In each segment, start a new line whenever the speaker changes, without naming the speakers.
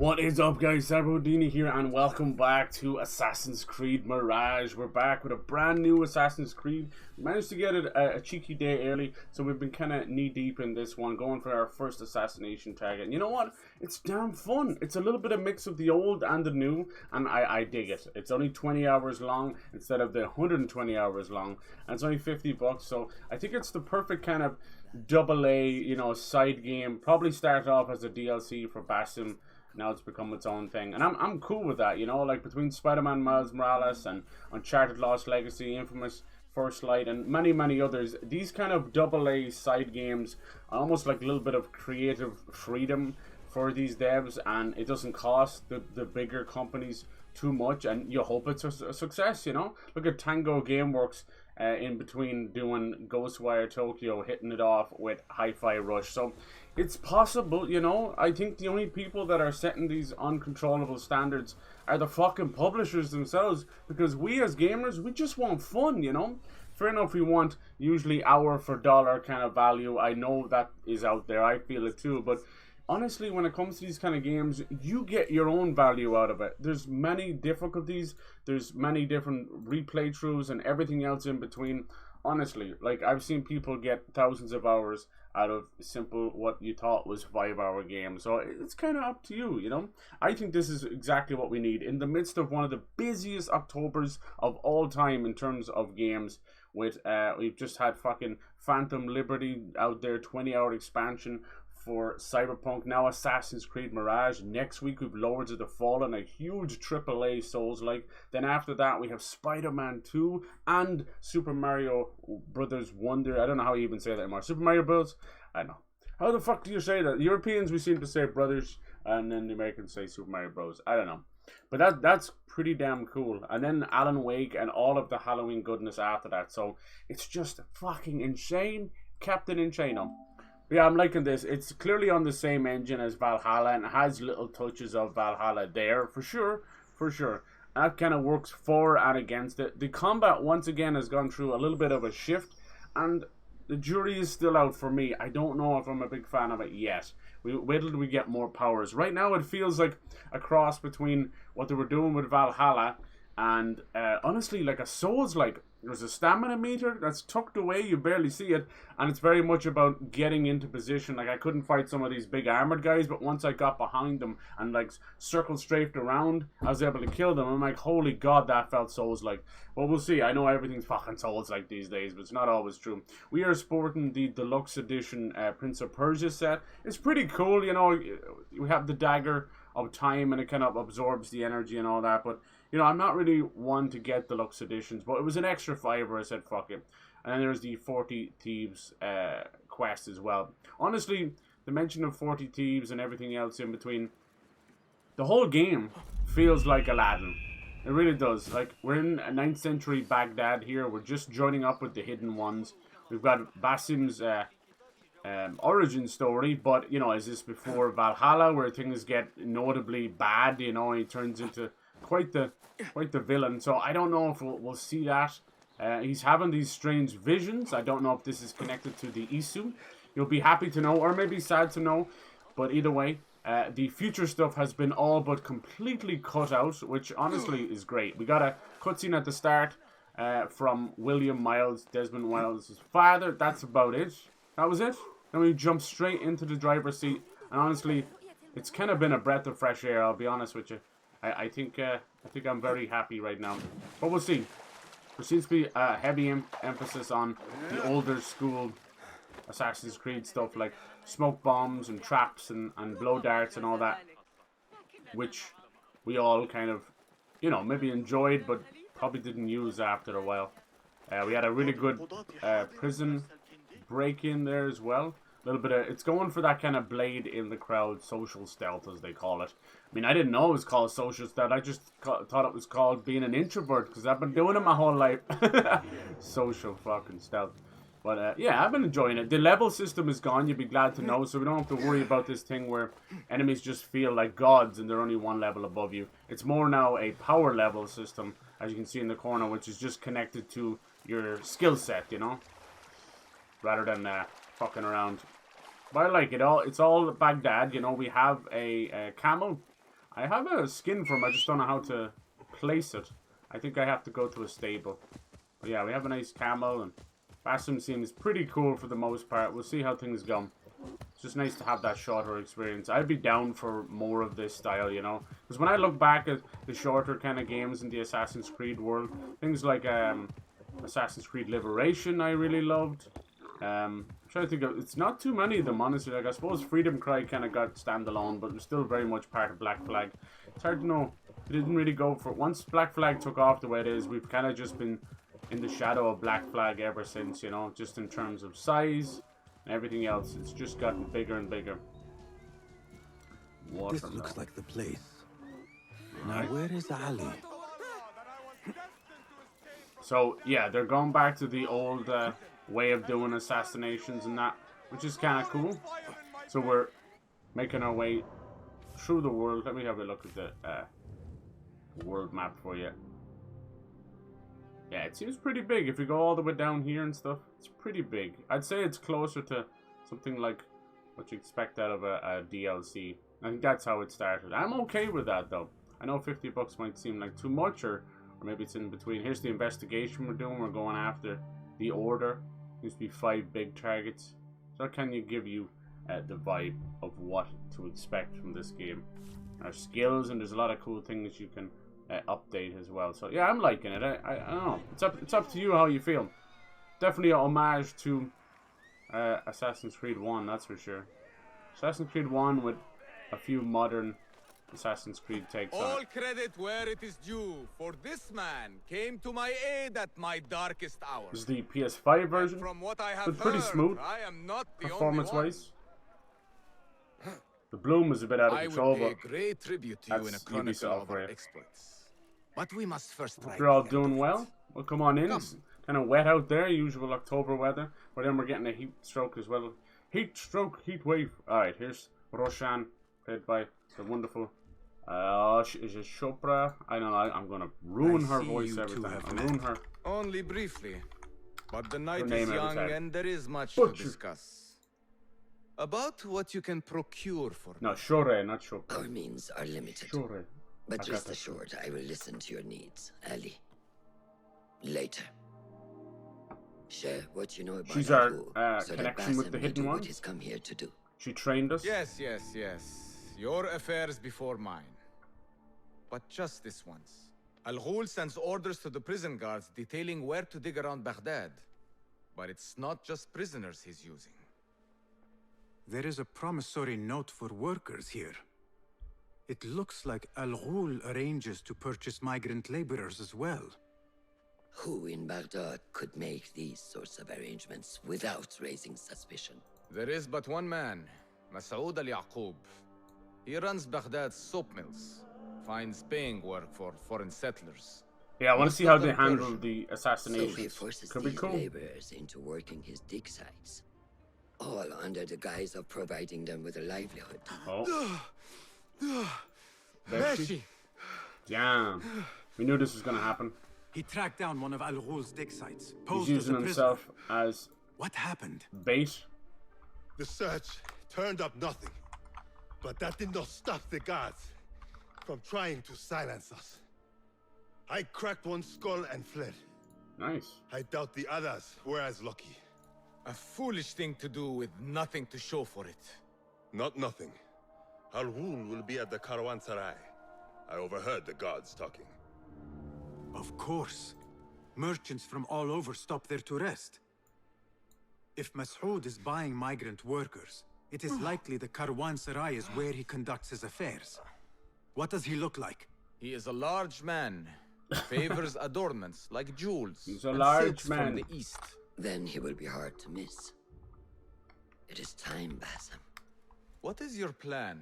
What is up, guys? Cyberhoudini here, and welcome back to Assassin's Creed Mirage. We're back with a brand new Assassin's Creed. We managed to get it a cheeky day early, so we've been kind of knee-deep in this one, going for our first assassination target. And you know what? It's damn fun. It's a little bit of mix of the old and the new, and I dig it. It's only 20 hours long instead of the 120 hours long, and it's only 50 bucks, so I think it's the perfect kind of double A, side game. Probably start off as a DLC for Basim. Now it's become its own thing, and I'm cool with that, like between Spider-Man Miles Morales and Uncharted Lost Legacy, Infamous First Light, and many others. These kind of double A side games are almost like a little bit of creative freedom for these devs, and it doesn't cost the bigger companies too much, and you hope it's a success. Look at Tango Gameworks in between doing Ghostwire Tokyo, hitting it off with Hi-Fi Rush. So it's possible, I think the only people that are setting these uncontrollable standards are the fucking publishers themselves, because we as gamers, we just want fun, Fair enough, we want usually hour for dollar kind of value. I know that is out there, I feel it too, but honestly, when it comes to these kind of games, you get your own value out of it. There's many difficulties, there's many different replay throughs and everything else in between. Honestly, like, I've seen people get thousands of hours out of simple, what you thought was 5-hour games. So it's kind of up to you, I think this is exactly what we need in the midst of one of the busiest Octobers of all time in terms of games. With we've just had fucking Phantom Liberty out there, 20-hour expansion for Cyberpunk, now Assassin's Creed Mirage. Next week we've Lords of the Fallen, a huge AAA Souls-like. Then after that we have Spider-Man 2 and Super Mario Brothers Wonder. I don't know how you even say that anymore. Super Mario Bros. I don't know. How the fuck do you say that? Europeans, we seem to say brothers, and then the Americans say Super Mario Bros. I don't know. But that's pretty damn cool. And then Alan Wake and all of the Halloween goodness after that. So it's just fucking insane. Captain Insano. Yeah, I'm liking this. It's clearly on the same engine as Valhalla, and it has little touches of Valhalla there, for sure. That kind of works for and against it. The combat, once again, has gone through a little bit of a shift, and the jury is still out for me. I don't know if I'm a big fan of it yet. Wait till we get more powers. Right now, it feels like a cross between what they were doing with Valhalla and, honestly, like a Souls-like. There's a stamina meter that's tucked away, you barely see it, and it's very much about getting into position. Like, I couldn't fight some of these big armored guys, but once I got behind them and, like, circle strafed around, I was able to kill them. I'm like, holy god, that felt Souls-like. Well, we'll see. I know everything's fucking Souls-like these days, but it's not always true. We are sporting the deluxe edition Prince of Persia set. It's pretty cool, we have the dagger of time, and it kind of absorbs the energy and all that, but I'm not really one to get deluxe editions, but it was an extra $5. I said fuck it. And then there's the 40 Thieves quest as well. Honestly, the mention of 40 Thieves and everything else in between, the whole game feels like Aladdin. It really does. Like, we're in a 9th century Baghdad here. We're just joining up with the Hidden Ones. We've got Basim's origin story, but is this before Valhalla, where things get notably bad? He turns into quite the villain. So I don't know if we'll see that. He's having these strange visions. I don't know if this is connected to the Isu. You'll be happy to know, or maybe sad to know, but either way, the future stuff has been all but completely cut out, which honestly is great. We got a cutscene at the start from William Miles, Desmond Miles' father. That's about it. That was it. Then we jump straight into the driver's seat, and honestly, it's kind of been a breath of fresh air, I'll be honest with you. I think I'm very happy right now, but we'll see. There seems to be a heavy emphasis on the older school Assassin's Creed stuff, like smoke bombs and traps and blow darts and all that, which we all kind of, maybe enjoyed, but probably didn't use after a while. We had a really good prison break-in there as well. A little bit of, it's going for that kind of blade in the crowd, social stealth as they call it. I mean, I didn't know it was called social stealth. I just thought it was called being an introvert, because I've been doing it my whole life. Social fucking stealth. But yeah, I've been enjoying it. The level system is gone, you'd be glad to know, so we don't have to worry about this thing where enemies just feel like gods and they're only one level above you. It's more now a power level system, as you can see in the corner, which is just connected to your skill set, rather than fucking around. But I like it all. It's all Baghdad, we have a camel I have a skin for him, I just don't know how to place it. I think I have to go to a stable. But yeah, we have a nice camel, and Basim seems pretty cool for the most part. We'll see how things go. It's just nice to have that shorter experience. I'd be down for more of this style, you know? Because when I look back at the shorter kind of games in the Assassin's Creed world, things like Assassin's Creed Liberation I really loved. I'm trying to think of, it's not too many of them, honestly. Like, I suppose Freedom Cry kind of got standalone, but it was still very much part of Black Flag. It's hard to know. It didn't really go for, once Black Flag took off the way it is, we've kind of just been in the shadow of Black Flag ever since, you know, just in terms of size and everything else. It's just gotten bigger and bigger.
This looks like the place. Now, where is Ali?
So, yeah, they're going back to the old way of doing assassinations and that, which is kind of cool. So we're making our way through the world. Let me have a look at the world map for you. Yeah, it seems pretty big. If we go all the way down here and stuff, it's pretty big. I'd say it's closer to something like what you expect out of a DLC. I think that's how it started. I'm okay with that, though. I know 50 bucks might seem like too much, or maybe it's in between. Here's the investigation we're doing. We're going after the Order. Needs to be 5 big targets. So that kind of give you the vibe of what to expect from this game. Our skills, and there's a lot of cool things you can update as well. So yeah, I'm liking it. I don't know. It's up to you how you feel. Definitely a homage to Assassin's Creed 1, that's for sure. Assassin's Creed 1 with a few modern Assassin's Creed takes on it.
All credit where it is due, for this man came to my aid at my darkest hour.
This is the PS5 version.
From what I have
but pretty
heard,
smooth,
I am not the
performance-wise. The bloom is a bit out of control,
I would
but
pay great tribute to you in a
that's
chronicle
Ubisoft
of
for
our
you.
exploits. But we must first try.
If you're all doing well, well, come on in.
Come.
It's kind of wet out there, usual October weather. But then we're getting a heat stroke as well. Heat stroke, heat wave. Alright, here's Roshan, played by the wonderful... is it Chopra? I don't know, I'm gonna ruin her voice every time. I'll ruin her.
Only briefly. But the night
name
is
every
young
time.
and there is much
Butcher.
to discuss. About what you can procure for me.
No, Shore, not Chopra.
Our means are limited,
Shore.
but
I
rest
got that.
assured I will listen to your needs, Ali. Later. Share what you know about
She's our,
Abu, so that
connection with
Basim
the
will
hidden
do what
ones?
he's come here to do.
She trained us.
Yes. Your affairs before mine. But just this once. Al-Ghul sends orders to the prison guards detailing where to dig around Baghdad. But it's not just prisoners he's using.
There is a promissory note for workers here. It looks like Al-Ghul arranges to purchase migrant laborers as well.
Who in Baghdad could make these sorts of arrangements without raising suspicion?
There is but one man, Masoud al-Yaqub. He runs Baghdad's soap mills, finds paying work for foreign settlers.
Yeah, I want to
Most
see how
of
they
them
handle
Persian.
the
So
assassinations.
he forces
Could be
these
cool.
laborers into working his dig sites. All under the guise of providing them with a livelihood.
Oh. There she-
Beshi.
Damn. We knew this was going to happen.
He tracked down one of Al-Ghul's dig sites,
He's
posed as
using
a prisoner.
himself as
What happened?
bait.
The search turned up nothing. But that did not stop the guards from trying to silence us. I cracked one skull and fled.
Nice.
I doubt the others were as lucky.
A foolish thing to do with nothing to show for it.
Not nothing. Al-Ghul will be at the Caravanserai. I overheard the guards talking.
Of course. Merchants from all over stop there to rest. If Masoud is buying migrant workers, it is likely the Caravanserai is where he conducts his affairs. What does he look like?
He is a large man. Favors adornments like jewels.
He's a
and
large
silks
man.
from the east.
Then he will be hard to miss. It is time, Basim.
What is your plan?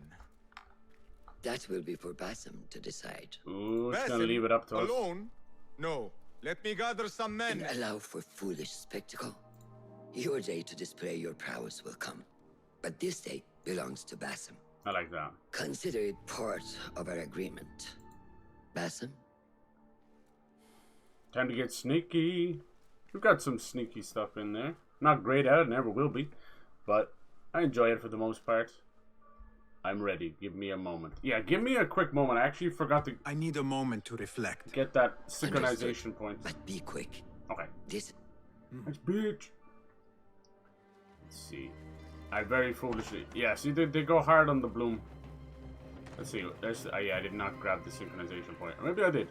That will be for Basim to decide.
Ooh, it's
Basim,
going to leave it up to us.
Alone? No. Let me gather some men.
And allow for foolish spectacle. Your day to display your prowess will come. But this day belongs to Basim.
I like that.
Consider it part of our agreement. Basim?
Time to get sneaky. We've got some sneaky stuff in there. Not great at it, never will be. But I enjoy it for the most part. I'm ready. Give me a moment. Yeah, give me a quick moment. I actually forgot to
I need a moment to reflect.
get that synchronization point.
But be quick.
Okay.
This.
It's bitch. Let's see. I very foolishly. Yeah, see, they go hard on the bloom. Let's see. There's. Yeah, I did not grab the synchronization point. Or maybe I did.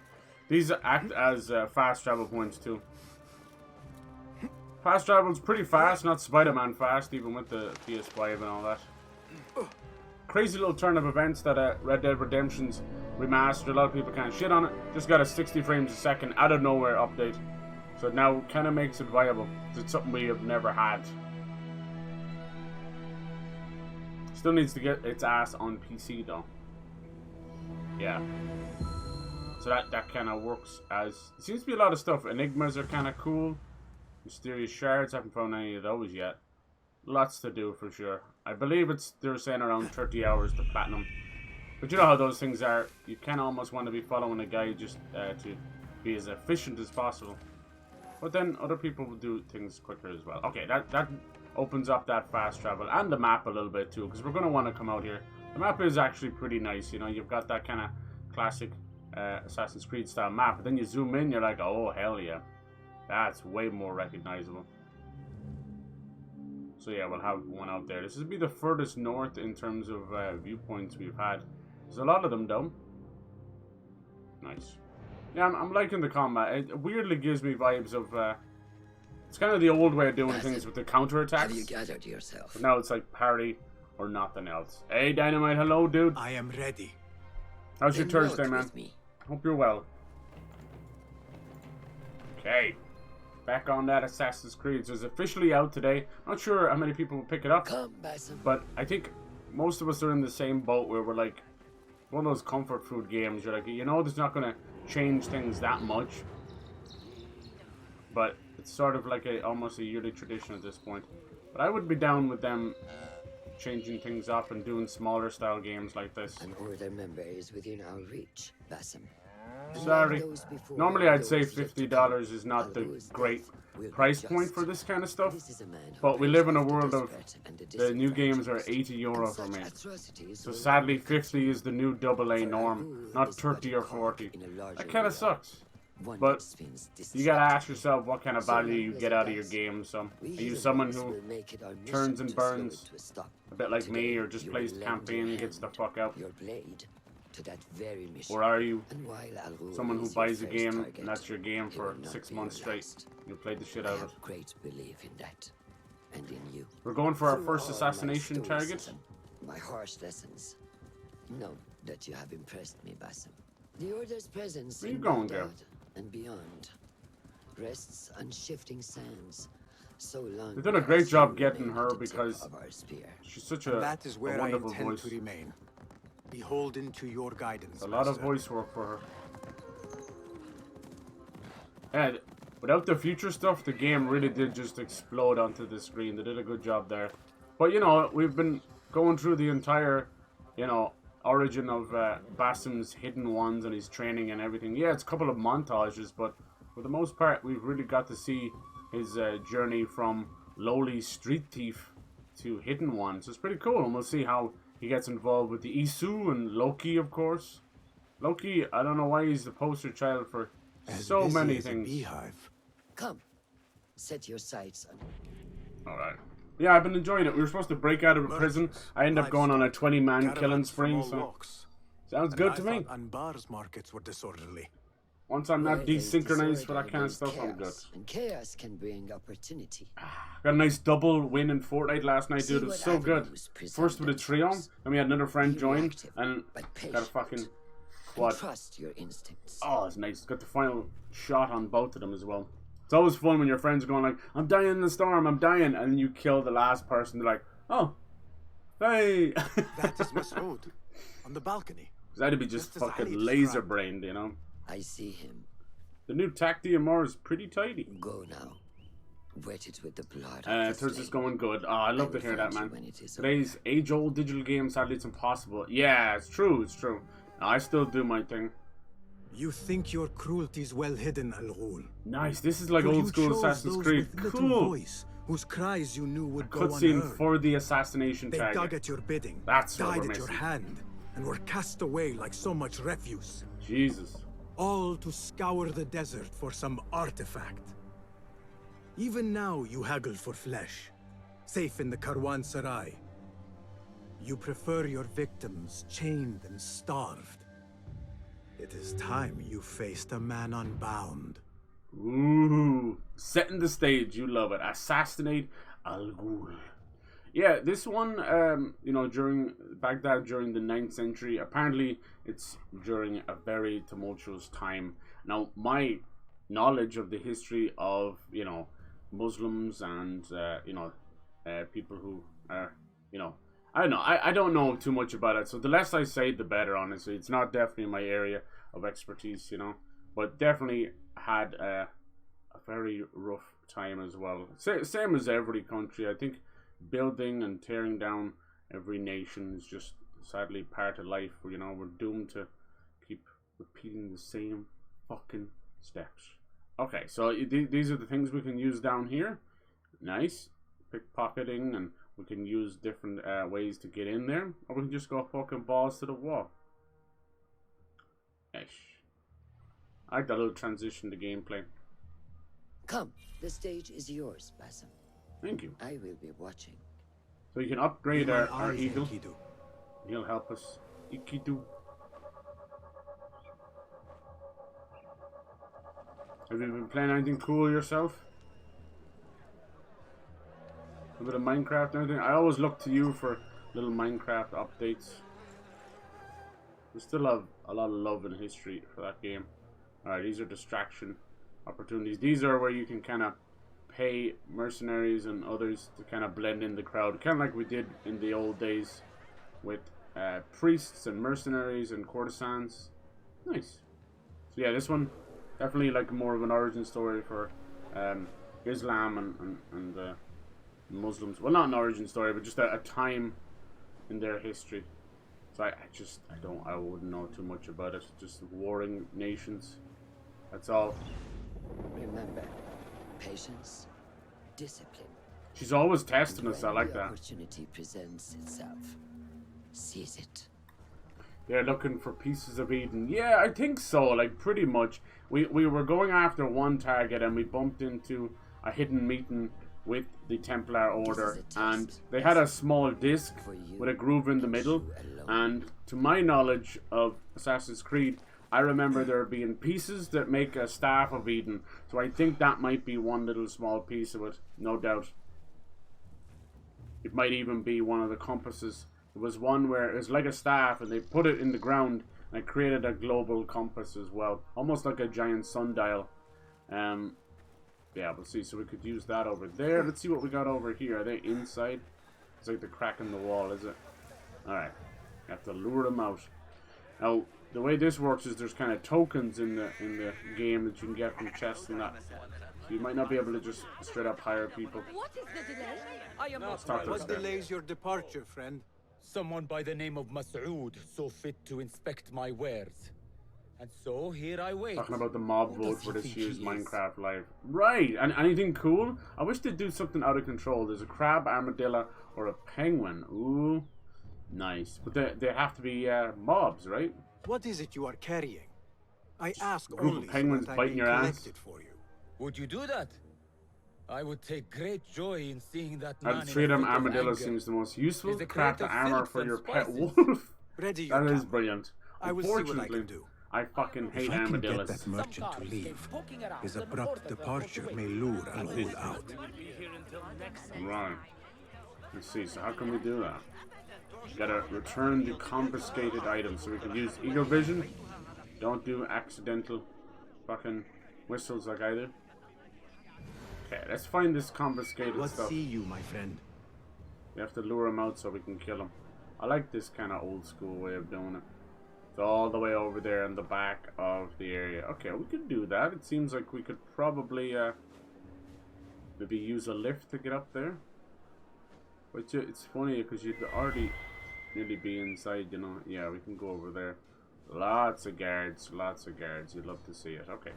These act as fast travel points too. Fast travel's pretty fast, not Spider-Man fast, even with the PS5 and all that. Crazy little turn of events that Red Dead Redemption's remastered. A lot of people can't shit on it. Just got a 60 frames a second out of nowhere update. So it now kind of makes it viable. It's something we have never had. Still needs to get its ass on PC though. Yeah. So that kind of works as... It seems to be a lot of stuff. Enigmas are kind of cool. Mysterious shards. Haven't found any of those yet. Lots to do for sure. I believe they're saying around 30 hours to platinum. But you know how those things are. You kind of almost want to be following a guide just to be as efficient as possible. But then other people will do things quicker as well. Okay, that opens up that fast travel. And the map a little bit too. Because we're going to want to come out here. The map is actually pretty nice. You know, you've got that kind of classic Assassin's Creed style map. But then you zoom in, you're like, oh, hell yeah. That's way more recognizable. So yeah, we'll have one out there. This will be the furthest north in terms of viewpoints we've had. There's a lot of them though. Nice. Yeah, I'm liking the combat. It weirdly gives me vibes of... it's kind of the old way of doing things with the counterattacks.
Have you gathered yourself?
But now it's like parry or nothing else. Hey, Dynamite, hello, dude.
I am ready.
How's your
Then
Thursday,
walk
man?
with me.
Hope you're well. Okay. Back on that Assassin's Creed. So it's officially out today. Not sure how many people will pick it up.
Come, Basim.
But I think most of us are in the same boat where we're like, one of those comfort food games. You're like, you know, there's not going to change things that much. But it's sort of like almost a yearly tradition at this point. But I would be down with them changing things up and doing smaller style games like this.
An order member is within our reach, Basim.
Sorry. Normally I'd say $50 is not the great price point for this kind of stuff. But we live in a world of the new games are €80 for me. So sadly 50 is the new AA norm, not 30 or 40. That kind of sucks. But you gotta ask yourself what kind of value you get out of your game. So are you someone who turns and burns a bit like me, or just plays campaign and gets the fuck out? Or are you someone who buys a game and that's your game for 6 months straight? You played the shit out of it.
Great belief in that, and in you.
We're going for our first assassination target.
My harsh lessons. Know that you have impressed me, Basim. The Order's presence
Where you
in
going,
Baghdad
girl?
and beyond rests on shifting sands. So long.
They've done a great job getting her because she's such a
That is where I
wonderful
intend
voice.
to remain. Beholden to your guidance.
A lot of
Master.
voice work for her. And without the future stuff, the game really did just explode onto the screen. They did a good job there. But you know, we've been going through the entire, you know, origin of Basim's hidden ones and his training and everything. Yeah, it's a couple of montages, but for the most part, we've really got to see his journey from lowly street thief to hidden one. So it's pretty cool, and we'll see how he gets involved with the Isu and Loki, of course. Loki, I don't know why he's the poster child for
As
so
busy
many
as a
things.
beehive.
Come, set your sights on.
Alright. Yeah, I've been enjoying it. We were supposed to break out of a prison. I ended up going on a 20-man killing spree, so sounds good to me.
Anbar's markets were disorderly.
Once I'm not
Where there's
desynchronized for
disorder,
that kind of
there's
stuff, I'm good.
chaos, and chaos can bring opportunity.
Got a nice double win in Fortnite last night,
See
dude. It was
what
so good.
avenues present
First with a trio,
themselves.
then we had another friend
Be
join,
reactive,
and
but
got a
patient.
fucking
And
quad.
trust your instincts.
Oh, it's nice. Got the final shot on both of them as well. It's always fun when your friends are going like, I'm dying in the storm, I'm dying, and you kill the last person. They're like, oh, hey.
That is Masood on the balcony.
That'd be just
Just as
fucking
Ali
laser
described.
brained, you know.
I see him.
The new TAC DMR is pretty tidy.
Go now. Wet it with the blood.
Turns is going good. Oh, I love
I
to
will
hear that,
find you
man.
when it is
Today's age-old digital game, sadly, it's impossible. Yeah, it's true, it's true. I still do my thing.
You think your cruelty's well hidden, Al Ghul.
Nice, this is like
For
old
you
school
chose
Assassin's
those
Creed.
with little
Cool.
voice whose cries you knew would go
Cutscene
unheard.
for the assassination
They
target.
dug at your bidding,
That's what
died
we're
at your
missing.
hand, and were cast away like so much refuse.
Jesus.
All to scour the desert for some artifact. Even now you haggle for flesh, safe in the Caravanserai. You prefer your victims chained and starved. It is time you faced a man unbound.
Ooh. Setting the stage. You love it. Assassinate Al Ghul. Yeah, this one, you know, during Baghdad during the 9th century, apparently it's during a very tumultuous time. Now, my knowledge of the history of, you know, Muslims and, you know, people who are, you know, I don't know. I don't know too much about it. So the less I say, the better, honestly. It's not definitely my area of expertise, you know. But definitely had a very rough time as well. Same as every country. I think building and tearing down every nation is just sadly part of life. You know, we're doomed to keep repeating the same fucking steps. Okay, so these are the things we can use down here. Nice. Pickpocketing, and we can use different ways to get in there. Or we can just go fucking balls to the wall. Ish. I like that little transition to gameplay.
Come, the stage is yours, Basim.
Thank you.
I will be watching.
So you can upgrade
Be my
our
eyes,
eagle.
Enkidu.
He'll help us. Ikidu. Have you been playing anything cool yourself? A bit of Minecraft and anything? I always look to you for little Minecraft updates. We still have a lot of love and history for that game. Alright, these are distraction opportunities. These are where you can kind of pay mercenaries and others to kind of blend in the crowd. Kind of like we did in the old days with priests and mercenaries and courtesans. Nice. So yeah, this one definitely like more of an origin story for Islam and Muslims. Well, not an origin story, but just a time in their history. So I wouldn't know too much about it. Just warring nations. That's all.
Remember, patience, discipline.
She's always testing us. I
When
like
the
that.
opportunity presents itself, seize it.
They're looking for pieces of Eden. Yeah, I think so. Like, pretty much. We were going after one target and we bumped into a hidden meeting with the Templar Order. And they had a small disc with a groove in the middle. And to my knowledge of Assassin's Creed, I remember there being pieces that make a Staff of Eden. So I think that might be one little small piece of it. No doubt. It might even be one of the compasses. There was one where it was like a staff and they put it in the ground and it created a global compass as well. Almost like a giant sundial. Yeah, we'll see. So we could use that over there. Let's see what we got over here. Are they inside? It's like the crack in the wall, is it? Alright. You have to lure them out. Now, the way this works is there's kind of tokens in the game that you can get from chests and that. So you might not be able to just straight up hire people.
What is the delay? I am
Let's talk to
What
this guy.
delays your departure, friend?
Someone by the name of Mas'ud saw fit to inspect my wares. And so here I wait.
Talking about the mob
Who
vote
does
for
he
this
think
year's
he is?
Minecraft Live. Right, and anything cool? I wish they'd do something out of control. There's a crab, armadillo, or a penguin. Ooh, nice. But they have to be mobs, right?
What is it you are carrying? I ask only so
penguins
that I
biting
may
your
collect
ass.
it for you.
Would you do that? I would take great joy in seeing that man
Out of
in
three of
a
them,
fit of
armadillo
anger.
seems the most useful.
Is the
Craft
crate of
armor
silks
for
and
your pet
spices?
wolf.
Ready your
That is
camel.
brilliant.
I will see what I
Unfortunately,
can do.
I fucking hate
If I can get
armadillos.
that merchant to leave, his abrupt departure may lure Al Ghul out.
Right. Let's see, so how can we do that? Gotta return the confiscated items. So we can use Eagle Vision. Don't do accidental fucking whistles like I do. Okay, let's find this confiscated
What
stuff.
see you, my friend?
We have to lure him out so we can kill him. I like this kind of old school way of doing it. It's all the way over there in the back of the area. Okay, we could do that. It seems like we could probably maybe use a lift to get up there. But it's funny because you'd already nearly be inside, you know. Yeah, we can go over there. Lots of guards, lots of guards. You'd love to see it. Okay.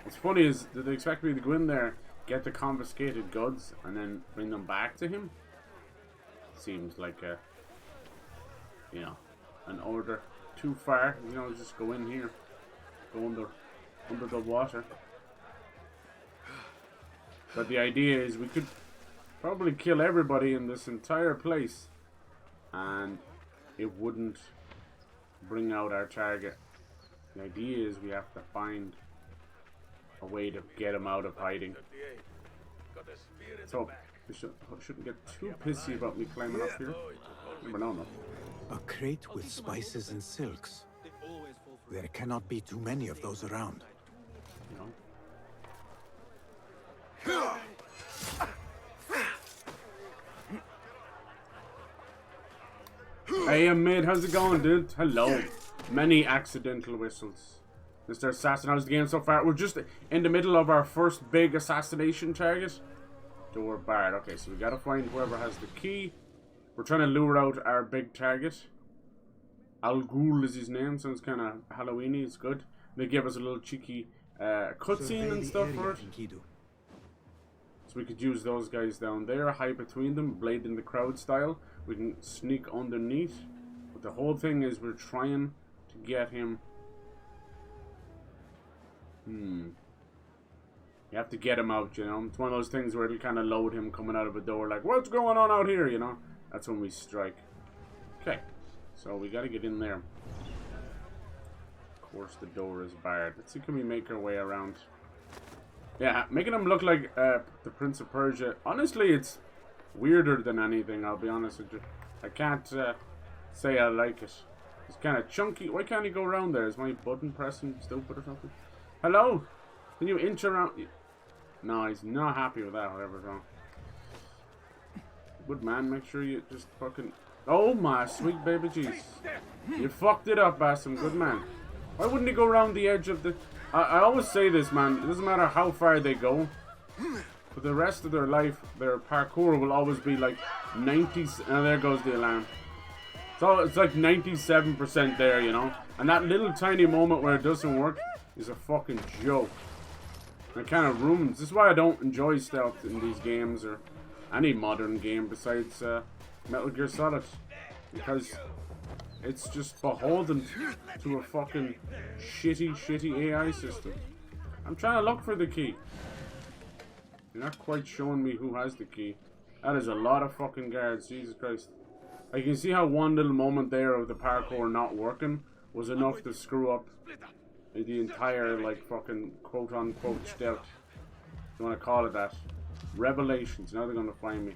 What's funny is, did they expect me to go in there get the confiscated goods and then bring them back to him. Seems like a, you know, an order too far. You know, just go in here, go under the water. But the idea is we could probably kill everybody in this entire place, and it wouldn't bring out our target. The idea is we have to find a way to get him out of hiding. So we shouldn't get too pissy about me climbing up here. Never know, though.
A crate with spices and silks. There cannot be too many of those around.
You know? Hey, mate, how's it going, dude? Hello. Many accidental whistles. Mr. Assassin, how's the game so far? We're just in the middle of our first big assassination target. Door barred. Okay, so we gotta find whoever has the key. We're trying to lure out our big target. Al Ghul is his name. Sounds kind of Halloween-y. It's good. They give us a little cheeky cutscene and stuff for it. So we could use those guys down there, hide between them, blade in the crowd style. We can sneak underneath. But the whole thing is we're trying to get him. You have to get him out, you know. It's one of those things where it'll kind of load him coming out of a door like, what's going on out here, you know. That's when we strike. Okay, so we got to get in there. Of course the door is barred. Let's see, can we make our way around? Yeah, making him look like the Prince of Persia. Honestly, it's weirder than anything, I'll be honest with you. I can't say I like it. It's kind of chunky. Why can't he go around there? Is my button pressing stupid or something? Hello? Can you inch around? No, he's not happy with that, whatever's wrong. Good man, make sure you just fucking... Oh my sweet baby Jesus. You fucked it up, Basim. Good man. Why wouldn't he go around the edge of the... I always say this, man. It doesn't matter how far they go. For the rest of their life, their parkour will always be like 90... And there goes the alarm. So it's like 97% there, you know? And that little tiny moment where it doesn't work is a fucking joke. And it kind of ruins. This is why I don't enjoy stealth in these games or any modern game besides Metal Gear Solid. Because it's just beholden to a fucking shitty AI system. I'm trying to look for the key. You're not quite showing me who has the key. That is a lot of fucking guards, Jesus Christ. I can see how one little moment there of the parkour not working was enough to screw up the entire, like, fucking quote-unquote stealth. You want to call it that. Revelations. Now they're going to find me.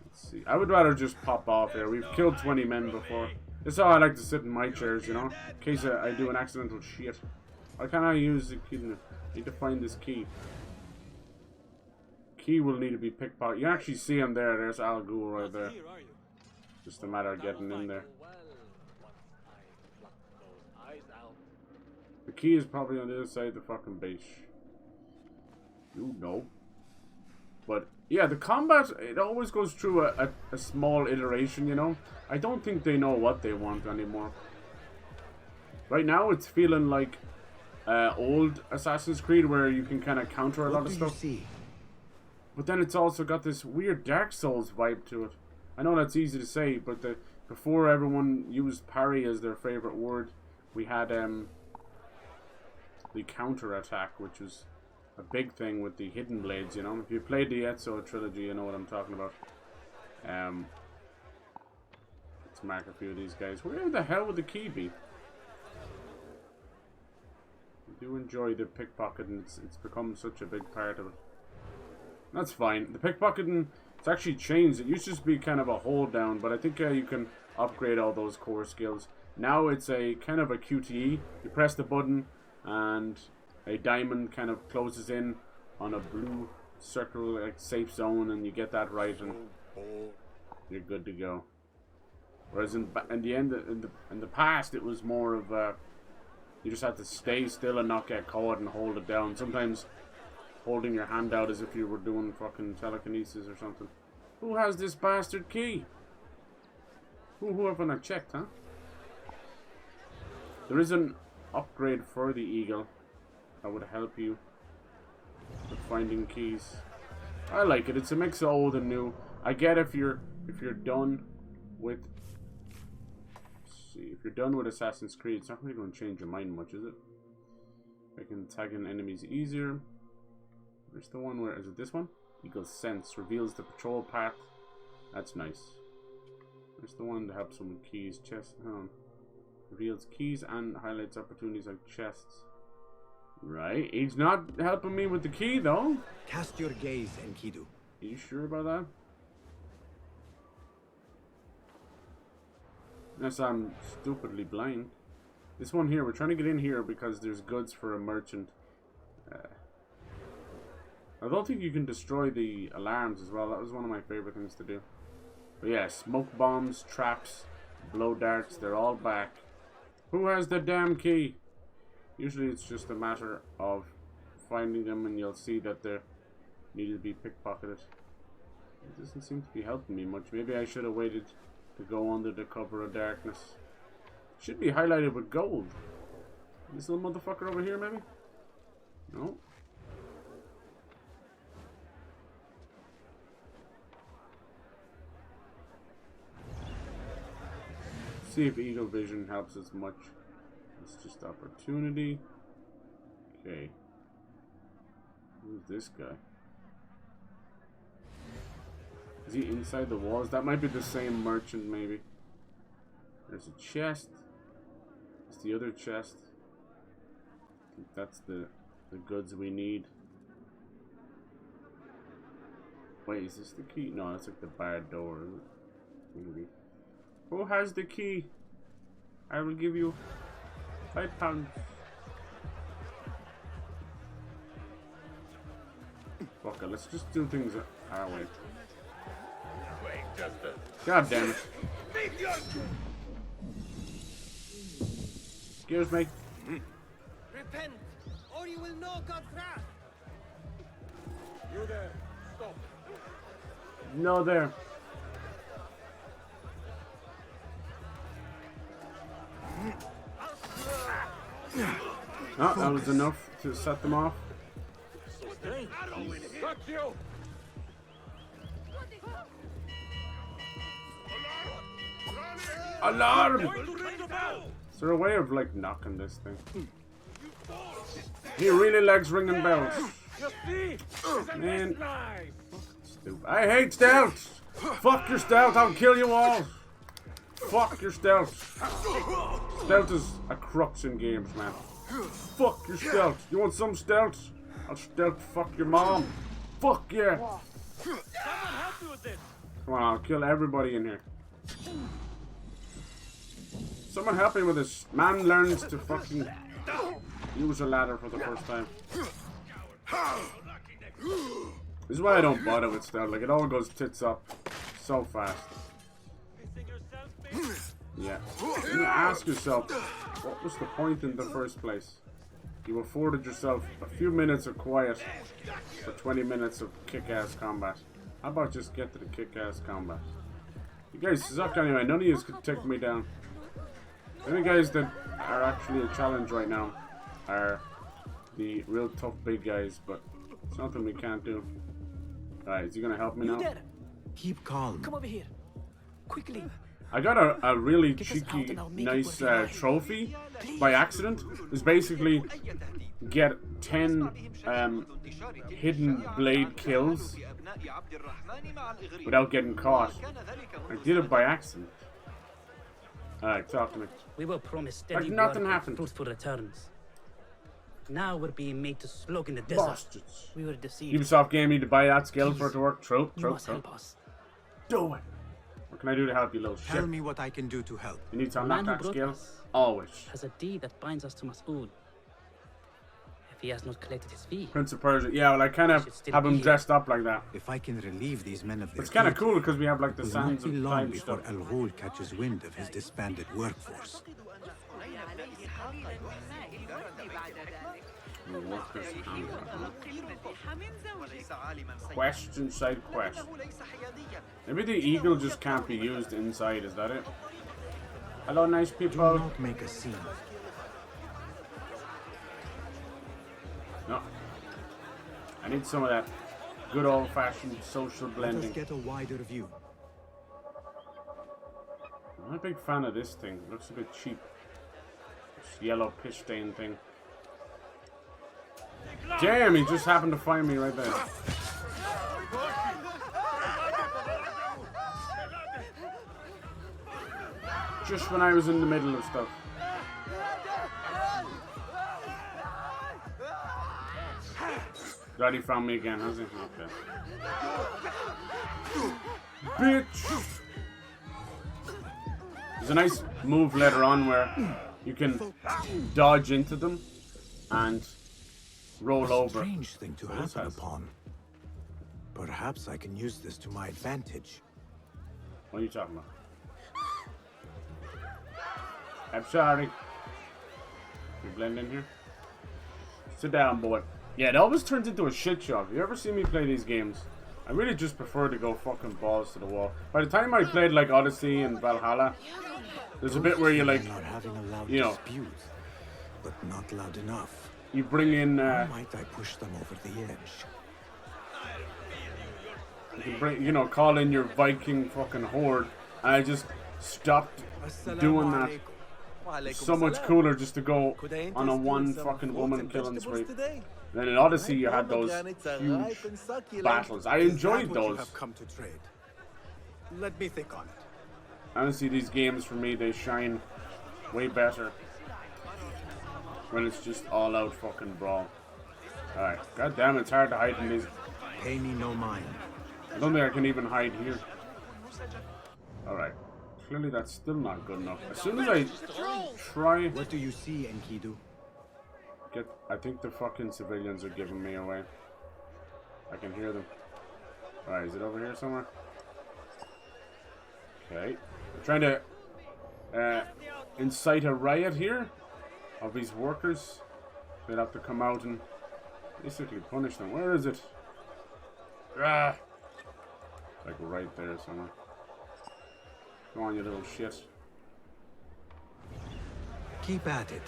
Let's see. I would rather just pop off here. We've killed 20 men before. This is how I like to sit in my chairs, you know? In case I do an accidental shit. Why can't I use the key? I need to find this key. Key will need to be pickpocketed. You actually see him there. There's Al Ghul right there. Just a matter of getting in there. The key is probably on the other side of the fucking base. You know. But, yeah, the combat, it always goes through a small iteration, you know? I don't think they know what they want anymore. Right now, it's feeling like old Assassin's Creed where you can kind of counter a lot of stuff. But then it's also got this weird Dark Souls vibe to it. I know that's easy to say, but before everyone used parry as their favorite word, we had the counter attack, which was a big thing with the hidden blades, you know. If you played the Ezio trilogy, you know what I'm talking about. Let's mark a few of these guys. Where the hell would the key be? I do enjoy the pickpocketing. It's become such a big part of it. That's fine. The pickpocketing, it's actually changed. It used to just be kind of a hold down, but I think you can upgrade all those core skills. Now it's a kind of a QTE. You press the button and a diamond kind of closes in on a blue circle, like safe zone, and you get that right and you're good to go. Whereas in the past it was more of you just had to stay still and not get caught and hold it down. Sometimes holding your hand out as if you were doing fucking telekinesis or something. Who has this bastard key? Who haven't I checked, huh? There is an upgrade for the eagle that would help you with finding keys. I like it. It's a mix of old and new. I get if you're done with. Let's see, if you're done with Assassin's Creed, it's not really going to change your mind much, is it? I can tag in enemies easier. Where's the one where is it? This one? Eagle's sense reveals the patrol path. That's nice. Where's the one that helps them with keys? Chest. Reveals keys and highlights opportunities like chests. Right. He's not helping me with the key though.
Cast your gaze, Enkidu.
Are you sure about that? Unless I'm stupidly blind. This one here, we're trying to get in here because there's goods for a merchant. I don't think you can destroy the alarms as well. That was one of my favorite things to do. But yeah, smoke bombs, traps, blow darts, they're all back. Who has the damn key? Usually it's just a matter of finding them and you'll see that they're needed to be pickpocketed. It doesn't seem to be helping me much. Maybe I should have waited to go under the cover of darkness. Should be highlighted with gold. This little motherfucker over here, maybe? No. See if Eagle Vision helps as much. It's just opportunity. Okay. Who's this guy? Is he inside the walls? That might be the same merchant, maybe. There's a chest. It's the other chest. I think that's the goods we need. Wait, is this the key? No, that's like the barred door, isn't it? Maybe. Who has the key? I will give you £5. Fuck it, let's just do things our way. God damn it. Excuse me.
Repent, or you will know God's wrath.
You there, stop.
No, there. Oh, that was enough to set them off.
Got you.
Alarm! Is there a way of like knocking this thing? He really likes ringing bells. Man, stupid. I hate stealth. Fuck your stealth. I'll kill you all. Fuck your stealth. Stealth is a crux in games, man. Fuck your stealth. You want some stealth? I'll stealth fuck your mom. Fuck yeah. Come on, I'll kill everybody in here. Someone help me with this. Man learns to fucking use a ladder for the first time. This is why I don't bother with stealth. Like, it all goes tits up so fast. Yeah. You ask yourself, what was the point in the first place? You afforded yourself a few minutes of quiet for 20 minutes of kick-ass combat. How about just get to the kick-ass combat? You guys suck anyway. None of you could take me down. The only guys that are actually a challenge right now are the real tough big guys, but it's nothing we can't do. Alright, is he gonna help me now?
Keep calm.
Come over here, quickly.
I got a really cheeky, nice trophy by accident. It's basically get 10 hidden blade kills without getting caught. I did it by accident. Alright, talk to me.
We were promised steady
Like nothing
work,
happened.
fruitful returns. Now we're being made to slug in the desert.
Bastards.
We were deceived.
Ubisoft game need to buy that skill for it to work. Trope,
You
trope,
must
trope.
help us.
Do it. What can I do to help you, little shit?
Tell me what I can do to help.
You need to
The
unlock
man who
that
brought
skill?
us
Always.
has a deed that binds us to Mas'ud. If he has not collected his fee,
Prince of Persia. Yeah, well, I kind of
Should still
have
be
him
here.
dressed up like that.
If I can relieve these men of their
It's kind of
duty,
cool because we have like the
it will not
sands
be
of
long
time
before
stuff.
Al Ghul catches wind of his disbanded workforce.
Quest inside quest. Maybe the eagle just can't be used inside, is that it? Hello, nice
Do
people.
not make a scene.
No. I need some of that good old-fashioned social
Let
blending.
us get a wider view.
I'm not a big fan of this thing. It looks a bit cheap. This yellow piss stain thing. Damn, he just happened to find me right there. Just when I was in the middle of stuff. Daddy found me again, has he? Okay. Bitch! There's a nice move later on where you can dodge into them and roll over.
Strange thing to
What is
happen
that?
upon. Perhaps I can use this to my advantage.
What are you talking about? I'm sorry. You blend in here? Sit down, boy. Yeah, it always turns into a shit show. Have you ever seen me play these games? I really just prefer to go fucking balls to the wall. By the time I played like Odyssey and Valhalla, there's a bit where you like,
Not having a loud
you know,
dispute, but not loud enough.
you bring in,
How might I push them over the edge?
you can bring, you know, call in your Viking fucking horde, and I just stopped doing that. It's so much cooler just to go on a one fucking woman killing spree. Then in Odyssey you had those huge battles. I enjoyed
Is that what you
those.
have come to trade? Let me think on it.
Honestly, these games for me, they shine way better when it's just all out fucking brawl. Alright, god damn, it's hard to hide in these.
Pay me no mind.
I don't think I can even hide here. Alright, clearly that's still not good enough. As soon as I try
What do you see, Enkidu?
get, I think the fucking civilians are giving me away. I can hear them. Alright, is it over here somewhere? Okay. I'm trying to incite a riot here of these workers. They'd have to come out and basically punish them. Where is it? Ah! Like right there somewhere. Go on, you little shit.
Keep at it.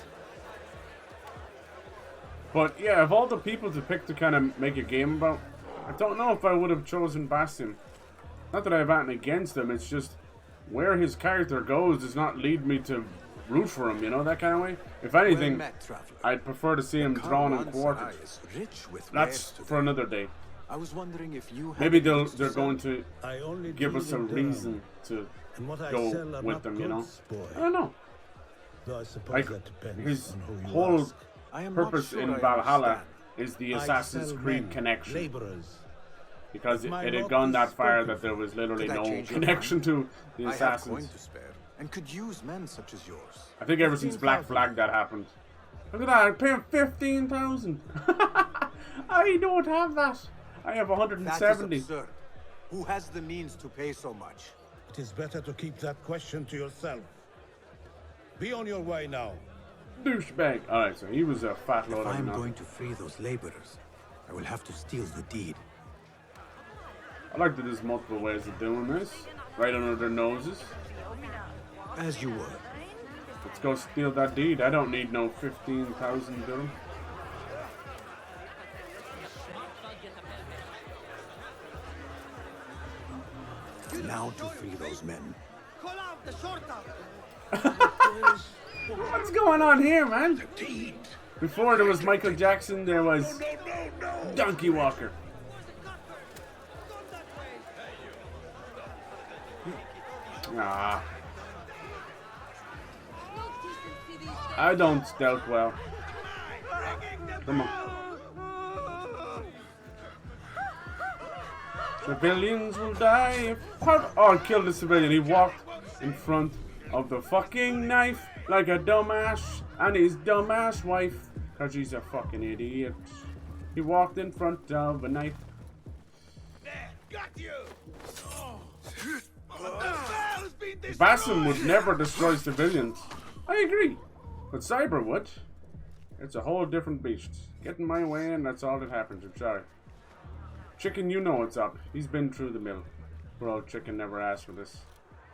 But yeah, of all the people to pick to kind of make a game about, I don't know if I would have chosen Basim. Not that I have anything against him, it's just where his character goes does not lead me to root for him, you know, that kind of way. If anything,
Well met, traveler.
I'd prefer to see him drawn and quartered.
Is rich with
That's
wares
for
today.
another day.
I was wondering if you had
Maybe
things to
they're
sell.
going to
I only
give us a
deal in dirham,
reason to
and what I
go
sell are
with
not
them, you know.
goods, boy.
I don't know.
Though I suppose
Like,
that depends
his
on who you
whole
ask.
I am not
purpose
sure
in
I
Valhalla
understand.
is the
I
Assassin's
sell
Creed
men,
connection.
laborers.
Because
If my
it had
lot
gone
is
that far
spoken
that there was literally
Could I
no
change your
connection to the
I have coin
Assassins.
to spare and could use men such as yours.
I think ever since Black Flag that happened. Look at that, I pay him 15,000. I don't have that. I have
That is
170.
absurd. Who has the means to pay so much?
It is better to keep that question to yourself. Be on your way now.
Douchebag. Alright, so he was a fat load
If
of
I am
nothing.
going to free those laborers, I will have to steal the deed.
I like that there's multiple ways of doing this. Right under their noses.
As you were.
Let's go steal that deed. I don't need no 15,000 dirham.
Now to free those men.
Call out the shorter.
What's going on here, man? Before there was Michael Jackson, there was Donkey Walker. Ah. I don't stealth well. Come on. Civilians will die if... Oh, I killed the civilian. He walked in front of the fucking knife like a dumbass and his dumbass wife. Cause she's a fucking idiot. He walked in front of a knife.
Got you!
Basim would never destroy civilians. I agree. But Cyber would. It's a whole different beast. Get in my way and that's all that happens. I'm sorry. Chicken, you know what's up. He's been through the mill. Poor old Chicken never asked for this.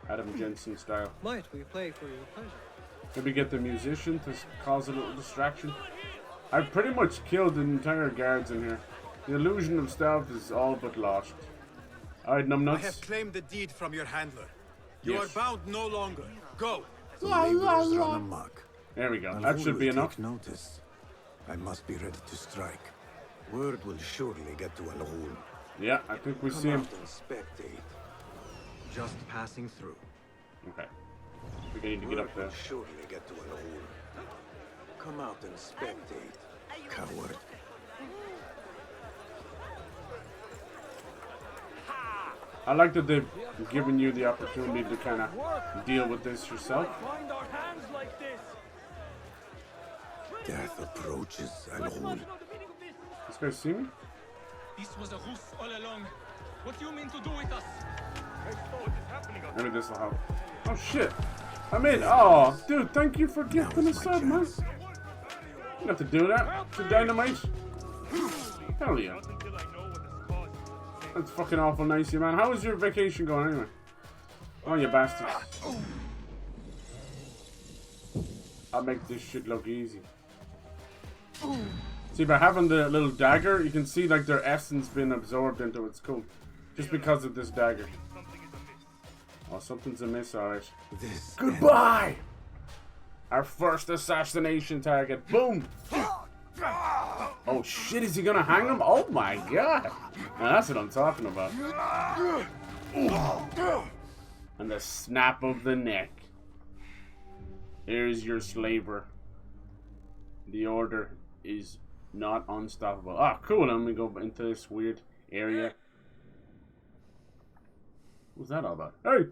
Adam Jensen style.
Might we play for your pleasure?
Maybe get the musician to cause a little distraction. I've pretty much killed the entire guards in here. The illusion of stealth is all but lost. Alright,
I
numbnuts.
have claimed the deed from your handler. You
Yes.
are bound no longer. Go.
The laborers run amok.
There we go.
Al
That
Ghul
should be
will
enough.
take notice. I must be ready to strike. Word will surely get to Al Ghul.
Yeah, I think we see
Come
him.
out and spectate. Just passing through.
Okay. We need to get
Word
up there.
will surely get to Al Ghul. Come out and spectate, coward.
I like that they've given you the opportunity to kind of deal with this yourself.
Find our hands like this.
Death approaches Al Ghul.
This guy see me?
This was a ruse all along. What do you mean to do with us?
Maybe this will help. Oh shit! I'm in! Oh, dude, thank you for gifting a sub, man. You don't have to do that. To dynamite. Hell yeah. That's fucking awful nice, you man. How was your vacation going anyway? Oh, you bastards. I'll make this shit look easy. See, by having the little dagger, you can see like their essence being absorbed into its cool. Just because of this dagger. Oh, something's amiss, alright. Goodbye! Our first assassination target. Boom! Oh shit, is he gonna hang him? Oh my god! Now that's what I'm talking about. And the snap of the neck. Here's your slaver. The order is not unstoppable. Ah, cool. Let me go into this weird area. What's that all about? Hey!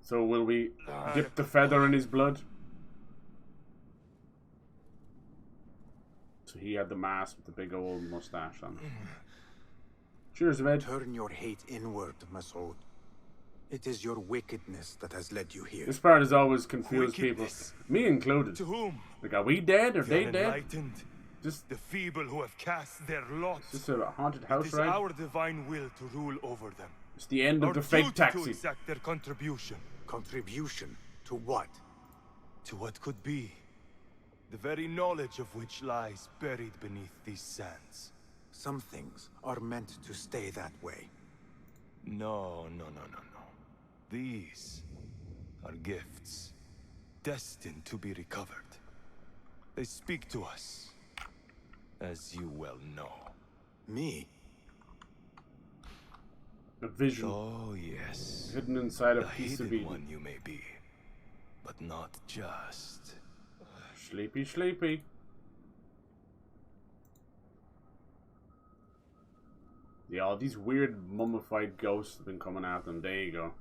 So will we dip the feather in his blood? So he had the mask with the big old mustache on. Cheers, Ved.
Turn your hate inward, Masood. It is your wickedness that has led you here.
This part has always confused people. Me included.
To whom?
Like, are we dead? Are they
The
dead?
enlightened,
Just
the feeble who have cast their lot.
Is this a haunted
It
house,
is
right?
our divine will to rule over them.
It's the end
Our
of the fake
duty
taxi.
to exact their contribution
Contribution to what?
to what could be, the very knowledge of which lies buried beneath these sands.
Some things are meant to stay that way.
No. These are gifts, destined to be recovered. They speak to us, as you well know.
Me?
A vision
Oh yes,
hidden inside a
the
piece of
hidden
Eden.
one you may be, but not just.
Sleepy, sleepy. Yeah, all these weird mummified ghosts have been coming out them. There you go.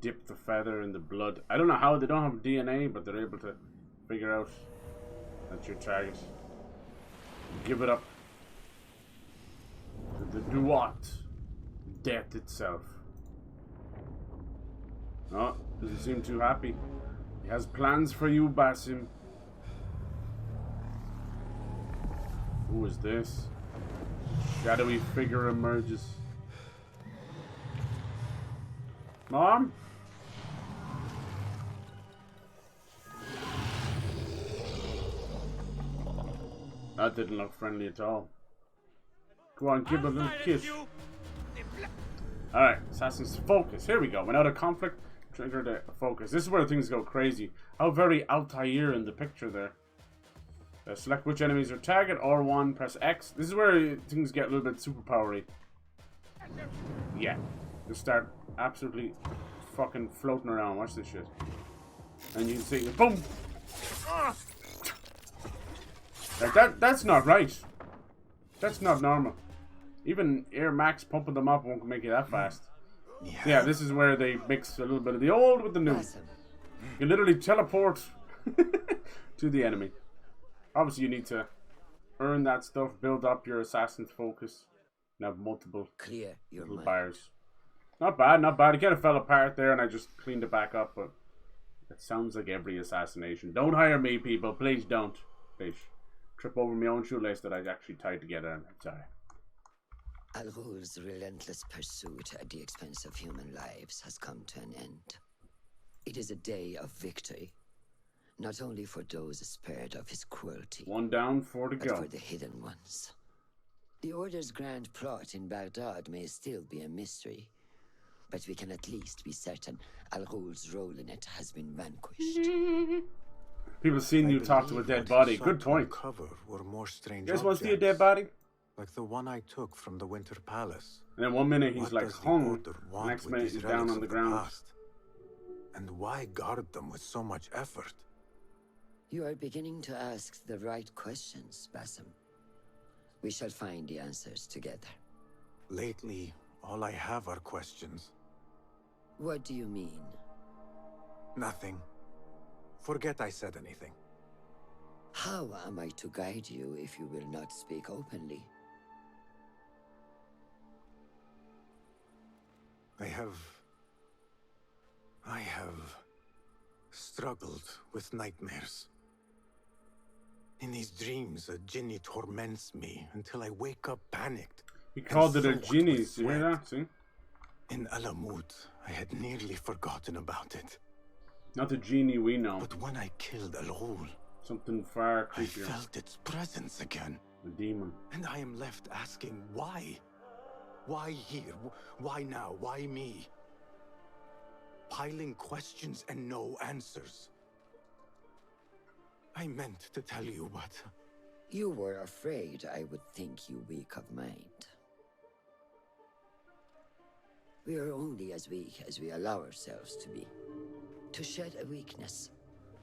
Dip the feather in the blood. I don't know how they don't have DNA, but they're able to figure out that's your target. Give it up. The Duat. Death itself. Oh, doesn't seem too happy. He has plans for you, Basim. Who is this? Shadowy figure emerges. Mom? That didn't look friendly at all. Go on, give a little kiss. Alright, Assassin's focus. Here we go. When out of conflict, trigger the focus. This is where things go crazy. How very Altair in the picture there. Select which enemies are target, R1, press X. This is where things get a little bit superpowery. Yeah. Just start absolutely fucking floating around. Watch this shit. And you can see, boom! Like that's not right. That's not normal. Even Air Max pumping them up won't make you that fast. Yeah, this is where they mix a little bit of the old with the new. You literally teleport to the enemy. Obviously, you need to earn that stuff, build up your assassin's focus, and have multiple
Clear your
little
mind.
bars. Not bad, not bad. It kind of fell apart there, and I just cleaned it back up, but it sounds like every assassination. Don't hire me, people. Please don't. Please. Trip over my own shoelace that I actually tied together, and I'm sorry.
Al Ghul's relentless pursuit at the expense of human lives has come to an end. It is a day of victory, Not only for those spared of his cruelty.
One down, 4 to
but
go.
for the hidden ones. The Order's grand plot in Baghdad may still be a mystery, but we can at least be certain Al Ghul's role in it has been vanquished.
People seen you talk to a dead body. Good point.
Cover were more strange.
You guys want to see a dead body?
Like the one I took from the Winter Palace.
And then 1 minute he's
What
like
does the
hung,
Order want
next
with
minute
these
he's down
relics
on the
of
ground.
past? And why guard them with so much effort?
You are beginning to ask the right questions, Basim. We shall find the answers together.
Lately, all I have are questions.
What do you mean?
Nothing. Forget I said anything.
How am I to guide you if you will not speak openly?
I have struggled with nightmares. In these dreams, a genie torments me until I wake up panicked.
He called it a
soaked
genie.
with
You hear
sweat.
that? See?
In Alamut, I had nearly forgotten about it.
Not the genie we know.
But when I killed Al Ghul,
something far
I
creepier.
felt its presence again.
The demon.
And I am left asking why? Why here? Why now? Why me? Piling questions and no answers. I meant to tell you, but...
You were afraid I would think you weak of mind. We are only as weak as we allow ourselves to be. To shed a weakness,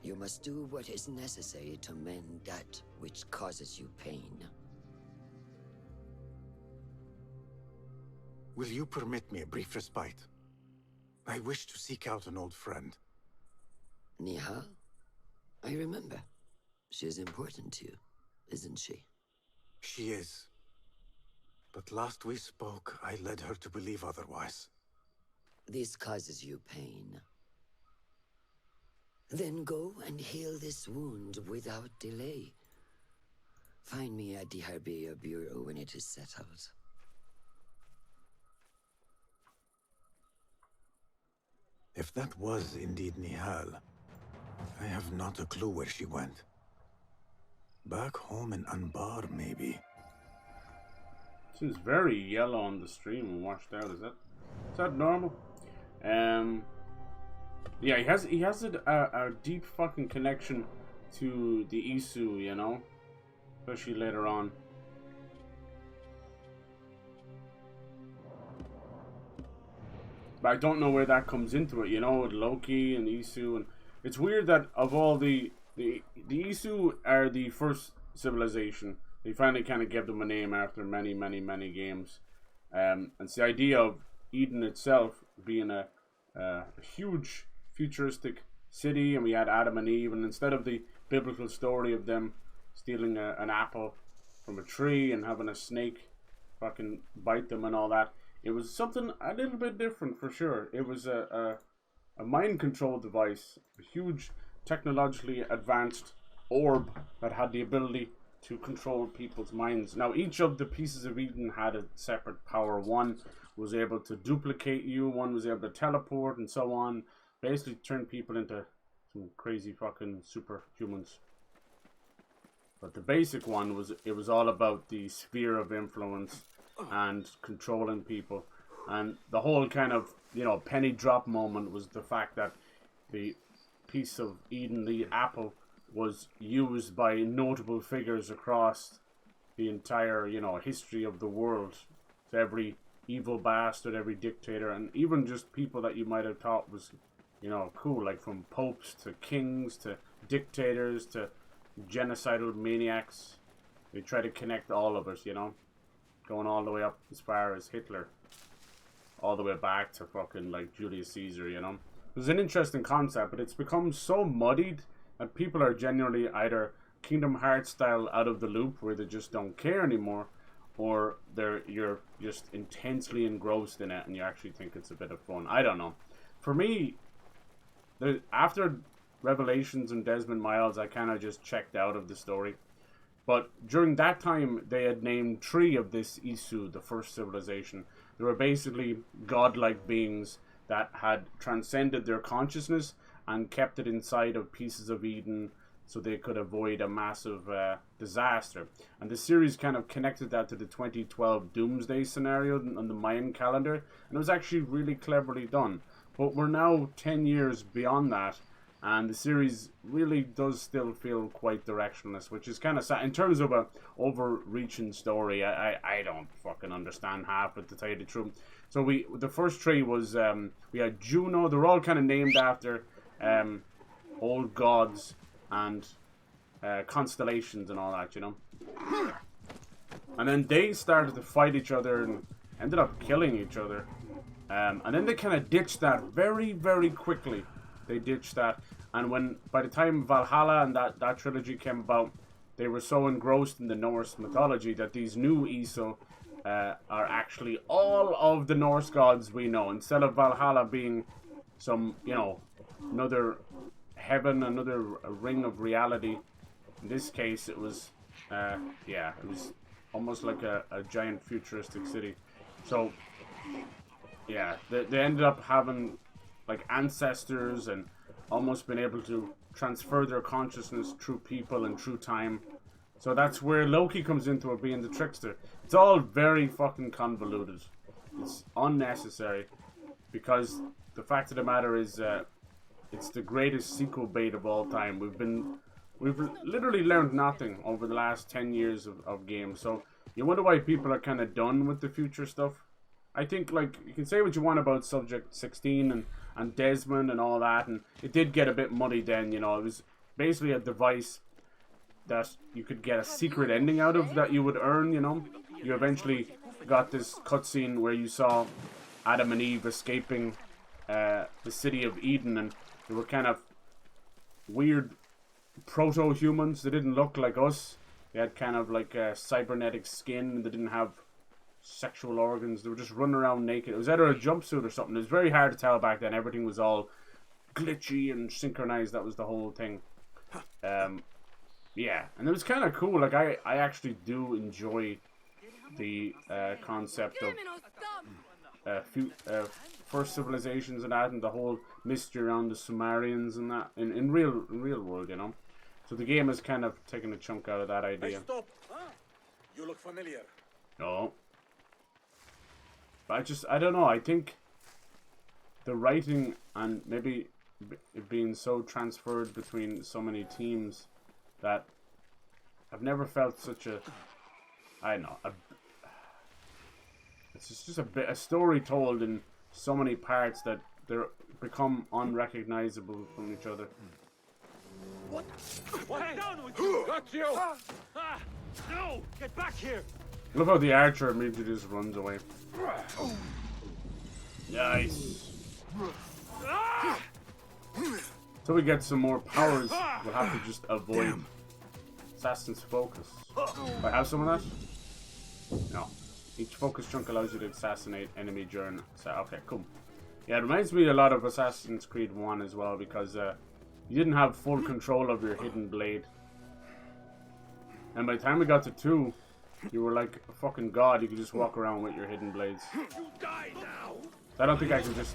you must do what is necessary to mend that which causes you pain.
Will you permit me a brief respite? I wish to seek out an old friend.
Nihal? I remember. She is important to you, isn't she?
She is. But last we spoke, I led her to believe otherwise.
This causes you pain. Then go and heal this wound without delay. Find me at the Harbiya Bureau when it is settled.
If that was indeed Nihal, I have not a clue where she went. Back home in Anbar, maybe.
Seems very yellow on the stream and washed out. Is that normal? Yeah, he has a deep fucking connection to the Isu, you know, especially later on. But I don't know where that comes into it, you know, with Loki and Isu, and it's weird that of all the Isu are the first civilization. They finally kind of gave them a name after many games. And it's the idea of Eden itself being a huge futuristic city, and we had Adam and Eve, and instead of the biblical story of them stealing an apple from a tree and having a snake fucking bite them and all that, it was something a little bit different for sure. It was a mind control device, a huge technologically advanced orb that had the ability to control people's minds. Now, each of the pieces of Eden had a separate power. One was able to duplicate you, one was able to teleport, and so on. Basically turn people into some crazy fucking superhumans. But the basic one was, it was all about the sphere of influence and controlling people. And the whole kind of, you know, penny drop moment was the fact that the piece of Eden, the apple, was used by notable figures across the entire, you know, history of the world. So every evil bastard, every dictator, and even just people that you might have thought was, you know, cool, like from popes to kings to dictators to genocidal maniacs. They try to connect all of us, you know, going all the way up as far as Hitler, all the way back to fucking like Julius Caesar, you know. It was an interesting concept, but it's become so muddied that people are genuinely either Kingdom Hearts style out of the loop, where they just don't care anymore, or you're just intensely engrossed in it and you actually think it's a bit of fun. I don't know. For me, after Revelations and Desmond Miles, I kind of just checked out of the story. But during that time, they had named 3 of this Isu, the first civilization. They were basically godlike beings that had transcended their consciousness and kept it inside of pieces of Eden so they could avoid a massive disaster. And the series kind of connected that to the 2012 Doomsday scenario on the Mayan calendar, and it was actually really cleverly done. But we're now 10 years beyond that, and the series really does still feel quite directionless, which is kind of sad. In terms of a overreaching story, I don't fucking understand half of it, to tell you the truth. So the first three was, we had Juno. They're all kind of named after old gods and constellations and all that, you know. And then they started to fight each other and ended up killing each other. And then they kind of ditched that very, very quickly. They ditched that, and by the time Valhalla and that trilogy came about, they were so engrossed in the Norse mythology that these new ISO are actually all of the Norse gods we know. Instead of Valhalla being some, you know, another heaven, another ring of reality, in this case it was, yeah, it was almost like a giant futuristic city. So, yeah, they ended up having like ancestors and almost been able to transfer their consciousness through people and through time. So that's where Loki comes into it, being the trickster. It's all very fucking convoluted. It's unnecessary, because the fact of the matter is it's the greatest sequel bait of all time. We've literally learned nothing over the last 10 years of games. So you wonder why people are kind of done with the future stuff. I think, like, you can say what you want about Subject 16 and Desmond and all that, and it did get a bit muddy then, you know. It was basically a device that you could get a secret ending out of that you would earn, you know. You eventually got this cutscene where you saw Adam and Eve escaping the city of Eden, and they were kind of weird proto-humans. They didn't look like us. They had kind of like a cybernetic skin, and they didn't have sexual organs. They were just running around naked. It was either a jumpsuit or something. It was very hard to tell back then. Everything was all glitchy and synchronized. That was the whole thing. Yeah, and it was kind of cool. Like, I actually do enjoy the concept of first civilizations and that, and the whole mystery around the Sumerians and that in real world, you know. So the game has kind of taken a chunk out of that idea.
Hey, stop! You look familiar.
No. But I don't know, I think the writing and maybe it being so transferred between so many teams that I've never felt such a, I don't know, it's just a story told in so many parts that they're become unrecognizable from each other.
What? What's down with you? Got you! No! Get back here!
Look how the archer immediately just runs away. Nice. So we get some more powers, we'll have to just avoid Assassin's Focus. Do I have some of that? No. Each focus chunk allows you to assassinate enemy during... Okay, cool. Yeah, it reminds me a lot of Assassin's Creed 1 as well, because you didn't have full control of your hidden blade. And by the time we got to 2, you were like a fucking god. You could just walk around with your hidden blades. I don't think I can just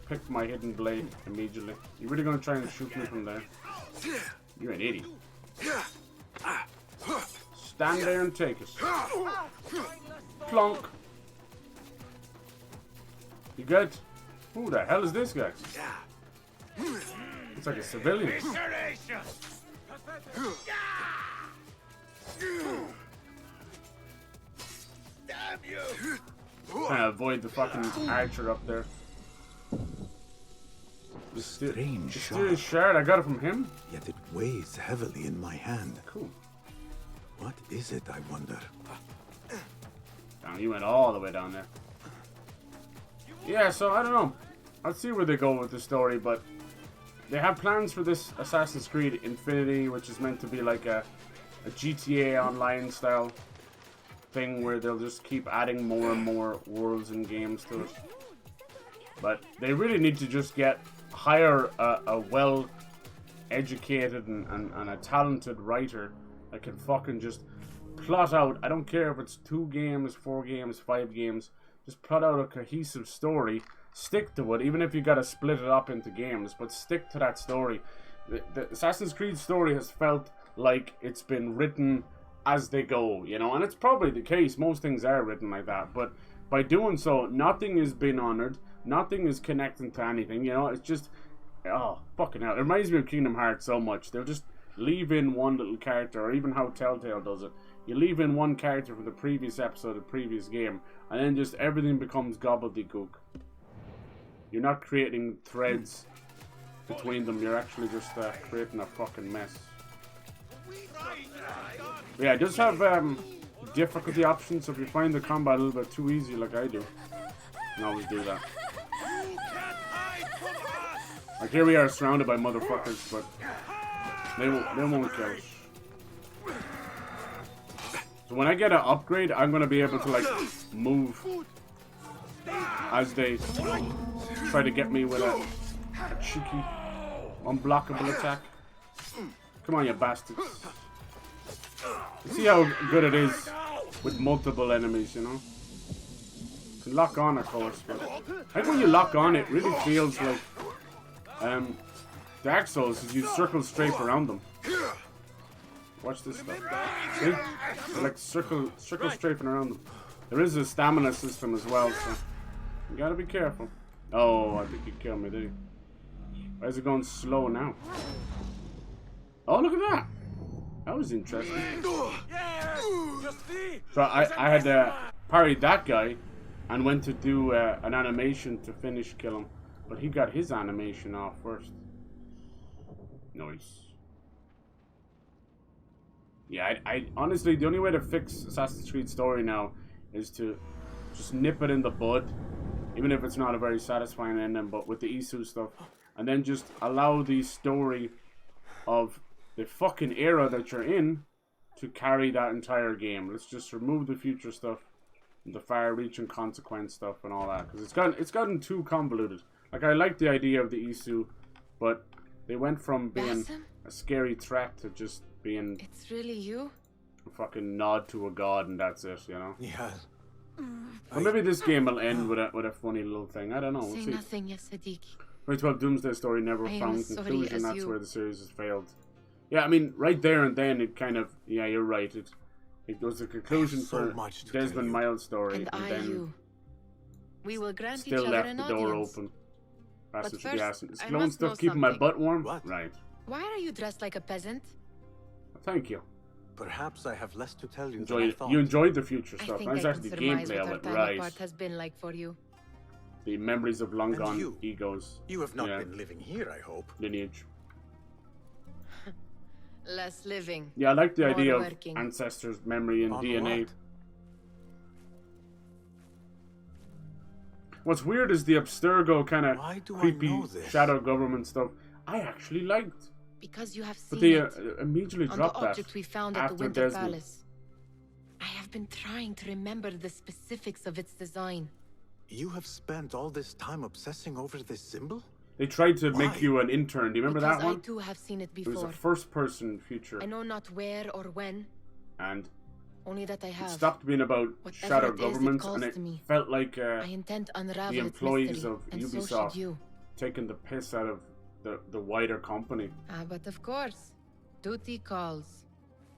pick my hidden blade immediately. You really gonna try and shoot me from there? You're an idiot. Stand there and take it. Plonk. You good? Who the hell is this guy? It's like a civilian.
Damn you!
Trying to avoid the fucking archer up there.
Strange
Mysterious shard. I got it from him.
Yet it weighs heavily in my hand.
Cool.
What is it, I wonder?
Damn, you went all the way down there. Yeah, so I don't know. I'll see where they go with the story, but they have plans for this Assassin's Creed Infinity, which is meant to be like a GTA Online style thing where they'll just keep adding more and more worlds and games to it. But they really need to just hire a well-educated and a talented writer that can fucking just plot out, I don't care if it's 2 games, 4 games, 5 games, just plot out a cohesive story stick to it, even if you gotta split it up into games, but stick to that story. The Assassin's Creed story has felt like it's been written as they go, you know, and it's probably the case. Most things are written like that, but by doing so, nothing is being honored, nothing is connecting to anything, you know. It's just, oh, fucking hell. It reminds me of Kingdom Hearts so much. They'll just leave in one little character, or even how Telltale does it. You leave in one character from the previous episode, the previous game, and then just everything becomes gobbledygook. You're not creating threads between them, you're actually just creating a fucking mess. But yeah, it does have difficulty options, so if you find the combat a little bit too easy like I do, you can always do that. Like here we are surrounded by motherfuckers, but they won't kill us. So when I get an upgrade, I'm going to be able to like move as they try to get me with a cheeky, unblockable attack. Come on, you bastards. You see how good it is with multiple enemies, you know? You can lock on, of course, but I think when you lock on, it really feels like Dark Souls, is you circle strafe around them. Watch this stuff. See? It's like circle strafing around them. There is a stamina system as well, so you gotta be careful. Oh, I think he killed me, did he? Why is it going slow now? Oh, look at that! That was interesting. So I had parried that guy and went to do an animation to kill him. But he got his animation off first. Nice. Yeah, I honestly, the only way to fix Assassin's Creed story now is to just nip it in the bud. Even if it's not a very satisfying ending, but with the Isu stuff. And then just allow the story of the fucking era that you're in to carry that entire game. Let's just remove the future stuff, the far-reaching consequence stuff and all that. Because it's gotten too convoluted. Like, I like the idea of the Isu, but they went from being a scary threat to just being...
It's really you?
A fucking nod to a god and that's it, you know?
Yeah.
Or maybe this game will end with a funny little thing. I don't know. We'll
Say
see.
nothing, ya Sadiq.
2012 Doomsday Story never
I am
found
as sorry
conclusion.
as
That's
you.
where the series has failed. Yeah, I mean, right there and then it kind of... Yeah, you're right. It was a conclusion
so
for
much to
Desmond Miles' story.
And I
then
you. We will grant each
still
other
left
an
the door
audience.
open. That's
But
what should be
first,
asking. Is
I
clone
must know
stuff keeping my
something.
butt warm?
What?
Right.
Why are you dressed like a peasant?
Thank you.
Perhaps I have less to tell you than I thought.
You enjoyed the future
I
stuff.
think
That's
I
actually
can
the
surmise
gameplay
what
of
our
it.
time
Right.
apart has been like for you.
The memories of long
And
gone
you?
egos.
You have not
Yeah.
been living here, I hope.
Lineage.
Less living.
Yeah, I like the
More
idea of
working.
ancestors' memory and
On
DNA.
what?
What's weird is the Abstergo kind
Why
of
do I
creepy
know this?
shadow government stuff. I actually liked,
Because you have
but
seen
they
it.
immediately
On the
dropped that
object we found at the
after
Winter
Desmond.
Palace. I have been trying to remember the specifics of its design.
You have spent all this time obsessing over this symbol?
They tried to
Why?
make you an intern. Do you remember
Because
that one?
I too have seen it
It was
before.
a first-person future,
I know not where or when,
and
only that I
it
have.
stopped being about
Whatever
shadow
it is, it
governments,
calls
and it
to me.
felt like
I intend to unravel
the
its
employees
mystery,
of
and so
Ubisoft
should you.
taking the piss out of the wider company.
But of course, duty calls.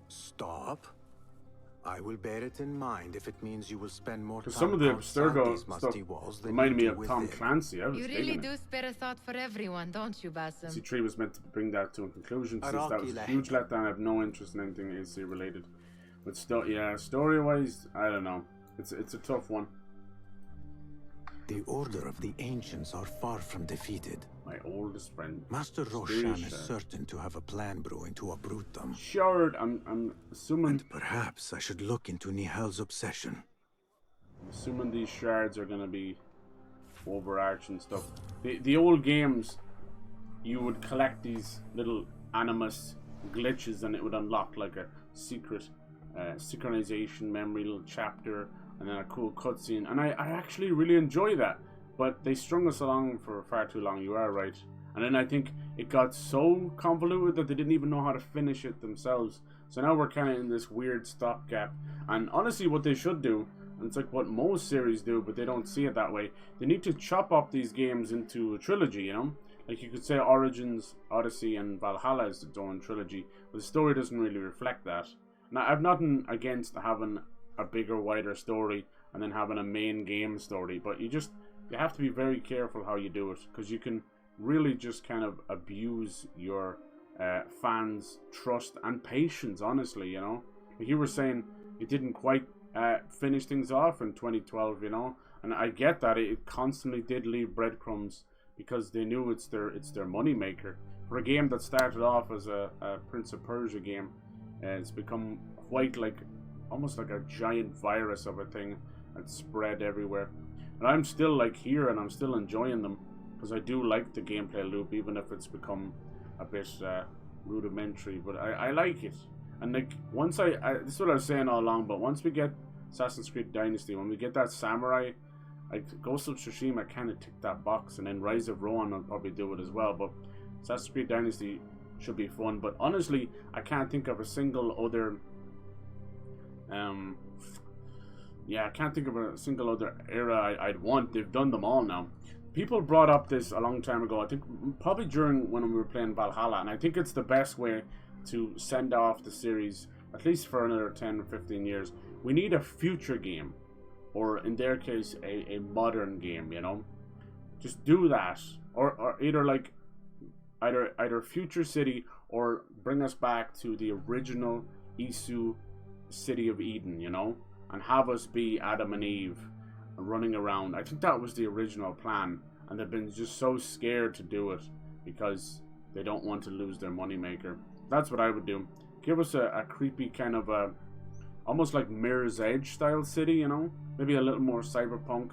Stop. I will bear it in mind if it means you will spend more time
Because some of the
outside
Abstergo
these musty
stuff
walls than
reminded
you
me
do
of Tom
within.
Clancy. I was
You
digging
really
it.
do spare a thought for everyone, don't you, Basim?
AC3 was meant to bring that to a conclusion since that was a huge letdown. I have no interest in anything AC related. But yeah, story-wise, I don't know. It's a tough one.
The Order of the Ancients are far from defeated.
My oldest friend.
Master Roshan is certain to have a plan brewing to uproot them.
Shard, I'm assuming...
And perhaps I should look into Nihal's obsession.
I'm assuming these shards are gonna be overarching stuff. The old games, you would collect these little animus glitches and it would unlock like a secret synchronization memory little chapter and then a cool cutscene, and I actually really enjoy that, but they strung us along for far too long. You are right. And then I think it got so convoluted that they didn't even know how to finish it themselves, so now we're kind of in this weird stopgap. And honestly, what they should do, And it's like what most series do, but they don't see it that way. They need to chop up these games into a trilogy, you know? Like you could say Origins, Odyssey, and Valhalla is its own trilogy, but the story doesn't really reflect that. Now, I've nothing against having a bigger, wider story and then having a main game story, but you have to be very careful how you do it, because you can really just kind of abuse your fans' trust and patience, honestly, you know? Like you were saying, it didn't quite finish things off in 2012, you know? And I get that, it constantly did leave breadcrumbs because they knew it's their money maker. For a game that started off as a Prince of Persia game, it's become quite like, almost like a giant virus of a thing that's spread everywhere. And I'm still like here and I'm still enjoying them, because I do like the gameplay loop, even if it's become a bit rudimentary, but I like it. And like once this is what I was saying all along, but once we get Assassin's Creed Dynasty, when we get that samurai, like Ghost of Tsushima kind of ticked that box, and then Rise of Rohan will probably do it as well, but Assassin's Creed Dynasty should be fun. But honestly, I can't think of a single other I can't think of a single other era I'd want. They've done them all now. People brought up this a long time ago, I think probably during when we were playing Valhalla, and I think it's the best way to send off the series, at least for another 10 or 15 years. We need a future game, or in their case, a modern game, you know? Just do that. Or either like, either Future City, or bring us back to the original Isu City of Eden, you know? And have us be Adam and Eve running around. I think that was the original plan, and they've been just so scared to do it because they don't want to lose their moneymaker. That's what I would do. Give us a creepy kind of a, almost like Mirror's Edge style city, you know? Maybe a little more cyberpunk,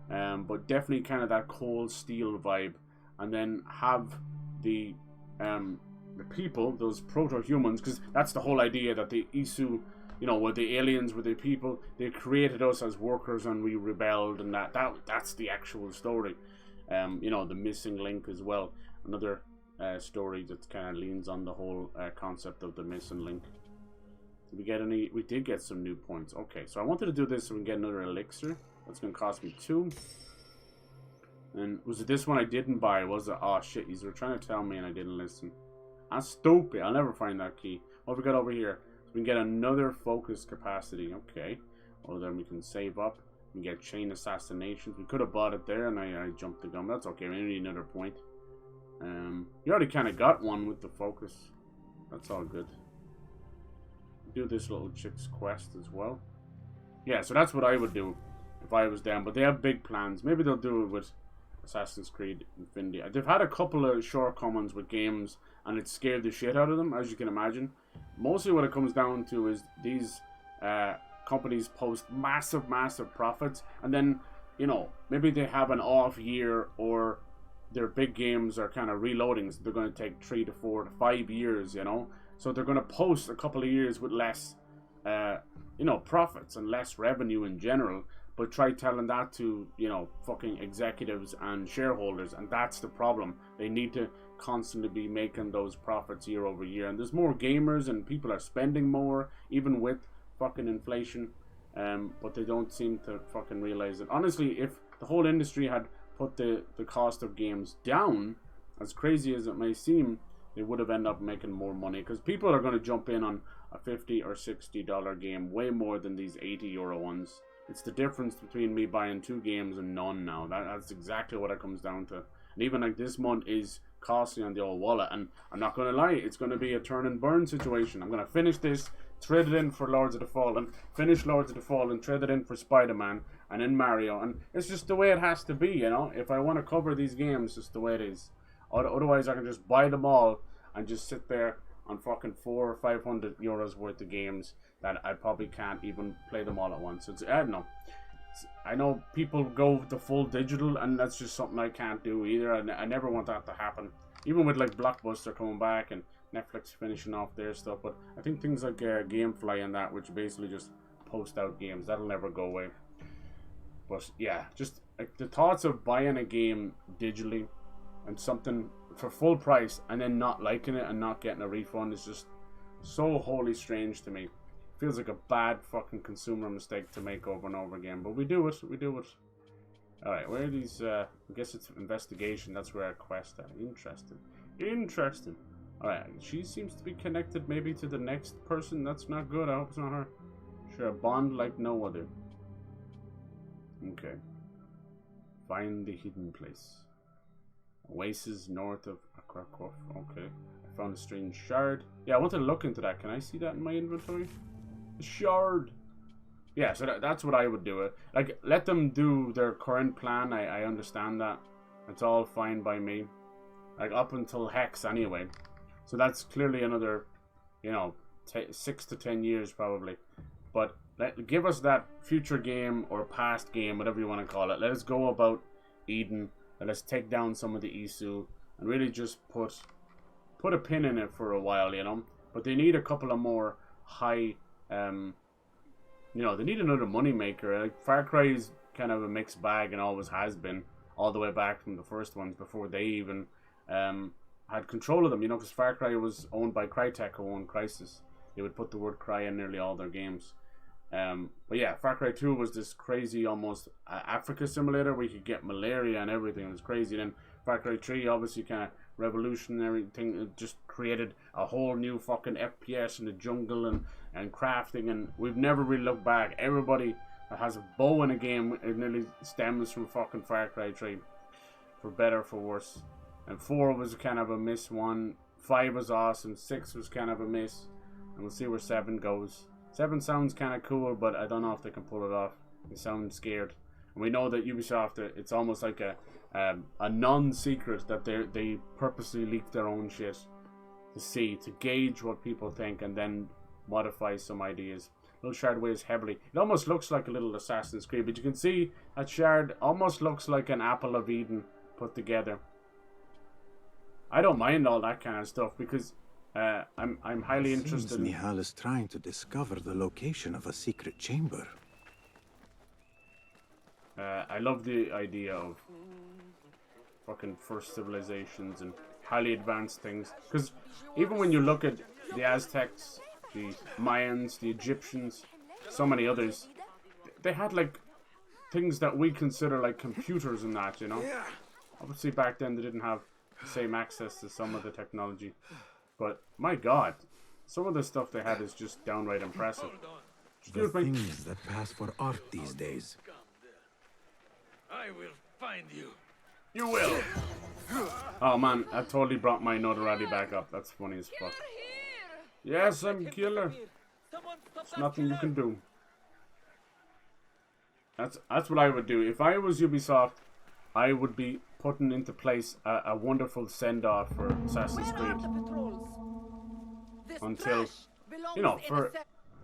but definitely kind of that cold steel vibe. And then have the people, those proto-humans, because that's the whole idea, that the Isu, you know, were the aliens, were the people, they created us as workers and we rebelled, and that's the actual story. You know, the missing link as well. Another story that kind of leans on the whole concept of the missing link. Did we get any? We did get some new points. Okay, so I wanted to do this so we can get another elixir. That's going to cost me 2. And was it this one I didn't buy? Was it? Oh shit, you were trying to tell me and I didn't listen. I'm stupid. I'll never find that key. What have we got over here? So we can get another focus capacity. Okay. Well, then we can save up. We can get chain assassinations. We could have bought it there and I jumped the gun. That's okay. We need another point. You already kind of got one with the focus. That's all good. Do this little chick's quest as well. Yeah, so that's what I would do if I was them. But they have big plans. Maybe they'll do it with Assassin's Creed Infinity. They've had a couple of shortcomings with games, and it scared the shit out of them, as you can imagine. Mostly what it comes down to is these companies post massive profits, and then, you know, maybe they have an off year, or their big games are kind of reloading, so they're going to take 3 to 4 to 5 years, you know. So they're going to post a couple of years with less, you know, profits and less revenue in general. But try telling that to, you know, fucking executives and shareholders, and that's the problem. They need to constantly be making those profits year over year. And there's more gamers and people are spending more, even with fucking inflation. But they don't seem to fucking realize it. Honestly, if the whole industry had put the cost of games down, as crazy as it may seem, they would have ended up making more money, because people are going to jump in on a $50 or $60 game way more than these €80 ones. It's the difference between me buying 2 games and none now. That's exactly what it comes down to. And even like this month is costly on the old wallet, and I'm not going to lie, it's going to be a turn and burn situation. I'm going to finish this, trade it in for Lords of the Fallen, finish Lords of the Fallen, trade it in for Spider-Man, and then Mario. And it's just the way it has to be, you know. If I want to cover these games, it's just the way it is. Otherwise, I can just buy them all and just sit there on fucking 400 or 500 euros worth of games that I probably can't even play them all at once. It's, I don't know. I know people go the full digital, and that's just something I can't do either. I never want that to happen. Even with like Blockbuster coming back and Netflix finishing off their stuff. But I think things like Gamefly and that, which basically just post out games, that'll never go away. But yeah, just like the thoughts of buying a game digitally and something for full price and then not liking it and not getting a refund is just so wholly strange to me. Feels like a bad fucking consumer mistake to make over and over again, but we do it. We do it. All right, where are these? I guess it's investigation. That's where our quest at. Interesting. Interesting. All right, she seems to be connected maybe to the next person. That's not good. I hope it's not her. Sure, a bond like no other. Okay. Find the hidden place. Oasis north of Krakow. Okay. I found a strange shard. Yeah, I want to look into that. Can I see that in my inventory? A shard. Yeah, so that's what I would do. Like, let them do their current plan. I understand that. It's all fine by me. Like, up until Hex anyway. So that's clearly another, you know, 6 to 10 years probably. But give us that future game or past game, whatever you want to call it. Let us go about Eden. Let us take down some of the Isu. And really just put a pin in it for a while, you know. But they need a couple of more high... you know, they need another moneymaker. Like, Far Cry is kind of a mixed bag and always has been, all the way back from the first ones before they even had control of them, you know, because Far Cry was owned by Crytek, who owned Crysis. They would put the word Cry in nearly all their games. But yeah, Far Cry 2 was this crazy, almost Africa simulator where you could get malaria and everything. It was crazy. Then Far Cry 3, obviously, kind of revolutionary thing. It just created a whole new fucking FPS in the jungle and crafting, and we've never really looked back. Everybody that has a bow in a game, it nearly stems from fucking Far Cry 3, for better, for worse. And 4 was kind of a miss one. 5 was awesome. 6 was kind of a miss. And we'll see where 7 goes. 7 sounds kind of cool, but I don't know if they can pull it off. They sound scared. And we know that Ubisoft, it's almost like a non-secret that they purposely leak their own shit to gauge what people think and then modify some ideas. Little Shard weighs heavily. It almost looks like a little Assassin's Creed, but you can see that Shard almost looks like an Apple of Eden put together. I don't mind all that kind of stuff because I'm highly interested.
Nihal is trying to discover the location of a secret chamber.
I love the idea of fucking first civilizations and highly advanced things. Because even when you look at the Aztecs, the Mayans, the Egyptians, so many others, they had like things that we consider like computers and that, you know. Obviously back then they didn't have the same access to some of the technology. But my god, some of the stuff they had is just downright impressive.
The things that pass for art these days.
I will find you.
You will. Oh man, that totally brought my notoriety back up. That's funny as fuck. Yes, I'm killer. There's nothing you can do. That's what I would do. If I was Ubisoft, I would be putting into place a wonderful send-off for Assassin's Creed. Until, you know,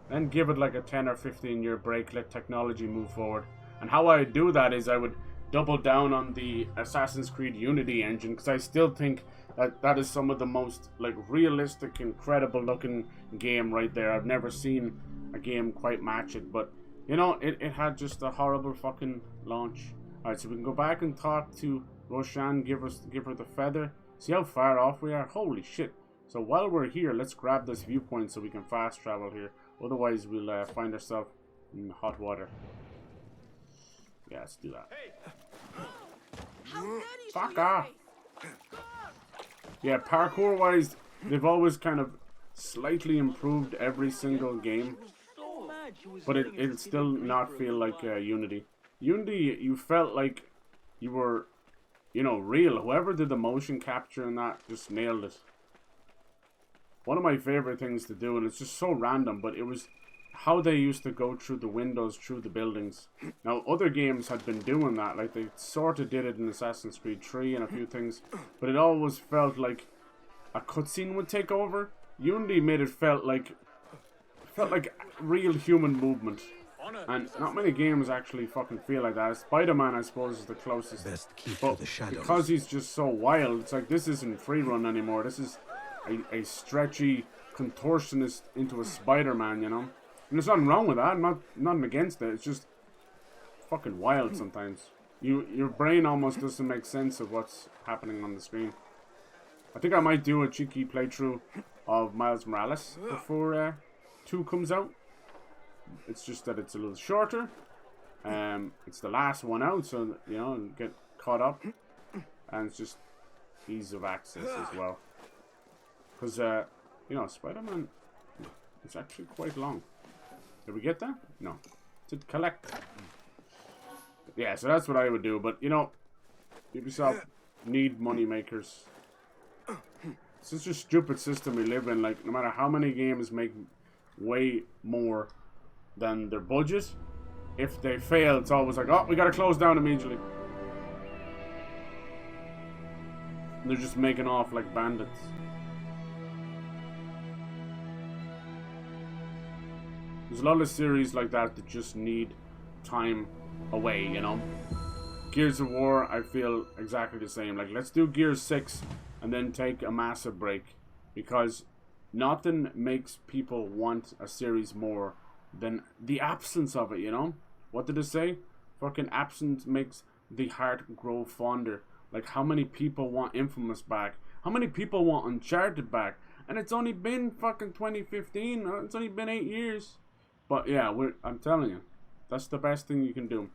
then give it like a 10 or 15 year break, let technology move forward. And how I would do that is I would double down on the Assassin's Creed Unity engine, because I still think that is some of the most like realistic, incredible looking game right there. I've never seen a game quite match it, but you know, it had just a horrible fucking launch. Alright, so we can go back and talk to Roshan, give her the feather. See how far off we are? Holy shit. So while we're here, let's grab this viewpoint so we can fast travel here. Otherwise, we'll find ourselves in hot water. Yeah, let's do that. Fuck off. Yeah, parkour-wise, they've always kind of slightly improved every single game. But it'll still not feel like Unity. Unity, you felt like you were, you know, real. Whoever did the motion capture and that just nailed it. One of my favorite things to do, and it's just so random, but it was how they used to go through the windows, through the buildings. Now, other games had been doing that, like they sort of did it in Assassin's Creed 3 and a few things, but it always felt like a cutscene would take over. Unity made it felt like real human movement. And not many games actually fucking feel like that. Spider-Man, I suppose, is the closest.
Best keep
but
the shadows.
Because he's just so wild, it's like this isn't free run anymore. This is a stretchy contortionist into a Spider-Man, you know? And there's nothing wrong with that. I'm nothing against it. It's just fucking wild sometimes. Your brain almost doesn't make sense of what's happening on the screen. I think I might do a cheeky playthrough of Miles Morales before 2 comes out. It's just that it's a little shorter. It's the last one out, so you know, get caught up, and it's just ease of access as well. Because you know, Spider-Man, it's actually quite long. Did we get that? No. To collect. Yeah, so that's what I would do. But you know, Ubisoft need money makers. It's such a stupid system we live in. Like, no matter how many games make way more than their budget, if they fail, it's always like, oh, we gotta close down immediately. And they're just making off like bandits. There's a lot of series like that that just need time away, you know. Gears of War, I feel exactly the same. Like, let's do Gears 6 and then take a massive break, because nothing makes people want a series more than the absence of it, you know. What did it say? Fucking absence makes the heart grow fonder. Like, how many people want Infamous back? How many people want Uncharted back? And it's only been fucking 2015. It's only been 8 years. But yeah, I'm telling you, that's the best thing you can do.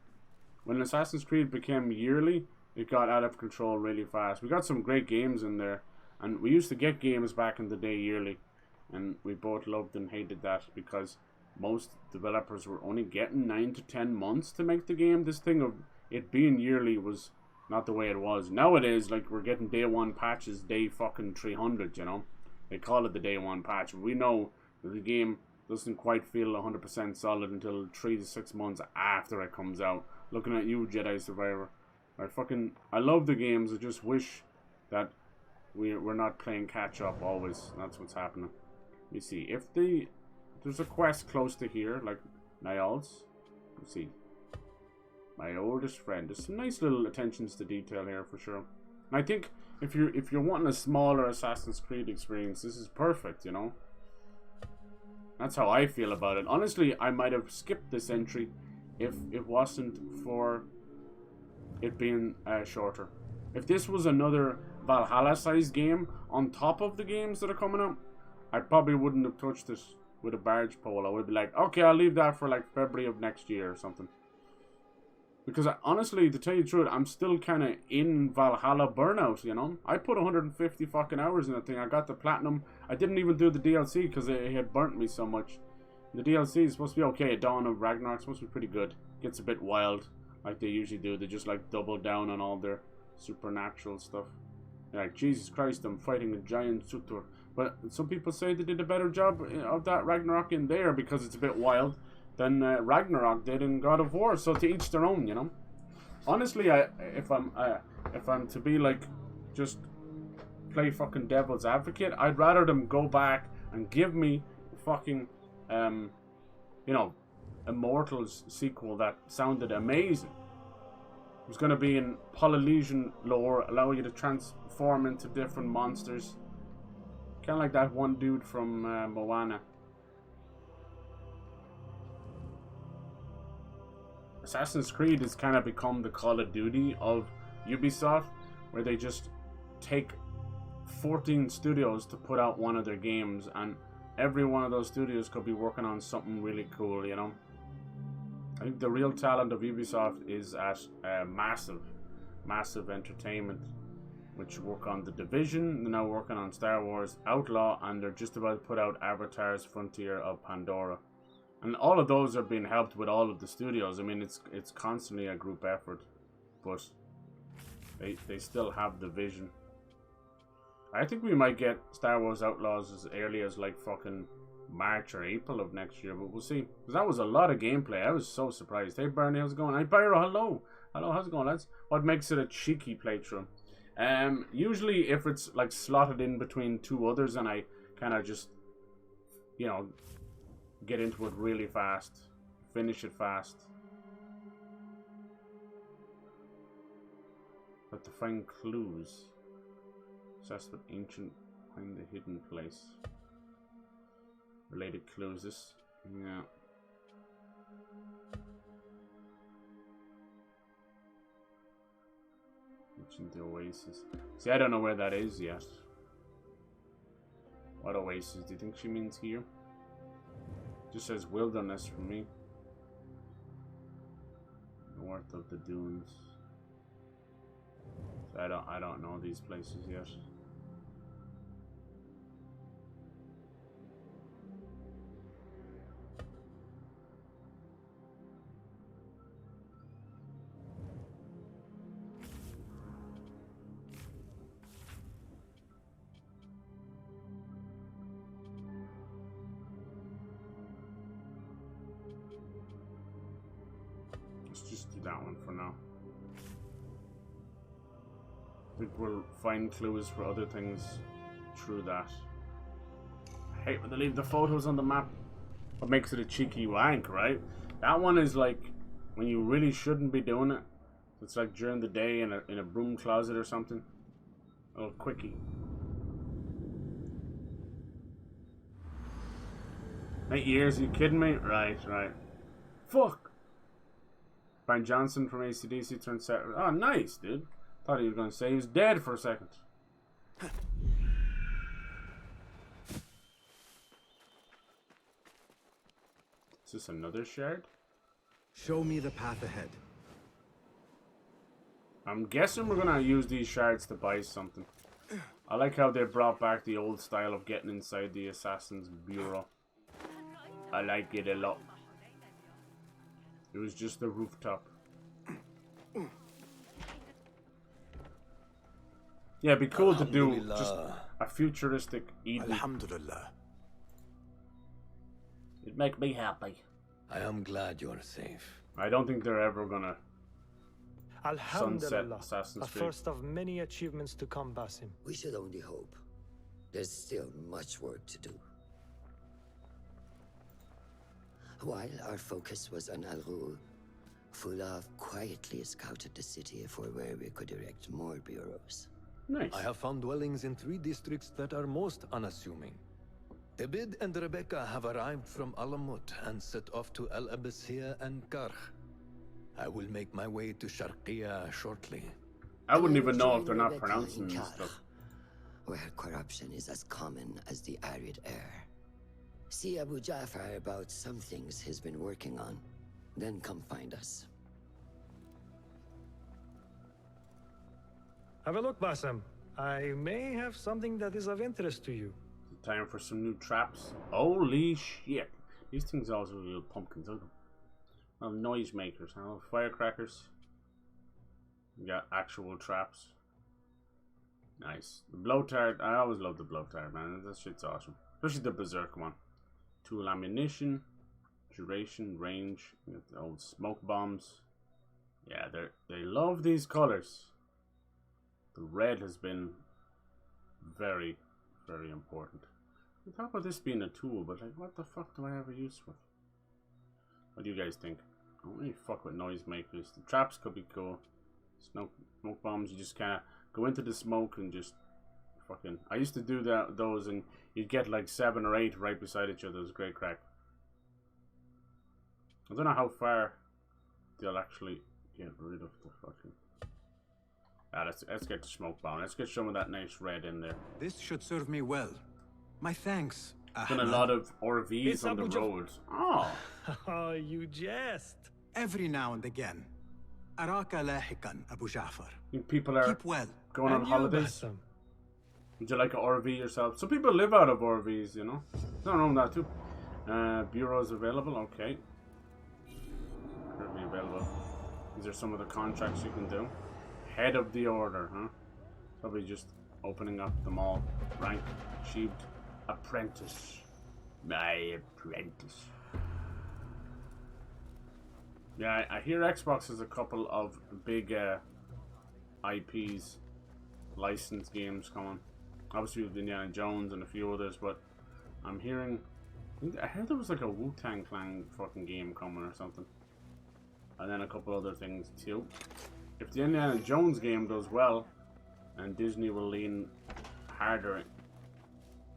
When Assassin's Creed became yearly, it got out of control really fast. We got some great games in there, and we used to get games back in the day yearly, and we both loved and hated that, because most developers were only getting 9 to 10 months to make the game. This thing of it being yearly was not the way it was. Nowadays, like, we're getting day one patches, day fucking 300, you know. They call it the day one patch. We know that the game doesn't quite feel 100% solid until 3 to 6 months after it comes out. Looking at you, Jedi Survivor. I love the games. I just wish that we're not playing catch up always. That's what's happening. Let me see. If there's a quest close to here, like Niall's. Let's see. My oldest friend. There's some nice little attentions to detail here for sure. And I think if you're wanting a smaller Assassin's Creed experience, this is perfect, you know. That's how I feel about it. Honestly, I might have skipped this entry if it wasn't for it being shorter. If this was another Valhalla-sized game on top of the games that are coming up, I probably wouldn't have touched this with a barge pole. I would be like, okay, I'll leave that for like February of next year or something. Because honestly, to tell you the truth, I'm still kind of in Valhalla burnout, you know. I put 150 fucking hours in that thing. I got the platinum. I didn't even do the DLC because it had burnt me so much. The DLC is supposed to be okay. Dawn of Ragnarok is supposed to be pretty good. Gets a bit wild, like they usually do. They just like double down on all their supernatural stuff. They're like, Jesus Christ, I'm fighting a giant Sutur. But some people say they did a better job of that Ragnarok in there because it's a bit wild than Ragnarok did in God of War. So to each their own, you know. Honestly, if I'm to be like just play fucking devil's advocate, I'd rather them go back and give me fucking you know, Immortals sequel that sounded amazing. It was going to be in Polynesian lore, allow you to transform into different monsters, kind of like that one dude from Moana. Assassin's Creed has kind of become the Call of Duty of Ubisoft, where they just take 14 studios to put out one of their games, and every one of those studios could be working on something really cool, you know. I think the real talent of Ubisoft is at Massive Entertainment, which work on The Division. They're now working on Star Wars Outlaw, and they're just about to put out Avatar's Frontier of Pandora. And all of those are being helped with all of the studios. I mean, it's constantly a group effort, but they still have the vision. I think we might get Star Wars Outlaws as early as like fucking March or April of next year, but we'll see. Because that was a lot of gameplay. I was so surprised. Hey Bernie, how's it going? Hey Byro, hello. Hello, how's it going, lads? What makes it a cheeky playthrough? Usually if it's like slotted in between two others and I kind of just, you know, get into it really fast, finish it fast. But to find clues. Obsessed with ancient, find the hidden place. Related clues, this, yeah. Ancient oasis. See, I don't know where that is yet. What oasis? Do you think she means here? Just says wilderness for me. North of the dunes. I don't know these places yet. Let's just do that one for now. I think we'll find clues for other things through that. I hate when they leave the photos on the map. What makes it a cheeky wank, right? That one is like when you really shouldn't be doing it. It's like during the day in a broom closet or something. A little quickie. 8 years, are you kidding me? Right. Fuck! Brian Johnson from AC/DC turned set. Oh, nice, dude. Thought he was going to say he was dead for a second. Is this another shard?
Show me the path ahead.
I'm guessing we're going to use these shards to buy something. I like how they brought back the old style of getting inside the Assassin's Bureau. I like it a lot. It was just the rooftop. Yeah, it'd be cool to do just a futuristic Eden.
Alhamdulillah.
It'd make me happy.
I am glad you're safe.
I don't think they're ever gonna sunset
Alhamdulillah,
Assassin's
a
Creed.
first of many achievements to come, Basim.
We should only hope. There's still much work to do. While our focus was on Al Ghul, Fulaf quietly scouted the city for where we could erect more bureaus.
Nice.
I have found dwellings in 3 districts that are most unassuming. Tebid and Rebecca have arrived from Alamut and set off to Al Abyssiya and Karh. I will make my way to Sharqiya shortly.
I wouldn't even know if they're not pronouncing this stuff.
Where corruption is as common as the arid air. See Abu Ja'far about some things he's been working on. Then come find us.
Have a look, Basim. I may have something that is of interest to you.
Time for some new traps. Holy shit. These things also have little pumpkins out of them. Well, noise makers, huh? Firecrackers. We got actual traps. Nice. The blowtard. I always love the blowtard, man. That shit's awesome. Especially the berserk one. Tool ammunition. Duration, range. We got the old smoke bombs. Yeah, they love these colors. The red has been very, very important. We talk about this being a tool, but like, what the fuck do I have a use for? What do you guys think? I don't really fuck with noise makers. The traps could be cool. Smoke bombs, you just kind of go into the smoke and just fucking... I used to do those and you'd get like 7 or 8 right beside each other. It was great crack. I don't know how far they'll actually get rid of the fucking... Ah, let's get the smoke bomb. Let's get some of that nice red in there.
This should serve me well. My thanks.
Been a lot of RVs
It's
on the
Abu
roads. Oh,
Oh, you jest.
Every now and again. Araka lahikan, Abu Ja'far.
think people are
Keep well.
going on
And you,
holidays.
Basim.
Would you like an RV yourself? Some people live out of RVs, you know. Nothing wrong with that too. Bureaus available. Okay. Currently available. These are some of the contracts you can do. Head of the order, huh? Probably just opening up them all. Rank achieved. Apprentice. My apprentice. Yeah, I hear Xbox has a couple of big IPs, licensed games coming. Obviously with Indiana Jones and a few others, but I'm hearing... I heard there was like a Wu-Tang Clan fucking game coming or something. And then a couple other things too. If the Indiana Jones game does well, and Disney will lean harder,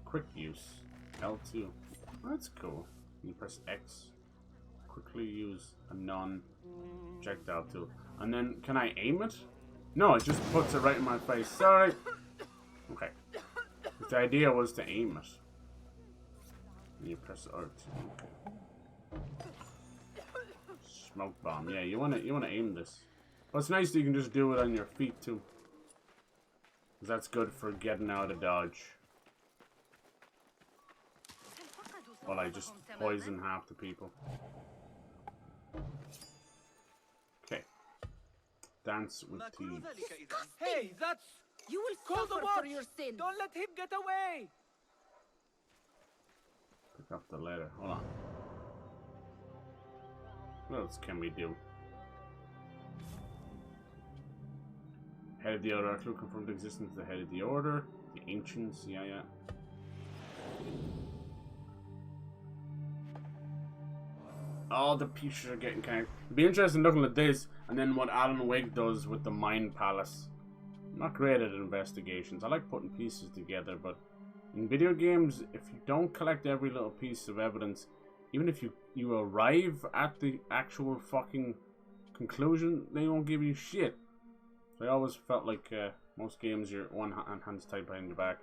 quick use, L2. That's cool. You press X, quickly use a non-projectile tool. And then, can I aim it? No, it just puts it right in my face. Sorry. Okay. But the idea was to aim it. You press Alt. Smoke bomb. Yeah, you wanna aim this. But it's nice that you can just do it on your feet too. Cause that's good for getting out of dodge. Well, I just poison half the people. Okay. Dance with Thieves.
Hey, that's...
You will
call the
suffer
watch.
for your sin.
Don't let him get away.
Pick up the letter. Hold on. What else can we do? Head of the Order. Clue confirmed the existence of the Head of the Order. The Ancients. Yeah. All the pieces are getting connected. It'd be interesting looking at this and then what Alan Wake does with the Mind Palace. I'm not great at investigations. I like putting pieces together, but in video games, if you don't collect every little piece of evidence, even if you arrive at the actual fucking conclusion, they won't give you shit. So I always felt like most games, your one hand's tied behind your back.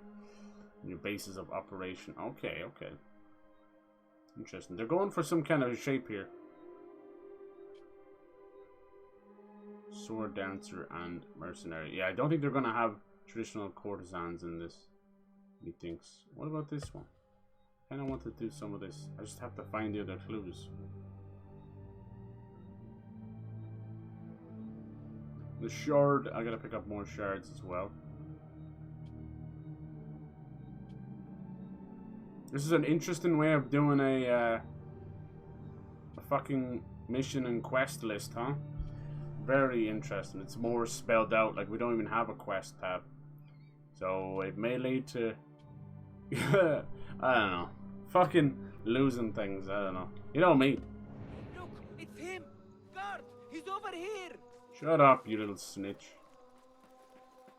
And your bases of operation. Okay. Interesting. They're going for some kind of shape here. Sword dancer and mercenary. Yeah, I don't think they're going to have traditional courtesans in this. Methinks. What about this one? I kind of want to do some of this. I just have to find the other clues. The shard. I gotta pick up more shards as well. This is an interesting way of doing a fucking mission and quest list, huh? Very interesting. It's more spelled out, like we don't even have a quest tab. So it may lead to I don't know. Fucking losing things, I don't know. You know me.
Look, it's him. Guard, he's over here.
Shut up, you little snitch.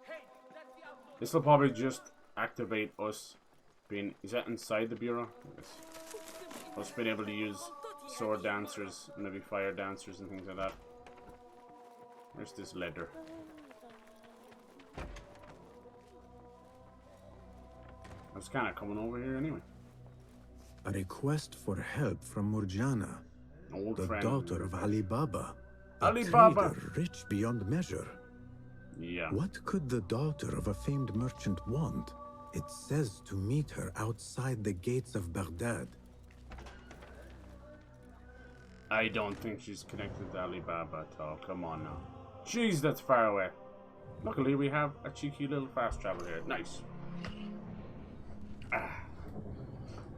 Hey, that's the outlaw.
This will probably just activate us being... Is that inside the bureau? Yes. Us being able to use sword dancers and maybe fire dancers and things like that. Where's this letter? I was kind of coming over here anyway.
A request for help from Murjana, the daughter of Ali Baba. A trader rich beyond measure.
Yeah.
What could the daughter of a famed merchant want? It says to meet her outside the gates of Baghdad.
I don't think she's connected to Ali Baba at all. Come on now. Jeez, that's far away. Luckily, we have a cheeky little fast travel here. Nice.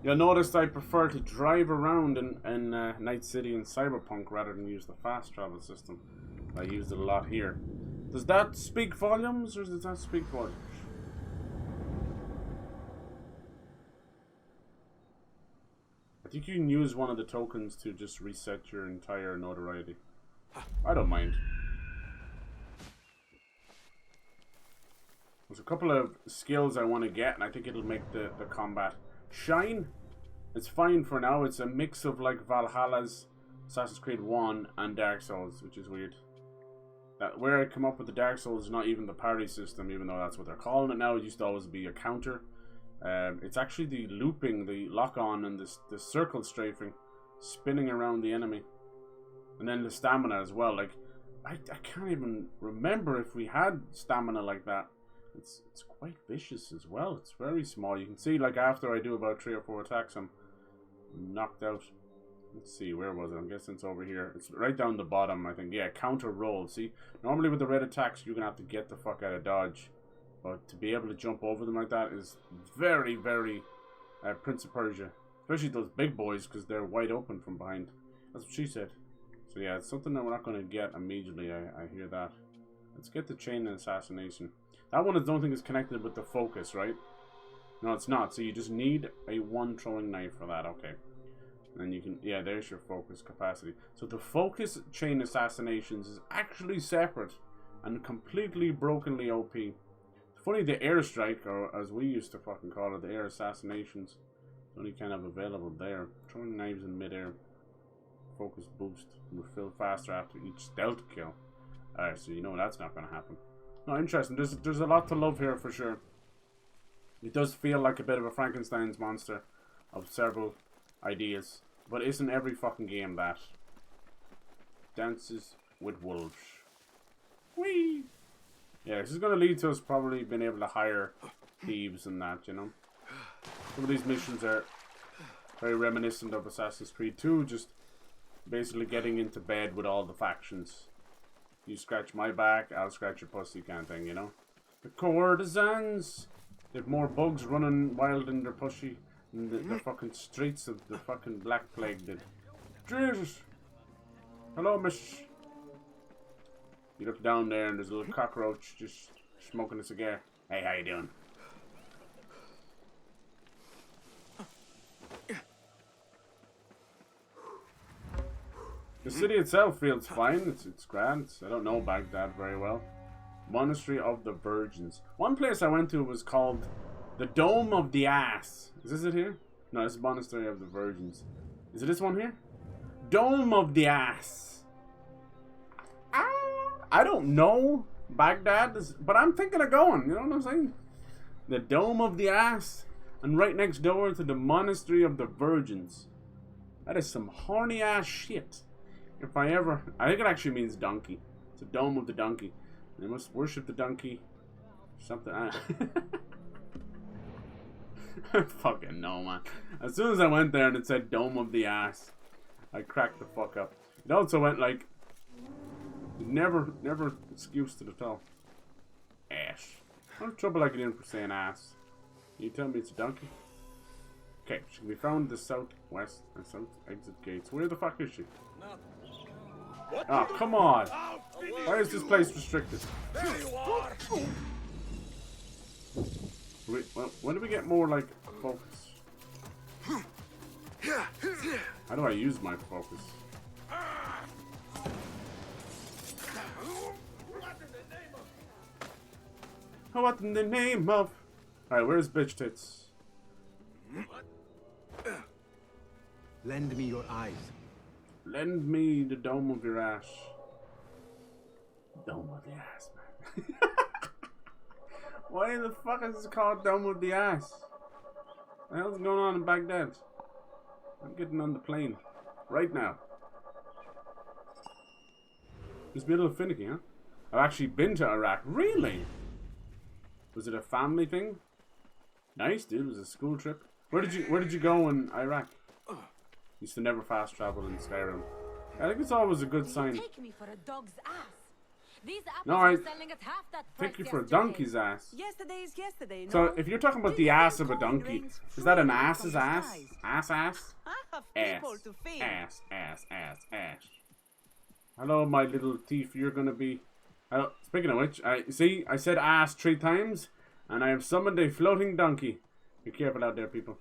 You'll notice I prefer to drive around in Night City and Cyberpunk rather than use the fast travel system. I used it a lot here. Does that speak volumes or does that speak volumes? I think you can use one of the tokens to just reset your entire notoriety. I don't mind. There's a couple of skills I want to get and I think it'll make the combat shine. It's fine for now. It's a mix of like Valhalla's Assassin's Creed 1 and Dark Souls, which is weird. Where I come up with the Dark Souls is not even the parry system, even though that's what they're calling it now. It used to always be a counter. It's actually the looping, the lock-on, and the circle strafing, spinning around the enemy. And then the stamina as well. Like, I can't even remember if we had stamina like that. It's quite vicious as well. It's very small. You can see, like, after I do about 3 or 4 attacks, I'm knocked out. Let's see, where was it? I'm guessing it's over here. It's right down the bottom, I think. Yeah, counter roll. See, normally with the red attacks, you're going to have to get the fuck out of dodge. But to be able to jump over them like that is very, very Prince of Persia. Especially those big boys, because they're wide open from behind. That's what she said. So yeah, it's something that we're not going to get immediately. I hear that. Let's get the chain and assassination. That one I don't think is connected with the focus, right? No, it's not. So you just need a one throwing knife for that. Okay. And then you can... Yeah, there's your focus capacity. So the focus chain assassinations is actually separate and completely brokenly OP. It's funny, the airstrike, or as we used to fucking call it, the air assassinations, is only kind of available there. Throwing knives in midair. Focus boost. Refill faster after each stealth kill. Alright, so you know that's not going to happen. No, interesting. There's a lot to love here for sure. It does feel like a bit of a Frankenstein's monster of several ideas. But isn't every fucking game that? Dances with wolves. Whee! Yeah, this is going to lead to us probably being able to hire thieves and that, you know. Some of these missions are very reminiscent of Assassin's Creed 2, just basically getting into bed with all the factions. You scratch my back, I'll scratch your pussy kind of thing, you know. The courtesans! They have more bugs running wild in their pussy than the fucking streets of the fucking Black Plague did. Jesus! Hello, miss. You look down there and there's a little cockroach just smoking a cigar. Hey, how you doing? The city itself feels fine. It's grand. I don't know Baghdad very well. Monastery of the Virgins. One place I went to was called the Dome of the Ass. Is this it here? No, this is Monastery of the Virgins. Is it this one here? Dome of the Ass. I don't know Baghdad, but I'm thinking of going. You know what I'm saying? The Dome of the Ass. And right next door to the Monastery of the Virgins. That is some horny ass shit. If I think it actually means donkey. It's a dome of the donkey. They must worship the donkey. Something. I fucking know, man. As soon as I went there and it said Dome of the Ass, I cracked the fuck up. It also went like, never excuse to the toe. Ass. How much trouble I get in for saying ass? You tell me it's a donkey? Okay, she can be found in the southwest and south exit gates. Where the fuck is she? Oh, come on! Why is this place restricted?
There you are.
Wait, well, when do we get more, like, focus? How do I use my focus? What in the name of... Alright, where's bitch tits?
Lend me your eyes.
Lend me the dome of your ass. Dome of the ass, man. Why the fuck is it called Dome of the Ass? What the hell's going on in Baghdad? I'm getting on the plane. Right now. It's a little finicky, huh? I've actually been to Iraq. Really? Was it a family thing? Nice, dude. It was a school trip. Where did you go in Iraq? Used to never fast travel in Skyrim. I think it's always a good sign.
Take me for a dog's ass. These apples
No, I
were selling at half that price
take you for a
yesterday.
donkey's ass.
Yesterday is yesterday.
So
no?
if you're talking about the ass of a donkey, is that an ass's ass? Ass?
I have people
Ass.
to feed.
Ass. Hello, my little thief. You're gonna be. Speaking of which, I said ass 3 times, and I have summoned a floating donkey. Be careful out there, people.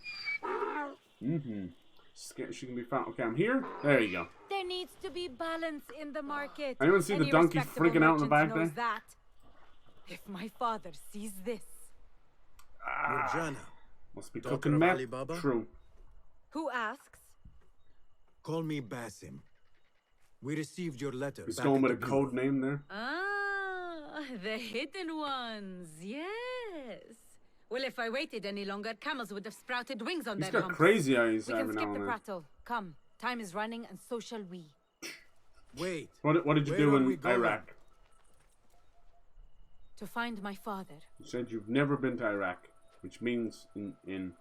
She can be found. Okay, I'm here. There you go.
There needs to be balance in the market.
Anyone see the donkey
respectable
freaking out in the back
merchant
there?
knows that. If my father sees this.
Murjana.
Must be
Daughter
cooking
of
meth.
Ali Baba?
True.
Who asks?
Call me Basim. We received your letter.
He's
back
going
at
with a
the
code
bureau.
name there.
Ah, the hidden ones. Yes. Well, if I waited any longer, camels would have sprouted wings on
He's
their
got
humps.
crazy eyes
We can
every
skip
now
the
and then.
prattle. Come, time is running, and so shall we.
Wait.
What did you
Where
do
are
in
we going?
Iraq?
To find my father.
You said you've never been to Iraq, which means in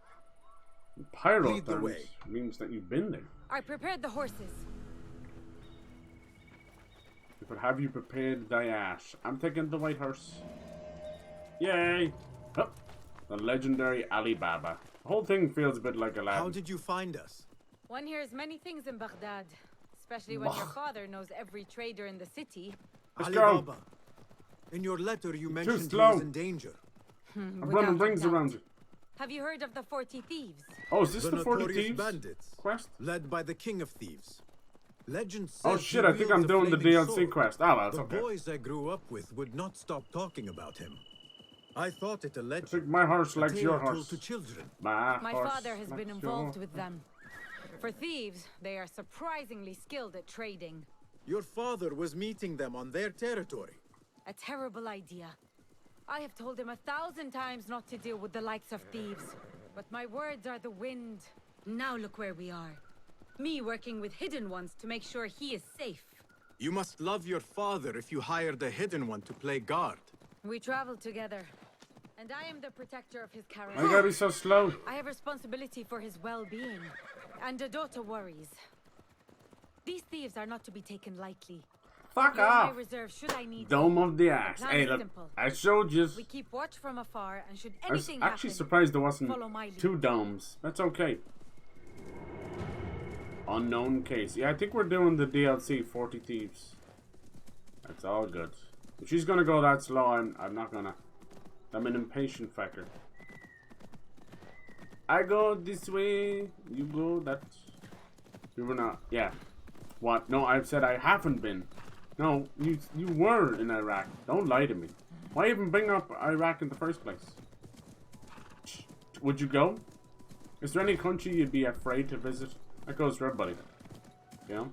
pyro
Lead the
terms,
way.
means that you've been there.
I prepared the horses.
But have you prepared thy ass? I'm taking the white horse. Yay! Oh, the legendary Ali Baba. The whole thing feels a bit like Aladdin.
How did you find us?
One hears many things in Baghdad, especially when your father knows every trader in the city.
Let's
Ali
go.
Baba. In your letter, you mentioned he
slow.
was in danger.
I'm running
Without a
rings
doubt.
around you.
Have you heard of the 40 Thieves?
Oh, is this the 40
notorious
Thieves
bandits,
quest?
led by the King of Thieves. Legend says
Oh
he
shit, I think
wields
I'm
a
doing the
flaming
DLC
sword.
quest. Oh, well, that's
The
okay.
boys I grew up with would not stop talking about him. I thought it a
I
legend.
think my horse
a
likes
tale
your
told
horse.
to children.
My
My
horse
father has been
likes
involved
your-
with them. For thieves, they are surprisingly skilled at trading.
Your father was meeting them on their territory.
A terrible idea. I have told him 1,000 times not to deal with the likes of thieves. But my words are the wind. Now look where we are. Me working with Hidden Ones to make sure he is safe.
You must love your father if you hired a hidden one to play guard.
We traveled together, and I am the protector of his
Why you
caravan.
gotta be so slow?
I have responsibility for his well-being, and a daughter worries. These thieves are not to be taken lightly.
Fuck
You're
off!
my reserve should I need
Dome
you.
of the
The
axe.
plan
Hey,
is
look,
simple.
I showed you.
We keep watch from afar, and should
I was
anything
actually
happen,
surprised there wasn't
follow my lead.
2 domes. That's okay. Unknown case. Yeah, I think we're doing the DLC 40 Thieves. That's all good. If she's gonna go that slow, I'm not gonna. I'm an impatient fucker. I go this way, you go that. You were not. Yeah. What? No, I've said I haven't been. No, you were in Iraq. Don't lie to me. Why even bring up Iraq in the first place? Would you go? Is there any country you'd be afraid to visit? That goes for everybody. You know?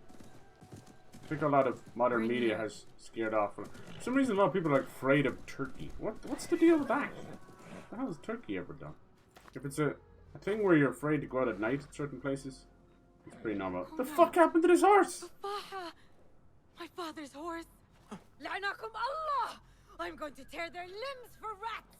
I think a lot of modern media has scared off. For some reason, a lot of people are afraid of Turkey. What's the deal with that? What the hell has Turkey ever done? If it's a thing where you're afraid to go out at night at certain places, it's pretty normal. What the fuck happened to this horse?
My father's horse. La'anakum Allah! I'm going to tear their limbs for rats!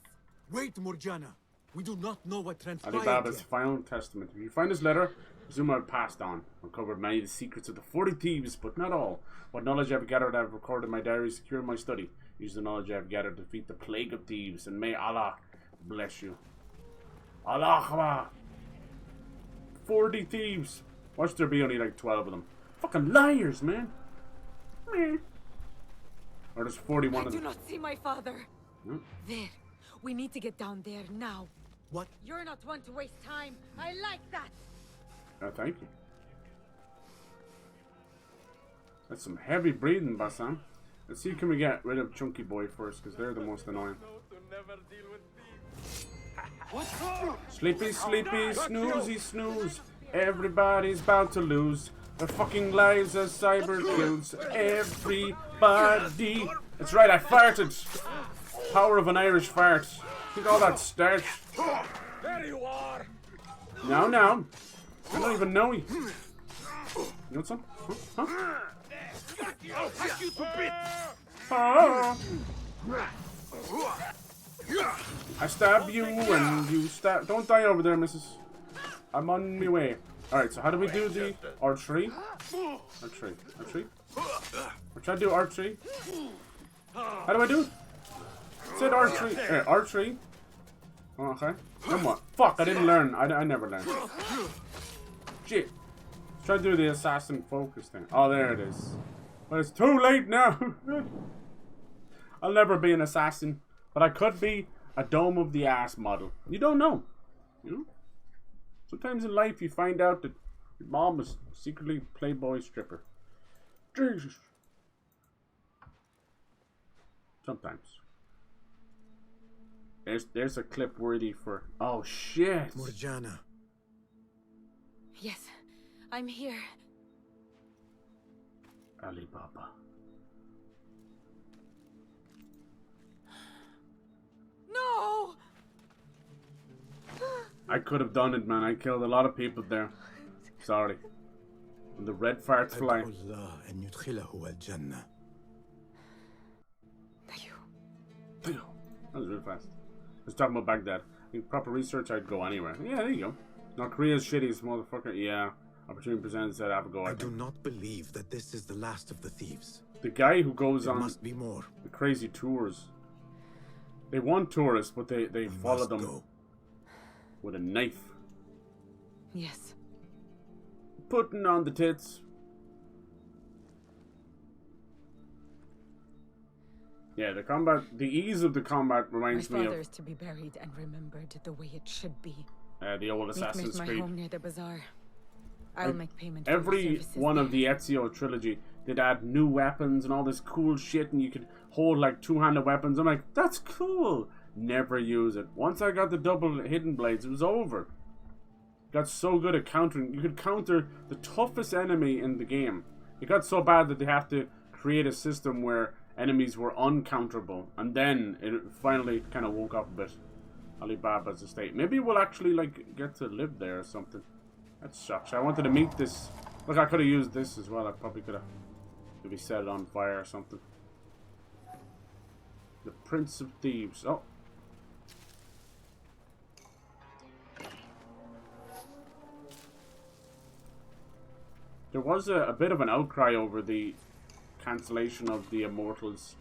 Wait, Morjana. We do not know what transpired
Alibaba's
yet.
final testament. If you find this letter, presume I've passed on. Uncovered many of the secrets of the 40 Thieves, but not all. What knowledge I have gathered, I have recorded in my diary, secure in my study. Use the knowledge I have gathered to defeat the plague of thieves, and may Allah bless you. Allah Akbar. 40 Thieves. Watch there be only like 12 of them. Fucking liars, man. Meh. Or there's 41
I
of
do
them.
not see my father.
Hmm?
There. We need to get down there now.
What?
You're not one to waste time. I like that.
Oh, thank you. That's some heavy breathing, Basim. Let's see, can we get rid of Chunky Boy first, because they're the most annoying. Sleepy, sleepy, snoozy, snooze. Everybody's about to lose. Their fucking lives as cyber kills everybody. That's right, I farted. Power of an Irish fart. Think all that starch.
There you are!
Now, now. I don't even know you. You want some? Huh?
I'll hack you to bits!
Huh? I stab you and you stab. Don't die over there, missus. I'm on my way. Alright, so how do we do the archery? Archery. Archery? We're trying to do archery. How do I do it? It said archery. Archery. Oh, okay. Come on. Fuck, I didn't learn. I never learned. Shit. Try to do the assassin focus thing. Oh, there it is. But it's too late now. I'll never be an assassin. But I could be a dome of the ass model. You don't know. You know? Sometimes in life you find out that your mom is secretly a Playboy stripper. Jesus. Sometimes. There's a clip worthy for... Oh, shit.
Morjana.
Yes, I'm here.
Alibaba.
No!
I could have done it, man. I killed a lot of people there. Sorry. And the red farts fly. That was real fast. I was talking about Baghdad. I think proper research, I'd go anywhere. Yeah, there you go. North Korea's shittiest motherfucker. Yeah. Opportunity presents that I have to go.
I do not believe that this is the last of the thieves.
The guy who goes
There
on
must be more.
the crazy tours. They want tourists, but they follow them with a knife.
Yes.
Putting on the tits. Yeah, the combat, the ease of the combat reminds
My
me
father
of
is to be buried and remembered the way it should be.
the old Assassin's
Meet me at my
Creed.
home near the bazaar. I'll make payment for
Every
your services
one of
there.
the Ezio trilogy, they'd add new weapons and all this cool shit, and you could hold like two-handed weapons. I'm like, that's cool. Never use it. Once I got the double hidden blades, it was over. Got so good at countering. You could counter the toughest enemy in the game. It got so bad that they have to create a system where enemies were uncounterable, and then it finally kind of woke up a bit. Alibaba's estate. Maybe we'll actually like get to live there or something. That sucks. I wanted to meet this. Look, I could have used this as well. I probably could have maybe set it on fire or something. The Prince of Thieves. Oh. There was a bit of an outcry over the cancellation of the Immortals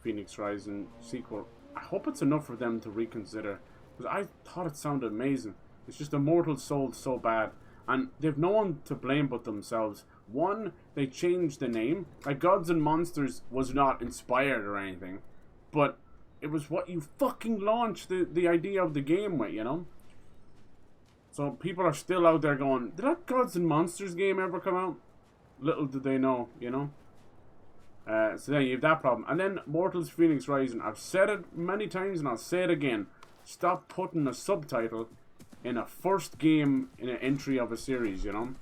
Phoenix Rising sequel. I hope it's enough for them to reconsider, because I thought it sounded amazing. It's just Immortals sold so bad, and they've no one to blame but themselves. One, they changed the name. Like, Gods and Monsters was not inspired or anything, but it was what you fucking launched the idea of the game with, you know? So people are still out there going, did that Gods and Monsters game ever come out? Little did they know, you know? So then you have that problem. And then Mortals Phoenix Rising. I've said it many times and I'll say it again. Stop putting a subtitle in a first game in an entry of a series, you know?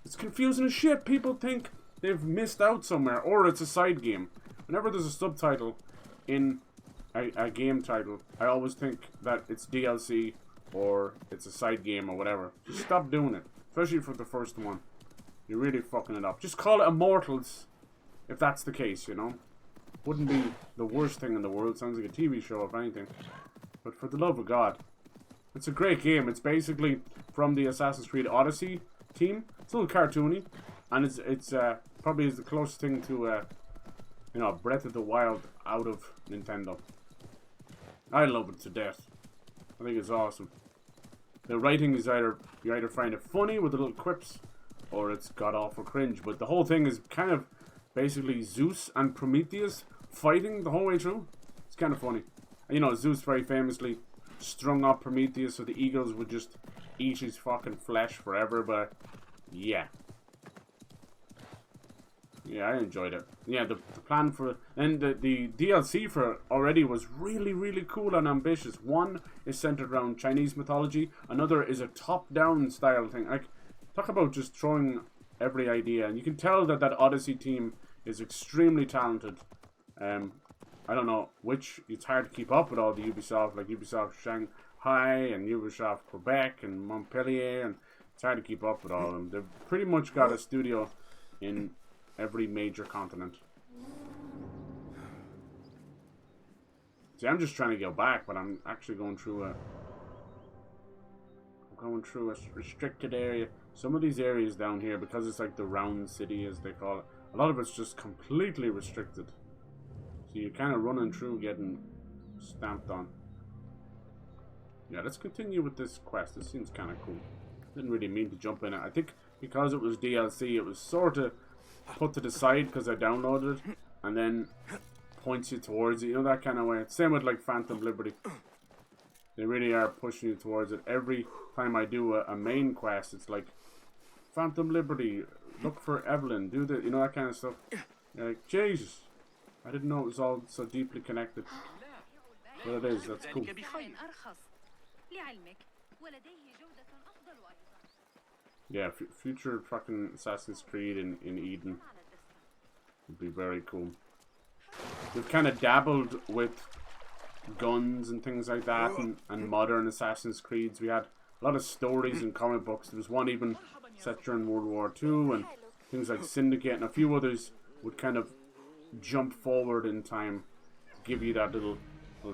It's confusing as shit. People think they've missed out somewhere, or it's a side game. Whenever there's a subtitle in a game title, I always think that it's DLC or it's a side game or whatever. Just stop doing it. Especially for the first one. You're really fucking it up. Just call it Immortals if that's the case, you know? Wouldn't be the worst thing in the world. Sounds like a TV show, if anything. But for the love of God. It's a great game. It's basically from the Assassin's Creed Odyssey team. It's a little cartoony. And it's probably is the closest thing to, you know, Breath of the Wild out of Nintendo. I love it to death. I think it's awesome. The writing is you either find it funny with the little quips, or it's god-awful cringe. But the whole thing is kind of basically Zeus and Prometheus fighting the whole way through. It's kind of funny. You know, Zeus very famously strung up Prometheus so the eagles would just eat his fucking flesh forever, but yeah. Yeah, I enjoyed it. Yeah, the plan for... And the DLC for it already was really, really cool and ambitious. One is centered around Chinese mythology. Another is a top-down style thing. Like, talk about just throwing every idea. And you can tell that Odyssey team is extremely talented. I don't know which... It's hard to keep up with all the Ubisoft. Like Ubisoft Shanghai and Ubisoft Quebec and Montpellier. And it's hard to keep up with all of them. They've pretty much got a studio in every major continent. See, I'm just trying to go back, but I'm actually going through a restricted area. Some of these areas down here, because it's like the round city as they call it, a lot of it's just completely restricted. So you're kind of running through getting stamped on. Yeah, let's continue with this quest. This seems kind of cool. Didn't really mean to jump in it. I think because it was DLC, it was sort of put to the side because I downloaded it, and then points you towards it, you know, that kind of way. Same with like Phantom Liberty. They really are pushing you towards it. Every time I do a main quest, it's like Phantom Liberty, look for Evelyn, do the, you know, that kind of stuff. You're like, Jesus, I didn't know it was all so deeply connected. But it is, that's cool. Yeah, future fucking Assassin's Creed in Eden would be very cool. We've kind of dabbled with guns and things like that, and modern Assassin's Creeds. We had a lot of stories and comic books. There was one even set during World War II, and things like Syndicate, and a few others would kind of jump forward in time, give you that little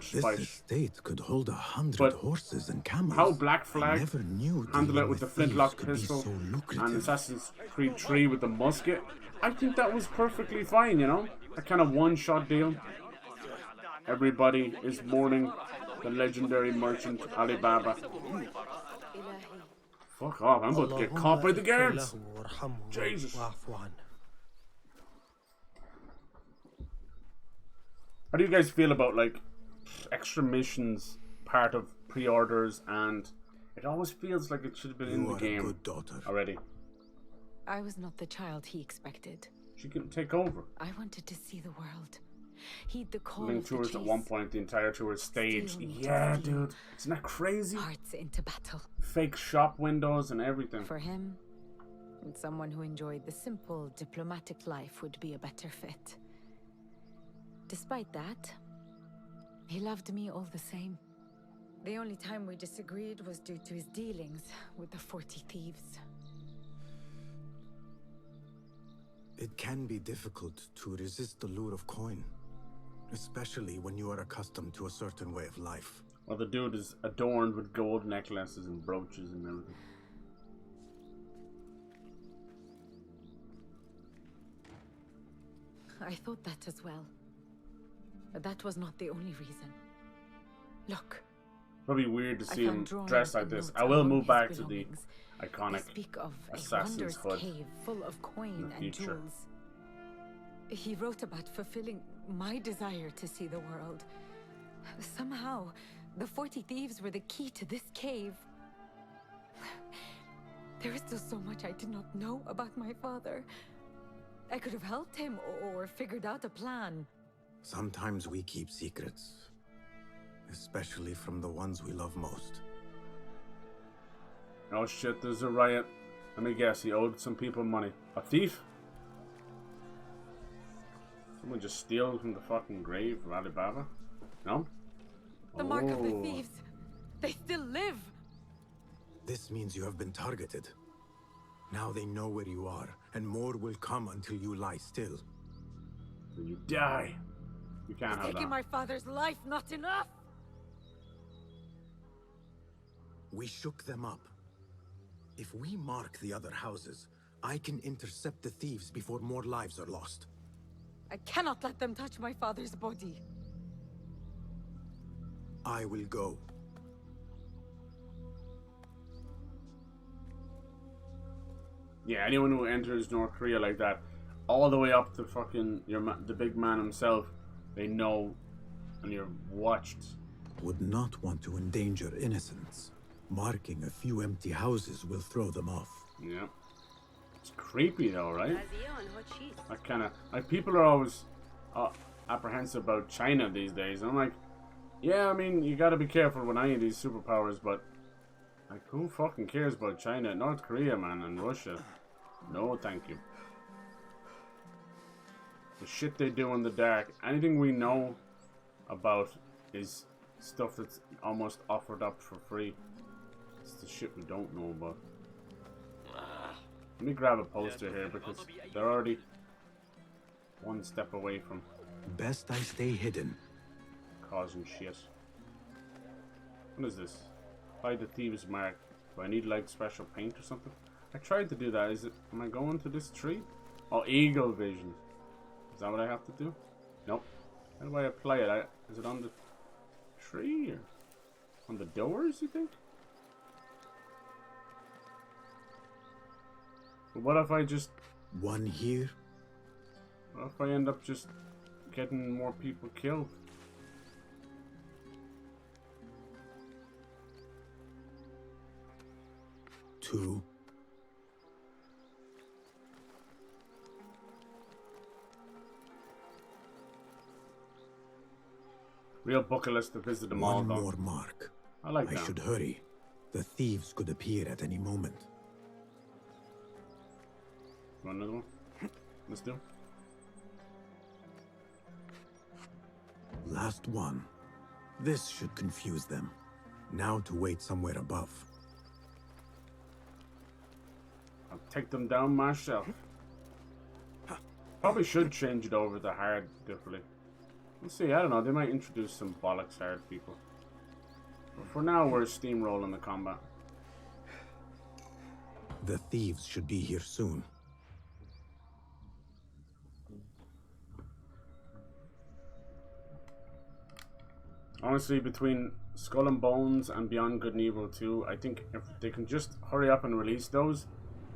spice.
This estate could hold 100 horses and camels.
How Black Flag handled it with the flintlock pistol and Assassin's Creed 3 with the musket, I think that was perfectly fine, you know? A kind of one-shot deal. Everybody is mourning the legendary merchant Alibaba. Fuck off, I'm about to get caught by the guards. Jesus. How do you guys feel about, like, extra missions part of pre-orders, and it always feels like it should have been in the game already?
I was not the child he expected.
She can take over.
I wanted to see the world. Heed the call
Link
of the
tours
chase.
at one point, the entire tour is staged. Yeah, dude. Isn't that crazy?
Hearts into battle.
Fake shop windows and everything.
For him, and someone who enjoyed the simple, diplomatic life would be a better fit. Despite that, he loved me all the same. The only time we disagreed was due to his dealings with the 40 thieves.
It can be difficult to resist the lure of coin, especially when you are accustomed to a certain way of life.
Well, the dude is adorned with gold necklaces and brooches and everything.
I thought that as well. But that was not the only reason. Look.
Probably weird to see him
drawings
dressed like
and
this.
notes
I will
among
move
his
back to the
belongings.
iconic
They speak of a
Assassin's
wondrous
Hood
cave full of coin
in the
and
future.
jewels. He wrote about fulfilling my desire to see the world. Somehow, the 40 thieves were the key to this cave. There is still so much I did not know about my father. I could have helped him or figured out a plan.
Sometimes we keep secrets, especially from the ones we love most.
Oh shit, there's a riot. Let me guess, he owed some people money. A thief? Someone just steal from the fucking grave of Alibaba? No?
The mark of the thieves. They still live.
This means you have been targeted. Now they know where you are, and more will come until you lie still.
Then you die. You can't have
Taking
that.
my father's life, not enough.
We shook them up. If we mark the other houses, I can intercept the thieves before more lives are lost.
I cannot let them touch my father's body.
I will go.
Yeah, anyone who enters North Korea like that, all the way up to fucking the big man himself, they know, and you're watched.
Would not want to endanger innocents. Marking a few empty houses will throw them off.
Yeah. It's creepy though, right? That kind of, like, people are always apprehensive about China these days. And I'm like, yeah, I mean, you gotta be careful with any of these superpowers, but like, who fucking cares about China? North Korea, man, and Russia. No, thank you. The shit they do in the dark, anything we know about is stuff that's almost offered up for free. It's the shit we don't know about. Let me grab a poster here because they're already one step away from
Best I stay hidden.
causing shit. What is this? Hide the thieves' mark. Do I need like special paint or something? I tried to do that. Is it? Am I going to this tree? Oh, eagle vision. Is that what I have to do? Nope. How do I apply it? Is it on the tree or on the doors? You think? But what if I just...
One here?
What if I end up just getting more people killed?
Two.
Real bucket list to visit them all,
One
though.
more mark.
I like
I
that.
should hurry. The thieves could appear at any moment.
Want another one? Let's do.
Last one. This should confuse them. Now to wait somewhere above.
I'll take them down myself. Probably should change it over to hard differently. Let's see, I don't know, they might introduce some bollocks hard people. But for now, we're steamrolling the combat.
The thieves should be here soon.
Honestly, between Skull and Bones and Beyond Good and Evil 2, I think if they can just hurry up and release those,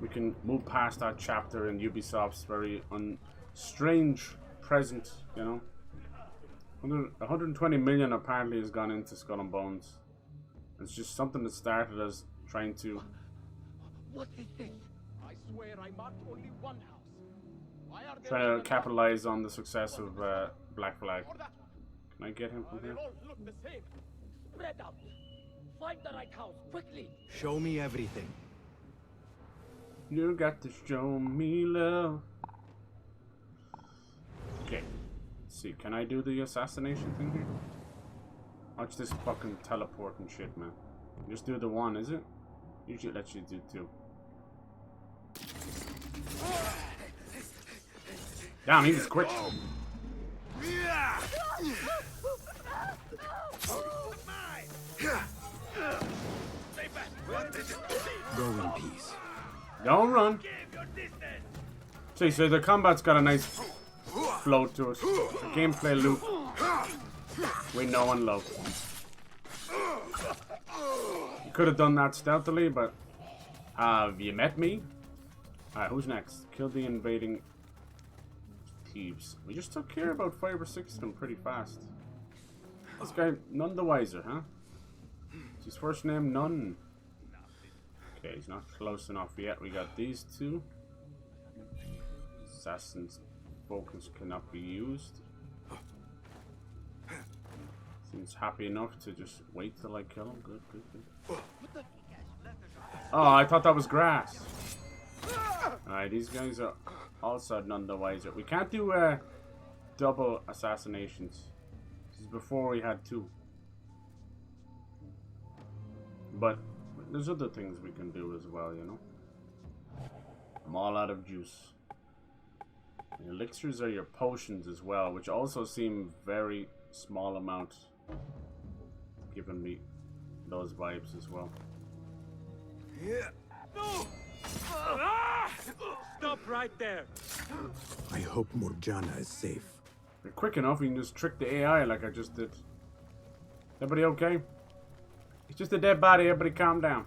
we can move past that chapter in Ubisoft's very strange present, you know? 120 million apparently has gone into Skull and Bones. It's just something that started as trying to...
What is this? I swear I marked only one house. Why are there
trying to capitalize on the success of Black Flag. Can I get him from
They
here?
all look the same. Spread out. Find the right house, quickly.
Show me everything.
You got to show me love. Okay. Let's see, can I do the assassination thing here? Watch this fucking teleporting shit, man. Just do the one, is it? Usually it lets you do two. Damn, he was quick.
Go in peace.
Don't run. See, so the combat's got a nice flow to it. A gameplay loop we know and love. You could have done that stealthily, but have you met me? Alright, who's next? Kill the invading thieves. We just took care of about 5 or 6 of them pretty fast. This guy, none the wiser, huh? Is his first name None? Okay, he's not close enough yet. We got these two. Assassin's focus cannot be used. Seems happy enough to just wait till I kill him. Good, good, good. Oh, I thought that was grass. Alright, these guys are also none the wiser. We can't do double assassinations. This is before we had 2. But there's other things we can do as well, you know. I'm all out of juice. The elixirs are your potions as well, which also seem very small amount, giving me those vibes as well.
Yeah. No! Stop right there!
I hope Morjana is safe.
If you're quick enough, you can just trick the AI like I just did. Everybody okay? It's just a dead body, everybody calm down.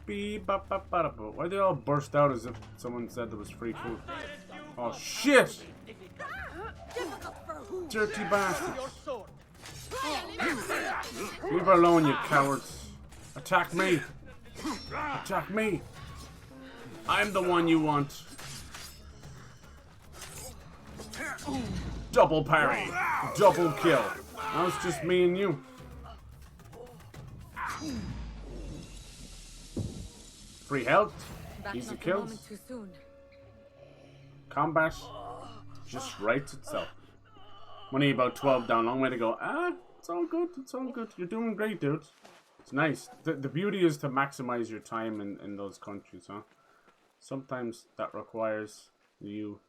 Why they all burst out as if someone said there was free food? Oh shit! Dirty bastards! Leave her alone, you cowards! Attack me! Attack me! I'm the one you want! Double parry! Double kill! Now it's just me and you. Free health, easy kills. Combat just writes itself. Only about 12 down, long way to go. Ah, it's all good, it's all good. You're doing great, dude. It's nice. The beauty is to maximize your time in those countries, huh? Sometimes that requires you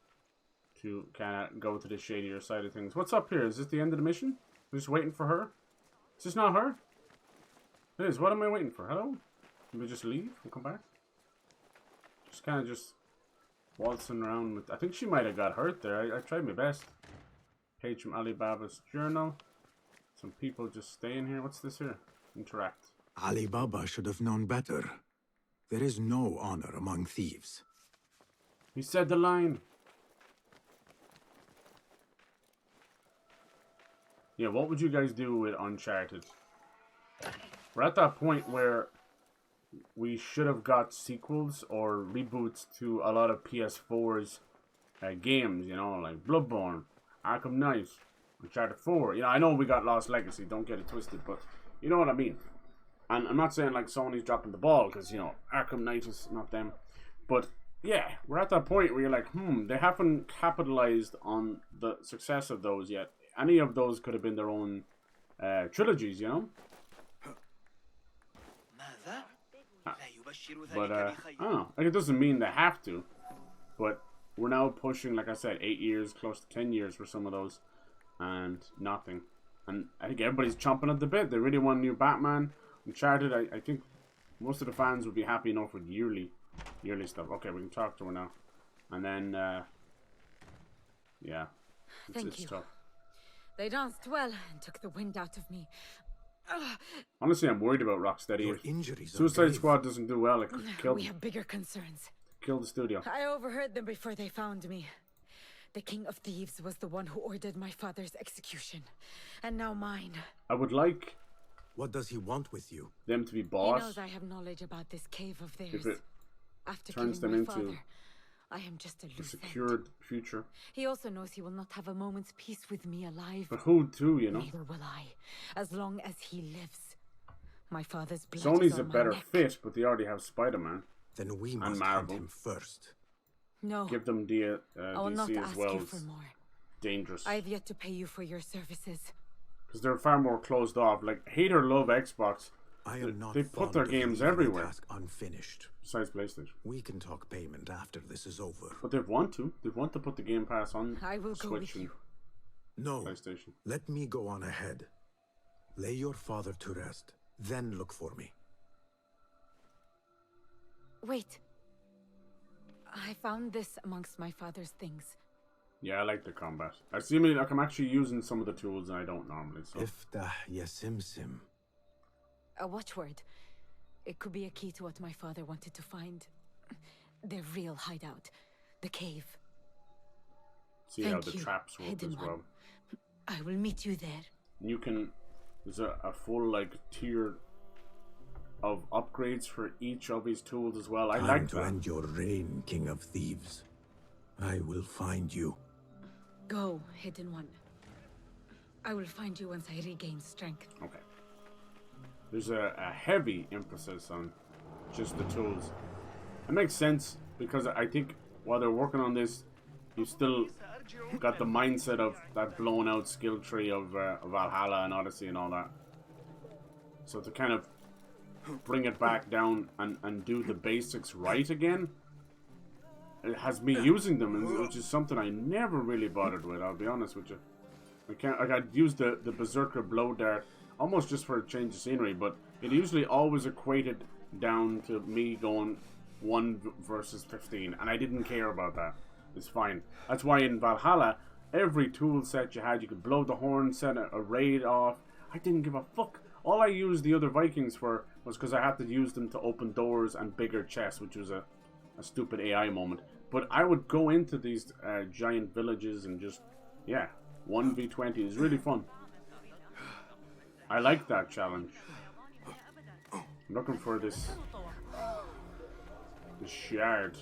to kind of go to the shadier side of things. What's up here? Is this the end of the mission? We're just waiting for her? Is this not her? It is. What am I waiting for? Hello? Can we just leave and come back? Just kind of just waltzing around with... I think she might have got hurt there. I tried my best. Page from Alibaba's journal. Some people just staying here. What's this here? Interact.
Alibaba should have known better. There is no honor among thieves.
He said the line. Yeah, what would you guys do with Uncharted? We're at that point where we should have got sequels or reboots to a lot of PS4's games, you know, like Bloodborne, Arkham Knight, Uncharted 4. You know, I know we got Lost Legacy, don't get it twisted, but you know what I mean. And I'm not saying like Sony's dropping the ball, because, you know, Arkham Knight is not them. But yeah, we're at that point where you're like, they haven't capitalized on the success of those yet. Any of those could have been their own trilogies, you know? But, I don't know. Like, it doesn't mean they have to. But we're now pushing, like I said, 8 years, close to 10 years for some of those. And nothing. And I think everybody's chomping at the bit. They really want a new Batman. Uncharted, I think most of the fans would be happy enough with yearly stuff. Okay, we can talk to her now. And then, yeah.
Thank you. Tough. They danced well and took the wind out of me.
Honestly, I'm worried about Rocksteady.
Your injuries
Suicide Squad doesn't do well. It could kill
We have bigger concerns.
Kill the studio.
I overheard them before they found me. The King of Thieves was the one who ordered my father's execution. And now mine.
I would like...
What does he want with you?
Them to be boss.
He knows I have knowledge about this cave of theirs.
If it
After
turns them
my
into
father, I am just a loose
secured
end.
future.
He also knows he will not have a moment's peace with me alive.
But who too, you know?
Neither will I, as long as he lives. My father's blood
Sony's
is
a
on
better
my neck.
fit, but they already have Spider-Man.
Then we must hunt him first.
No.
Give them
I will not
DC as
ask
well.
you for more.
Dangerous.
I have yet to pay you for your services.
because they're far more closed off. Like, hate or love Xbox,
I am not
they put
fond
their
of
games
leaving a
everywhere.
task unfinished.
Besides PlayStation.
We can talk payment after this is over.
But they want to. They want to put the Game Pass on
I will go
Switch
with you.
No.
PlayStation.
Let me go on ahead. Lay your father to rest, then look for me.
Wait. I found this amongst my father's things.
Yeah, I like the combat. I see me like I'm actually using some of the tools and I don't normally. So.
Iftah yasimsim.
A watchword. It could be a key to what my father wanted to find. Their real hideout. The cave.
See how the traps work as well.
I will meet you there.
You can... There's a full, like, tier of upgrades for each of his tools as well. I like that.
Time to end your reign, King of Thieves. I will find you.
Go, Hidden One. I will find you once I regain strength.
Okay. There's a heavy emphasis on just the tools. It makes sense because I think while they're working on this, you still got the mindset of that blown out skill tree of Valhalla and Odyssey and all that. So to kind of bring it back down and do the basics right again, it has me using them, which is something I never really bothered with, I'll be honest with you. I'd use the Berserker Blow Dart almost just for a change of scenery, but it usually always equated down to me going 1 versus 15, and I didn't care about that. It's fine. That's why in Valhalla, every tool set you had, you could blow the horn, set a raid off. I didn't give a fuck. All I used the other Vikings for was because I had to use them to open doors and bigger chests, which was a stupid AI moment. But I would go into these giant villages and just, yeah, 1v20 is really fun. I like that challenge. I'm looking for this shard.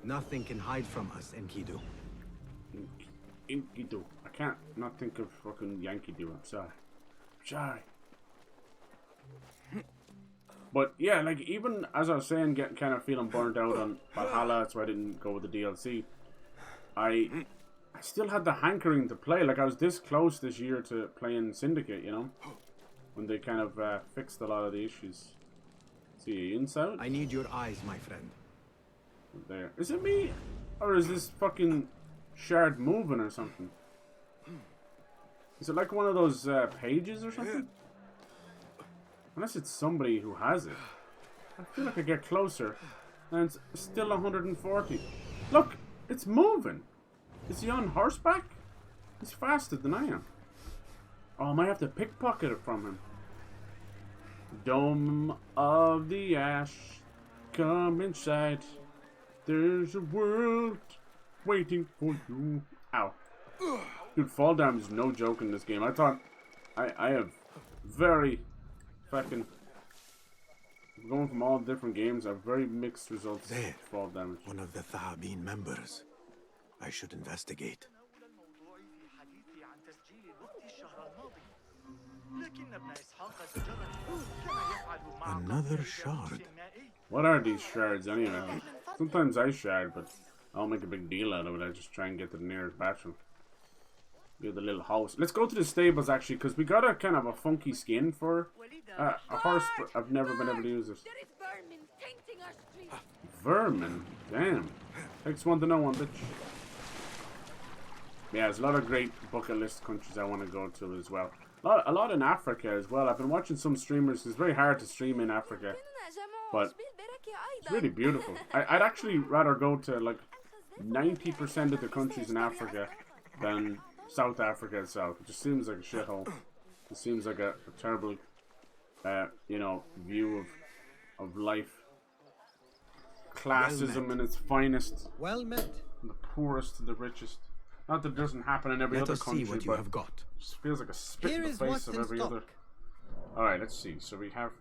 Nothing can hide from us, Enkidu.
Enkidu. I can't not think of fucking Yankee Do. I'm sorry. Sorry. But yeah, like even as I was saying, getting kind of feeling burnt out on Valhalla, that's why I didn't go with the DLC. I still had the hankering to play. Like I was this close this year to playing Syndicate, you know, when they kind of fixed a lot of the issues. See you inside?
I need your eyes, my friend.
There. Is it me? Or is this fucking shard moving or something? Is it like one of those pages or something? Unless it's somebody who has it. I feel like I get closer and it's still 140. Look, it's moving. Is he on horseback? He's faster than I am. Oh, I might have to pickpocket it from him. Dome of the Ash, come inside. There's a world waiting for you. Ow. Dude, fall damage is no joke in this game. I thought I have very fucking going from all different games. I have very mixed results.
There,
fall damage.
One of the Thahabin members. I should investigate. Another shard.
What are these shards anyway? Sometimes I shard, but I don't make a big deal out of it. I just try and get to the nearest bathroom. Get the little house. Let's go to the stables actually, because we got a kind of a funky skin for a horse. But I've never been able to use it. Vermin? Damn. Takes one to know one, bitch. Yeah, there's a lot of great bucket list countries I want to go to as well. A lot in Africa as well. I've been watching some streamers. It's very hard to stream in Africa, but it's really beautiful. I'd actually rather go to like 90% of the countries in Africa than South Africa itself. It just seems like a shithole. It seems like a terrible, you know, view of life. Classism in its finest.
Well met.
The poorest to the richest. Not that it doesn't happen in every other country,
see what you
but
have got.
It just feels like a spit in the face of every other. Alright, let's see. So we have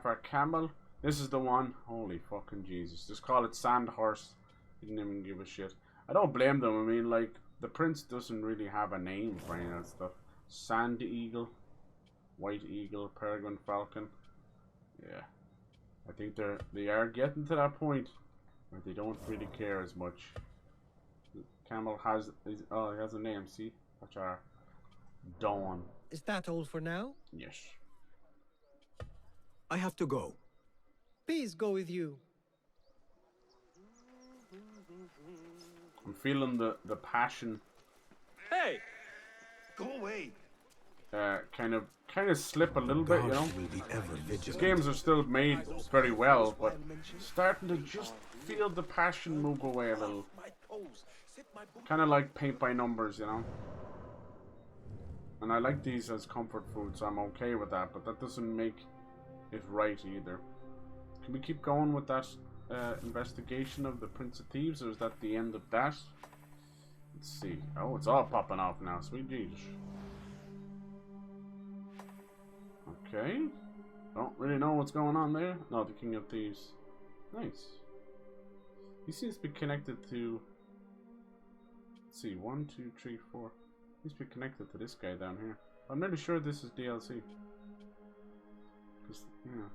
our camel. This is the one. Holy fucking Jesus. Just call it Sandhorse. Didn't even give a shit. I don't blame them. I mean, like, the prince doesn't really have a name for any of that stuff. Sand Eagle, White Eagle, Peregrine Falcon. Yeah. I think they are getting to that point where they don't really care as much. Camel has he has a name, see? Watch our Dawn.
Is that all for now?
Yes.
I have to go.
Peace go with you.
I'm feeling the passion.
Hey! Go away!
Kind of slip a little bit, you know.
Will be ever
These
vigilant.
games are still made very well, but starting to just feel the passion move away a little. Kind of like paint by numbers, you know. And I like these as comfort food, so I'm okay with that, but that doesn't make it right either. Can we keep going with that investigation of the Prince of Thieves, or is that the end of that? Let's see. Oh, it's all popping off now. Sweet Jesus. Okay. Don't really know what's going on there. No, the King of Thieves. Nice. He seems to be connected to... Let's see. 1, 2, 3, 4. He seems to be connected to this guy down here. I'm really sure this is DLC. Yeah.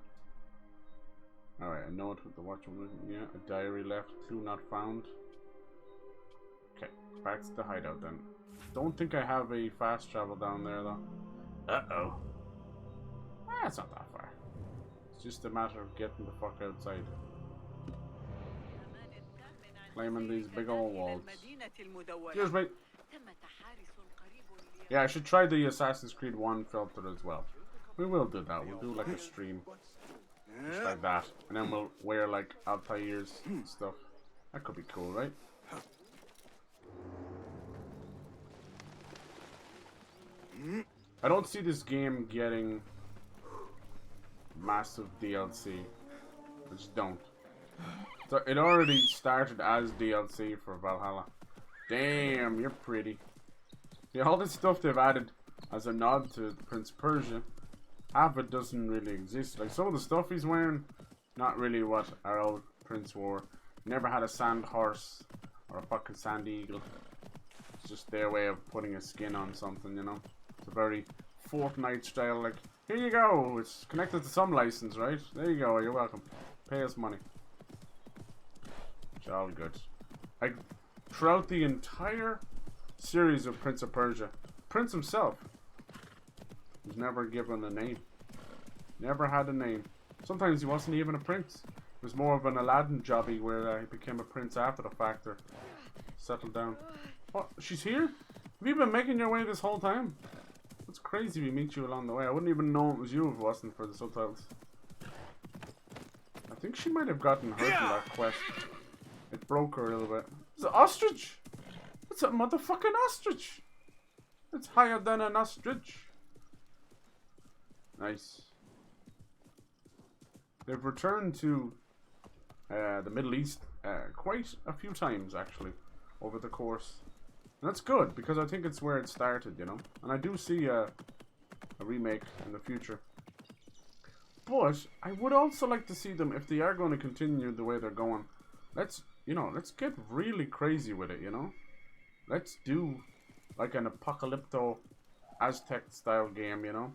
Alright, a note with the watch. Yeah, a diary left. Clue not found. Okay, back to the hideout then. Don't think I have a fast travel down there though. Uh-oh. It's not that far. It's just a matter of getting the fuck outside. Climbing these big old walls. Cheers, mate. Yeah, I should try the Assassin's Creed 1 filter as well. We will do that. We'll do like a stream. Just like that. And then we'll wear like Altair's stuff. That could be cool, right? I don't see this game getting massive DLC. I just don't. So it already started as DLC for Valhalla. Damn, you're pretty. See, all this stuff they've added as a nod to Prince of Persia, half it doesn't really exist. Like some of the stuff he's wearing, not really what our old prince wore. Never had a sand horse or a fucking sand eagle. It's just their way of putting a skin on something, you know. It's a very Fortnite style, like, here you go, it's connected to some license, right? There you go, you're welcome. Pay us money. It's all good. Like, throughout the entire series of Prince of Persia, Prince himself was never given a name. Never had a name. Sometimes he wasn't even a prince. It was more of an Aladdin jobby where he became a prince after the fact, or settled down. What? She's here? Have you been making your way this whole time? It's crazy we meet you along the way. I wouldn't even know it was you if it wasn't for the subtitles. I think she might have gotten hurt in that quest. It broke her a little bit. It's an ostrich! It's a motherfucking ostrich! It's higher than an ostrich. Nice. They've returned to the Middle East quite a few times, actually, over the course. And that's good, because I think it's where it started, you know? And I do see a remake in the future. But I would also like to see them, if they are going to continue the way they're going, let's get really crazy with it, you know? Let's do like an apocalypto Aztec style game, you know?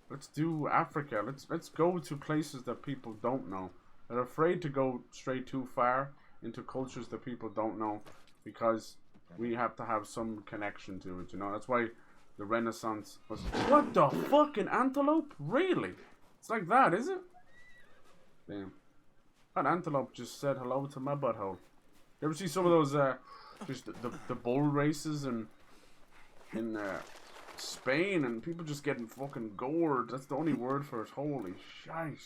Let's do Africa. Let's go to places that people don't know. They're afraid to go straight too far into cultures that people don't know, because we have to have some connection to it, you know? That's why the Renaissance was... What the fucking antelope? Really? It's like that, is it? Damn. That antelope just said hello to my butthole. You ever see some of those, just the bull races in Spain, and people just getting fucking gored? That's the only word for it. Holy shite.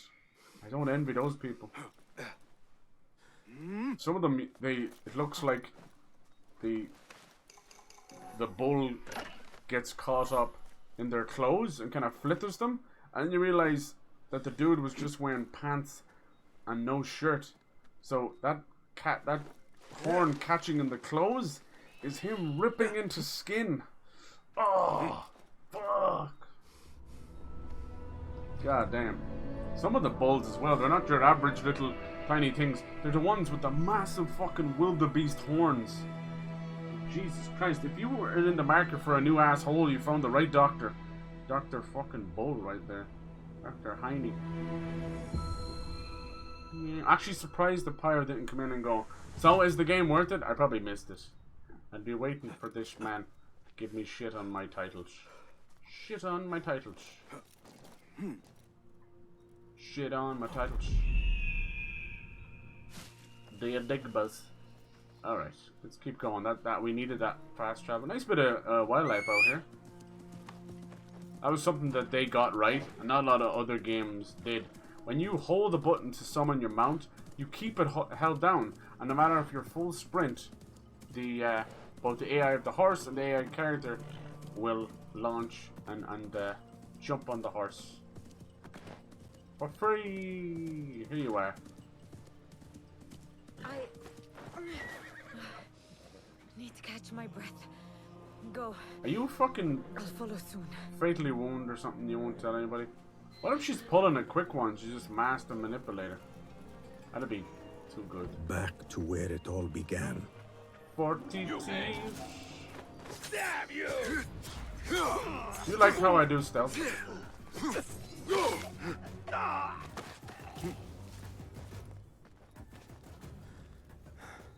I don't envy those people. Some of them, it looks like the bull gets caught up in their clothes and kind of flitters them, and you realize that the dude was just wearing pants and no shirt. So that horn catching in the clothes is him ripping into skin. Oh, fuck. God damn. Some of the bulls as well, they're not your average little tiny things. They're the ones with the massive fucking wildebeest horns. Jesus Christ, if you were in the market for a new asshole, you found the right doctor. Dr. fucking Bull right there. Dr. Heine. Yeah, actually surprised the pyro didn't come in and go, so is the game worth it? I probably missed it. I'd be waiting for this man to give me shit on my titles. Shit on my titles. Shit on my titles. The Enigmas. Alright, let's keep going. That we needed that fast travel. Nice bit of wildlife out here. That was something that they got right, and not a lot of other games did. When you hold the button to summon your mount, you keep it held down, and no matter if you're full sprint, the both the AI of the horse and the AI character will launch and jump on the horse for free. Here you are.
I need to catch my breath. Go.
Are you fucking
I'll follow soon.
fatally wounded or something you won't tell anybody? What if she's pulling a quick one? She's just master manipulator. That'd be too good.
Back to where it all began.
40 Thieves.
Stab you!
You like how I do stealth?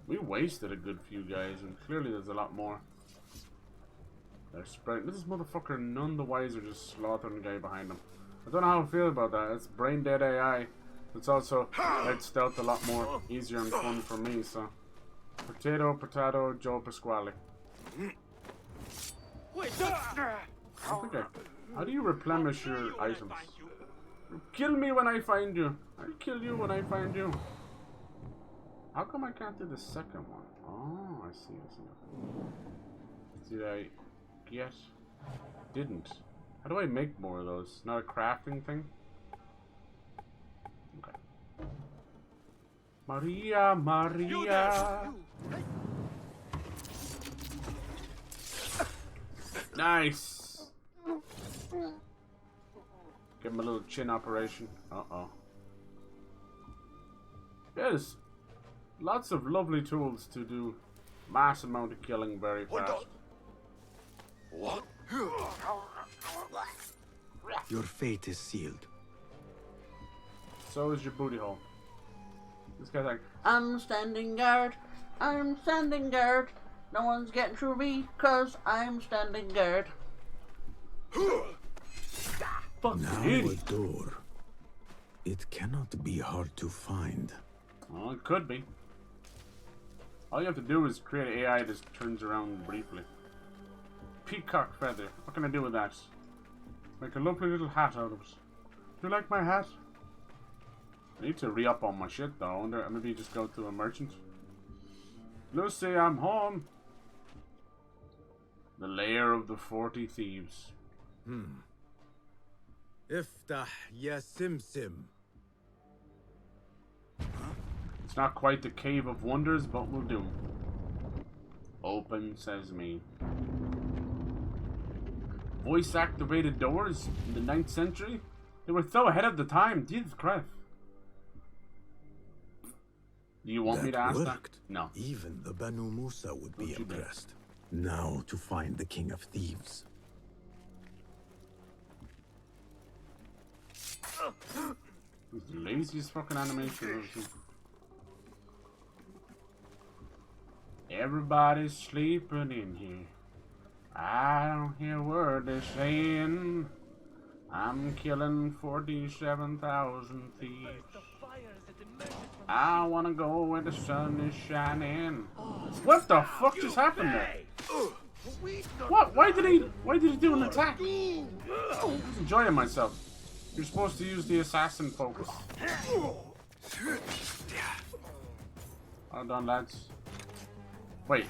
We wasted a good few guys, and clearly there's a lot more. They're spreading. This motherfucker none the wiser, just slaughtering the guy behind him. I don't know how I feel about that. It's brain dead AI. It's also made stealth a lot more easier and fun for me, so. Potato, potato, Joe Pasquale. How do you replenish your items? Kill me when I find you. I'll kill you when I find you. How come I can't do the second one? Oh, I see. Did I get? Didn't. How do I make more of those? Not a crafting thing? Okay. Maria, Maria. Nice. Give him a little chin operation. Uh-oh. Yes. Lots of lovely tools to do mass amount of killing very fast.
What? Your fate is sealed.
So is your booty hole. This guy's like, I'm standing guard. I'm standing guard. No one's getting through me, cause I'm standing guard.
Now a door. It cannot be hard to find.
Well, it could be. All you have to do is create an AI that turns around briefly. Peacock feather. What can I do with that? Make a lovely little hat out of it. Do you like my hat? I need to re-up on my shit though. I wonder, maybe just go to a merchant. Lucy, I'm home. The lair of the 40 thieves.
Iftah ya simsim.
It's not quite the cave of wonders, but we'll do. Open sesame. Voice-activated doors in the 9th century? They were so ahead of the time. Jesus Christ. Do you want me to ask that? No.
Even the Banu Musa would be impressed. Now to find the King of Thieves.
It's the laziest fucking animation I've ever seen. Everybody's sleeping in here. I don't hear a word they're saying. I'm killing 47,000 thieves. I wanna go where the sun is shining. What the fuck just happened there? What? Why did he do an attack? I was enjoying myself. You're supposed to use the assassin focus. Well done, lads. Wait.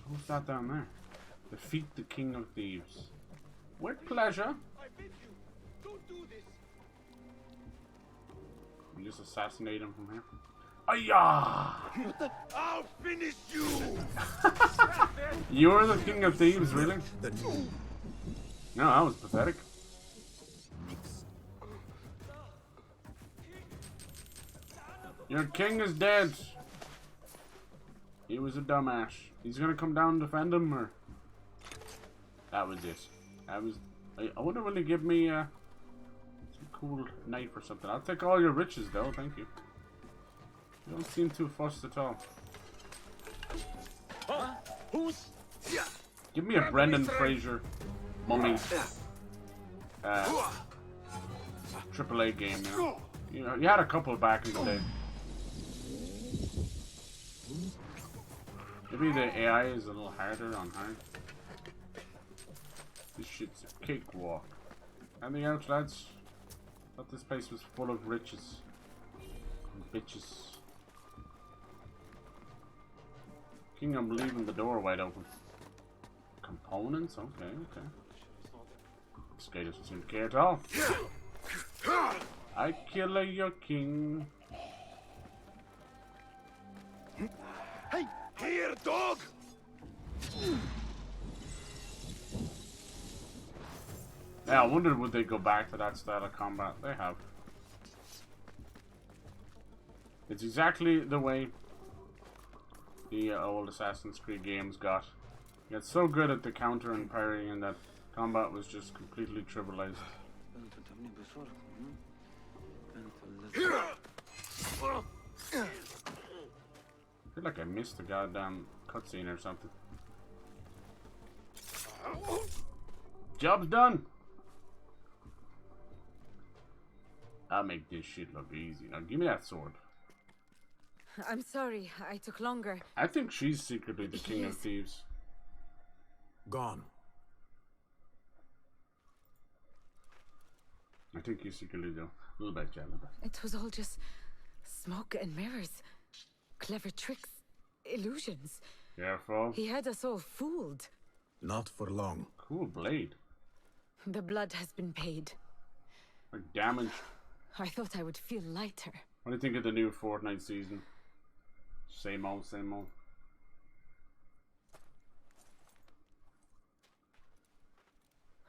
Who's that down there? Defeat the King of Thieves. With pleasure. You just assassinate him from here. Ayah!
I'll finish you!
You're the King of Thieves, really? No, that was pathetic. Your king is dead. He was a dumbass. He's gonna come down and defend him, or that was it. That was. I wonder will he give me some cool knife or something. I'll take all your riches though. Thank you. You don't seem too fussed at all.
Who's?
Give me a Brendan Fraser mummy AAA game, you know. You had a couple back in the day. Maybe the AI is a little harder on hard. This shit's a cakewalk. Anything else, lads? Thought this place was full of riches and bitches. King, I'm leaving the door wide open. Components? Okay, okay. This guy doesn't seem to care at all. I kill your king.
Hey, here, dog!
Yeah, I wondered would they go back to that style of combat. They have. It's exactly the way the old Assassin's Creed games got. You got so good at the counter and parrying, and that combat was just completely trivialized. I feel like I missed a goddamn cutscene or something. Job's done! I'll make this shit look easy. Now give me that sword.
I'm sorry, I took longer.
I think she's secretly the king of thieves.
Gone.
I think you secretly do. A little bit, Jella.
It was all just smoke and mirrors. Clever tricks, illusions.
Careful.
He had us all fooled.
Not for long.
Cool blade.
The blood has been paid.
Like damage.
I thought I would feel lighter.
What do you think of the new Fortnite season? Same old, same old.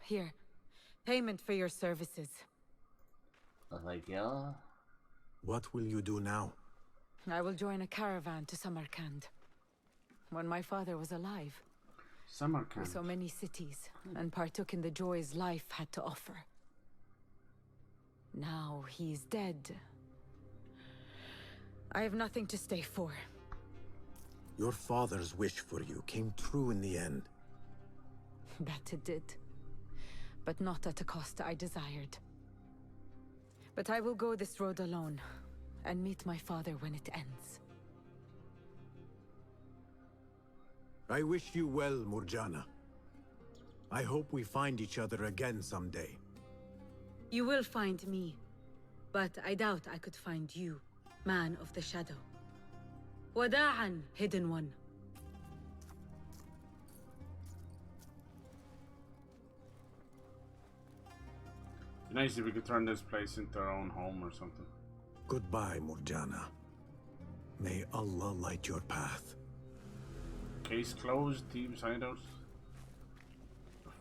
Here, payment for your services.
Like, yeah.
What will you do now?
I will join a caravan to Samarkand. When my father was alive,
Samarkand.
we saw many cities and partook in the joys life had to offer. Now he's dead. I have nothing to stay for.
Your father's wish for you came true in the end.
That it did. But not at a cost I desired. But I will go this road alone, and meet my father when it ends.
I wish you well, Murjana. I hope we find each other again someday.
You will find me, but I doubt I could find you, man of the shadow. Wada'an, hidden one.
It'd be nice if we could turn this place into our own home or something.
Goodbye, Murjana. May Allah light your path.
Case closed, Thieves hideout.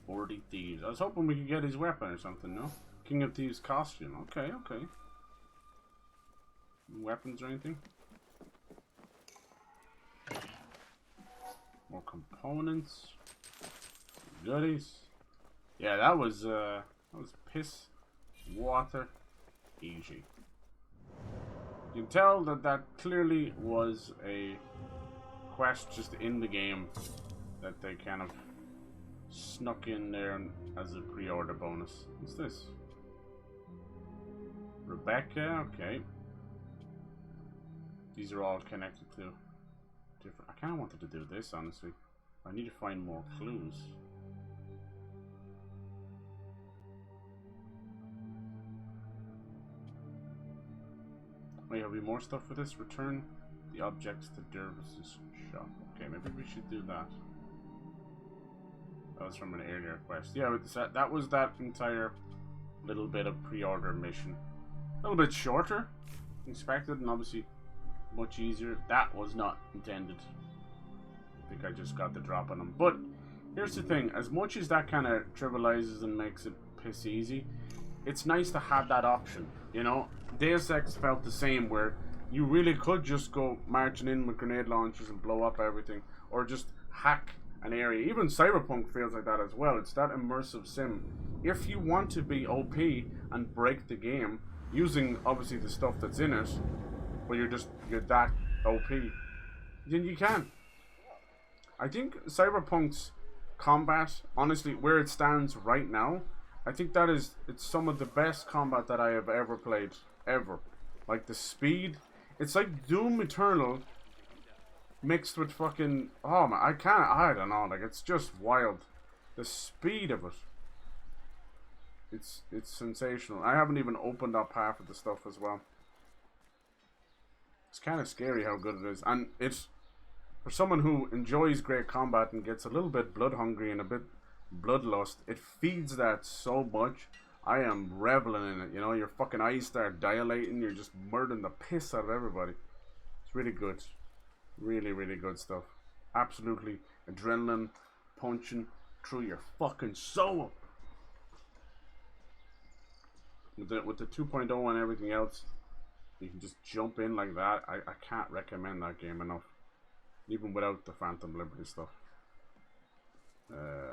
40 thieves. I was hoping we could get his weapon or something, no? King of Thieves costume. Okay, okay. Weapons or anything? More components. Goodies. Yeah, that was piss water easy. You can tell that that clearly was a quest just in the game that they kind of snuck in there as a pre-order bonus. What's this? Rebecca, okay. These are all connected to different. I kind of wanted to do this, honestly. I need to find more clues. Wait, have we more stuff for this? Return the objects to Dervis's shop. Okay, maybe we should do that. That was from an earlier quest. Yeah, that was that entire little bit of pre-order mission. A little bit shorter than expected, and obviously much easier. That was not intended. I think I just got the drop on them. But here's the thing: as much as that kind of trivializes and makes it piss easy, it's nice to have that option. You know, Deus Ex felt the same, where you really could just go marching in with grenade launchers and blow up everything, or just hack an area. Even Cyberpunk feels like that as well. It's that immersive sim. If you want to be OP and break the game using obviously the stuff that's in it, but you're that OP, then you can. I think Cyberpunk's combat, honestly, where it stands right now, I think it's some of the best combat that I have ever played. Ever. Like, the speed. It's like Doom Eternal mixed with fucking... Oh, man, I don't know. Like, it's just wild. The speed of it. It's sensational. I haven't even opened up half of the stuff as well. It's kind of scary how good it is. And it's... For someone who enjoys great combat and gets a little bit blood hungry and a bit bloodlust, it feeds that so much. I am reveling in it, you know, your fucking eyes start dilating, you're just murdering the piss out of everybody. It's really good. Really, really good stuff. Absolutely adrenaline punching through your fucking soul. With the 2.0 and everything else, you can just jump in like that. I can't recommend that game enough. Even without the Phantom Liberty stuff.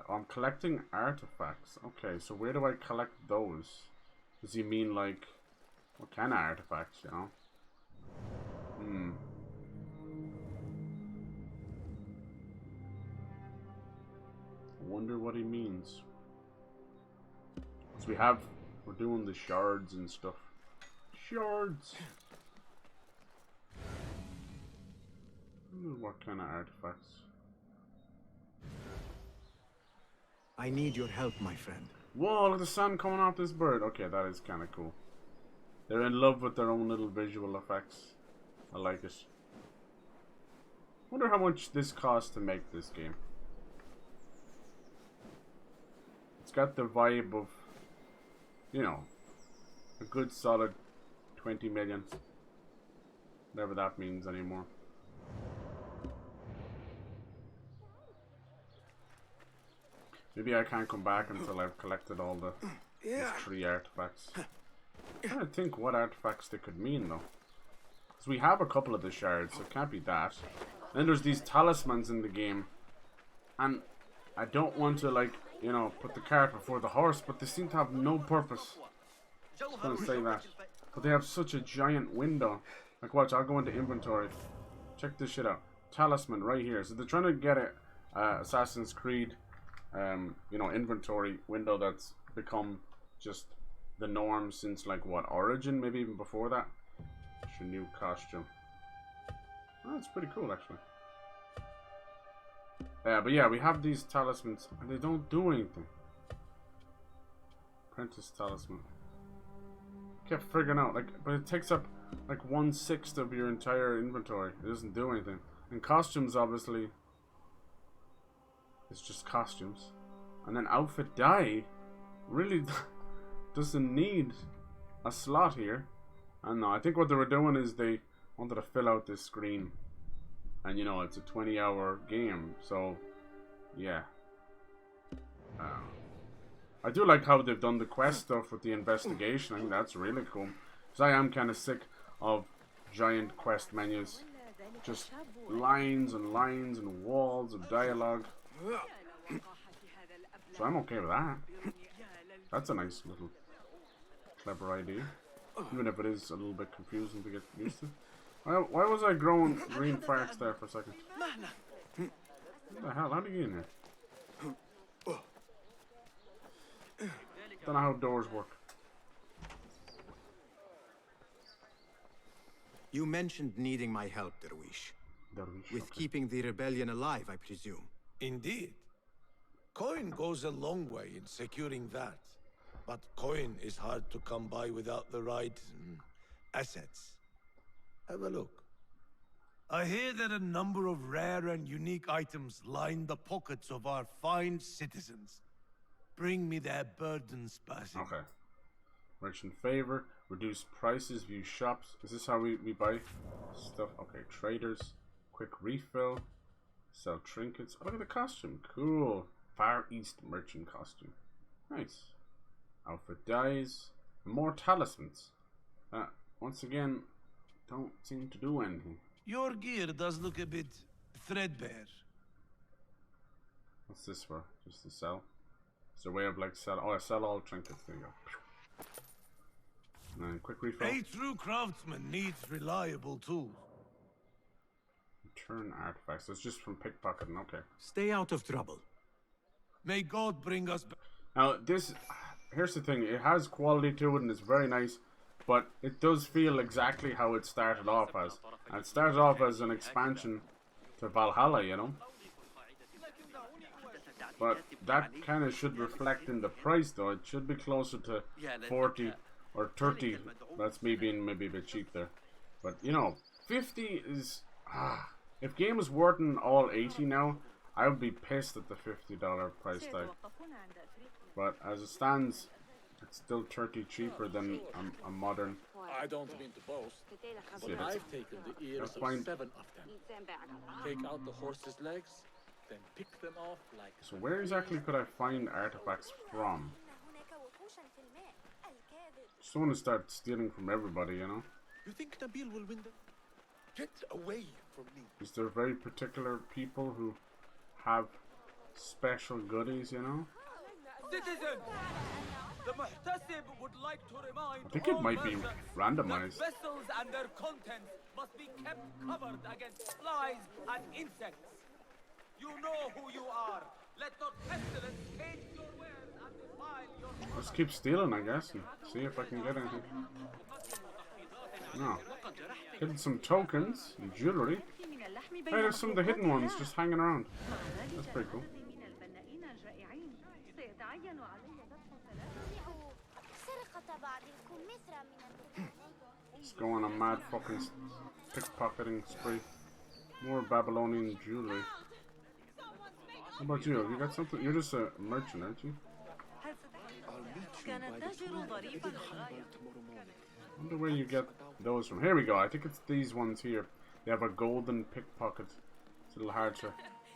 I'm collecting artifacts. Okay, so where do I collect those? Does he mean like what kind of artifacts, you know? I wonder what he means. Because we're doing the shards and stuff. Shards! I wonder what kind of artifacts.
I need your help, my friend.
Whoa, look at the sun coming off this bird. Okay, that is kind of cool. They're in love with their own little visual effects. I like it. Wonder how much this costs to make this game. It's got the vibe of, you know, a good solid 20 million. Whatever that means anymore. Maybe I can't come back until I've collected all these 3 artifacts. I'm trying to think what artifacts they could mean though. Because we have a couple of the shards, so it can't be that. Then there's these talismans in the game. And I don't want to, like, you know, put the cart before the horse, but they seem to have no purpose. I was going to say that. But they have such a giant window. Like, watch, I'll go into inventory. Check this shit out. Talisman right here. So they're trying to get it Assassin's Creed, you know, inventory window that's become just the norm since, like, what, Origin? Maybe even before that. It's your new costume. Oh, that's pretty cool, actually. But yeah, we have these talismans, and they don't do anything. Apprentice talisman. Kept figuring out, like, but it takes up, like, 1/6 of your entire inventory. It doesn't do anything. And costumes, obviously, it's just costumes. And then outfit dye really doesn't need a slot here. I don't know. I think what they were doing is they wanted to fill out this screen. And, you know, it's a 20-hour game. So, yeah. I do like how they've done the quest stuff with the investigation. I think that's really cool. Because I am kind of sick of giant quest menus. Just lines and lines and walls of dialogue. So I'm okay with that. That's a nice little clever idea. Even if it is a little bit confusing to get used to. Why was I growing green farts there for a second? What the hell? How did you get in here? Don't know how doors work.
You mentioned needing my help, Derwish. With keeping the rebellion alive, I presume.
Indeed. Coin goes a long way in securing that. But coin is hard to come by without the right assets. Have a look. I hear that a number of rare and unique items line the pockets of our fine citizens. Bring me their burdens, Basim.
Okay. Merchant favor, reduce prices, view shops. Is this how we buy stuff? Okay, traders, quick refill, sell trinkets. Oh, look at the costume. Cool. Far East merchant costume. Nice. Outfit dyes. More talismans. Once again, don't seem to do anything.
Your gear does look a bit threadbare.
What's this for? Just to sell? Is there a way of like sell? Oh, I sell all trinkets. There you go. And then quick refill.
A true craftsman needs reliable tools.
Return artifacts. So it's just from pickpocketing. Okay.
Stay out of trouble.
May God bring us back.
Now, here's the thing. It has quality to it and it's very nice, but it does feel exactly how it started off as. And it started off as an expansion to Valhalla, you know? But that kind of should reflect in the price, though. It should be closer to 40 or 30. That's me being maybe a bit cheap there. But, you know, 50 is... if game was worth all 80 now, I would be pissed at the $50 price tag. But as it stands, it's still 30 cheaper than a modern.
I don't mean to boast, but I've taken the ears of 7 of them. Take out the horse's legs, then pick them off like...
So where exactly could I find artifacts from? Just want to start stealing from everybody, you know?
You think Nabil will win the... Get away from me.
Is there very particular people who have special goodies, you know?
Citizen, the Muhtasib would like to remind
I think it might be
merchants
randomized.
that vessels and their contents must be kept covered against flies and insects. You know who you are. Let not pestilence taint your wares and defile your...
Let's keep stealing, I guess, and see if I can get anything. No. Getting some tokens and jewelry. Hey, there's some of the hidden ones just hanging around. That's pretty cool. Let's go on a mad fucking pickpocketing spree. More Babylonian jewelry. How about you? Have you got something? You're just a merchant, aren't you? I wonder where you get those from. Here we go. I think it's these ones here. They have a golden pickpocket. It's a little hard to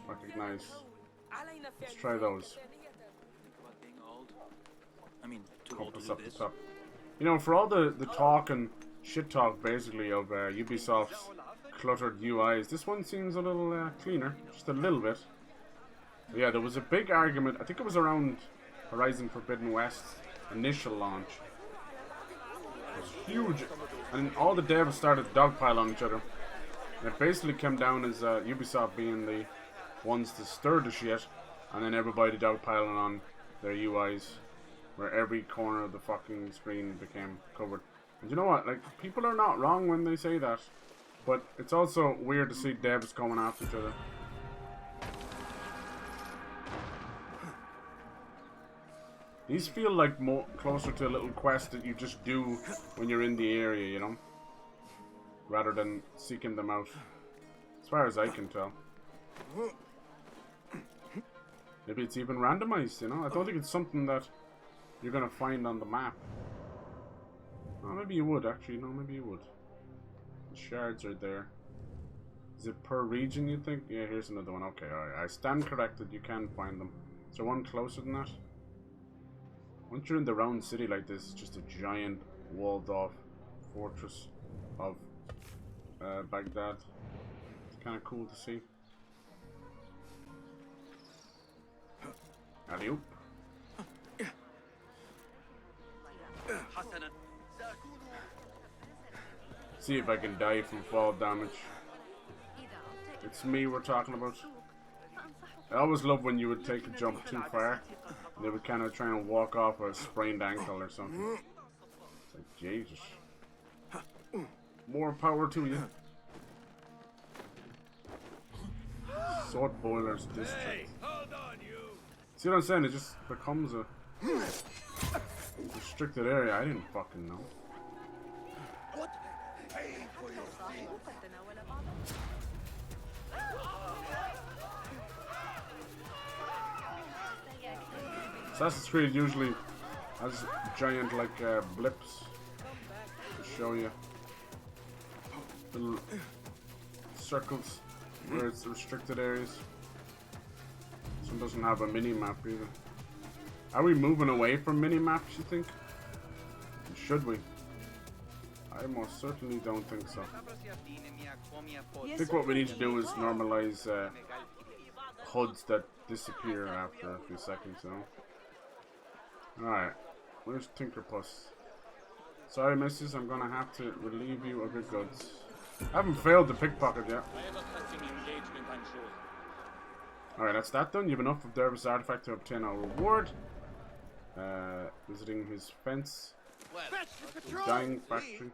recognize. Let's try those. Compass up the top. You know, for all the talk and shit talk, basically, of Ubisoft's cluttered UIs, this one seems a little cleaner. Just a little bit. But yeah, there was a big argument. I think it was around Horizon Forbidden West's initial launch. It was huge. And all the devs started to dogpile on each other. And it basically came down as Ubisoft being the ones to stir the shit, and then everybody dogpiling on their UIs, where every corner of the fucking screen became covered. And you know what? Like, people are not wrong when they say that, but it's also weird to see devs going after each other. These feel like more closer to a little quest that you just do when you're in the area, you know? Rather than seeking them out. As far as I can tell. Maybe it's even randomized, you know? I don't think it's something that you're gonna find on the map. Oh, maybe you would, actually. No, maybe you would. The shards are there. Is it per region, you think? Yeah, here's another one. Okay, alright. I stand corrected. You can find them. Is there one closer than that? Once you're in the round city like this, it's just a giant walled off fortress of Baghdad. It's kind of cool to see. Alley-oop. See if I can die from fall damage. It's me we're talking about. I always love when you would take a jump too far. They would kind of try and walk off a sprained ankle or something. It's like, Jesus. More power to you. Sword Boilers District. See what I'm saying? It just becomes a restricted area. I didn't fucking know. Assassin's Creed usually has giant like blips to show you little circles where it's restricted areas. This one doesn't have a mini map either. Are we moving away from mini maps, you think? Should we? I most certainly don't think so. I think what we need to do is normalize HUDs that disappear after a few seconds, you know? Alright, where's Tinkerpuss? Sorry, missus, I'm gonna have to relieve you of your goods. I haven't failed the pickpocket yet. Alright, that's that done. You have enough of Dervis artifact to obtain our reward. Visiting his fence. Dying factory.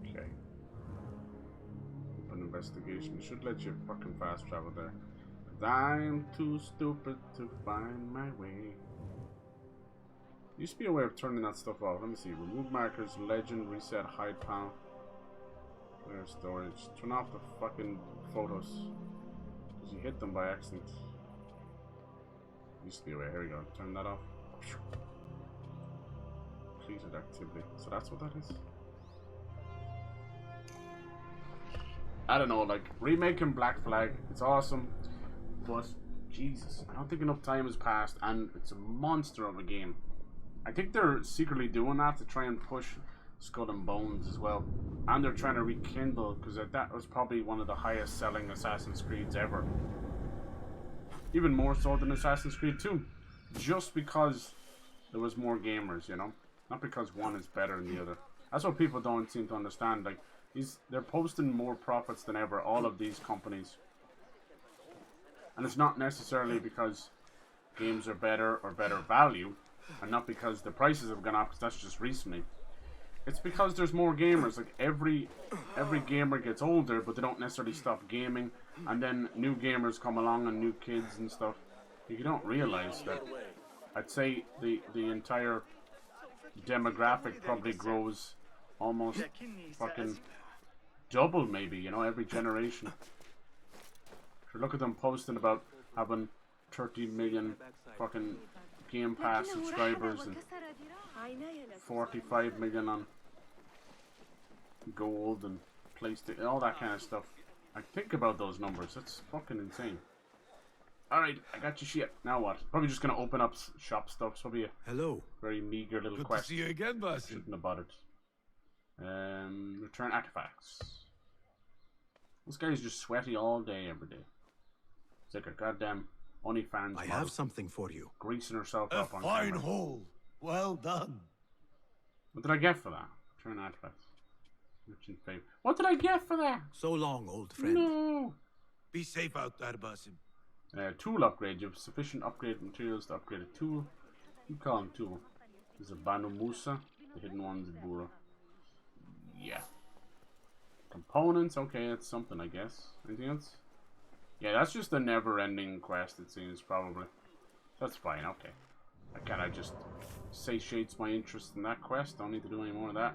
Okay. Open investigation. Should let you fucking fast travel there. 'Cause I'm too stupid to find my way. Used to be a way of turning that stuff off. Let me see. Remove markers, legend, reset, hide panel. Clear storage. Turn off the fucking photos. Because you hit them by accident. Used to be a way. Here we go. Turn that off. Completed activity. So that's what that is. I don't know, like, remaking Black Flag, it's awesome. But, Jesus, I don't think enough time has passed, and it's a monster of a game. I think they're secretly doing that to try and push Skull and Bones as well. And they're trying to rekindle, because that was probably one of the highest selling Assassin's Creeds ever. Even more so than Assassin's Creed 2. Just because there was more gamers, you know? Not because one is better than the other. That's what people don't seem to understand. Like, they're posting more profits than ever, all of these companies. And it's not necessarily because games are better or better value, and not because the prices have gone up, because that's just recently. It's because there's more gamers. Like, every gamer gets older, but they don't necessarily stop gaming, and then new gamers come along and new kids and stuff. You don't realize that. I'd say the entire demographic probably grows almost fucking double, maybe, you know, every generation. If you look at them posting about having 30 million fucking Game Pass subscribers and 45 million on gold and PlayStation, all that kind of stuff. I think about those numbers. That's fucking insane. Alright, I got your shit. Now what? Probably just gonna open up shop stuff. It's probably a very meager little
Good
quest.
to see you again, Basim.
Shouldn't have bothered. Return artifacts. This guy's just sweaty all day, every day. It's like a goddamn OnlyFans
I
model.
have something for you.
Greasing herself
A
up on
fine
camera.
hole. Well done.
What did I get for that? Return artifacts. Merchant favor. What did I get for that?
So long, old friend.
No.
Be safe out there, Basim.
Tool upgrade. You have sufficient upgrade materials to upgrade a tool. You call them tool. There's a Banu Musa. The hidden one's Bura. Yeah. Components. Okay, that's something, I guess. Anything else? Yeah, that's just a never-ending quest, it seems, probably. That's fine, okay. That kind of just satiates my interest in that quest. Don't need to do any more of that.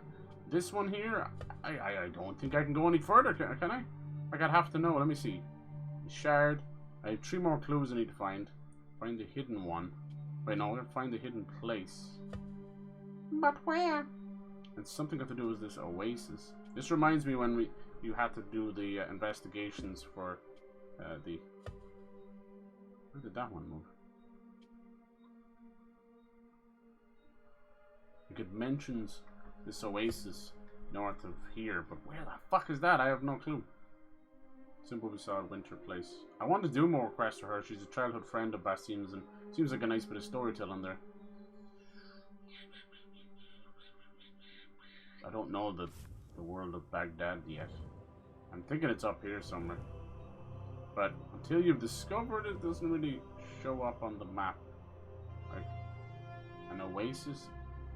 This one here, I don't think I can go any further, can I? Like, I'd have to know. Let me see. Shard. I have 3 more clues I need to find. Find the hidden one. Wait, no, I gotta find the hidden place. But where? It's something got to do with this oasis. This reminds me when you had to do the investigations for the... Where did that one move? Like, it mentions this oasis north of here, but where the fuck is that? I have no clue. Simple beside Winter Place. I want to do more quests for her. She's a childhood friend of Basim's and seems like a nice bit of storytelling there. I don't know the world of Baghdad yet. I'm thinking it's up here somewhere. But until you've discovered it, doesn't really show up on the map. Like an oasis?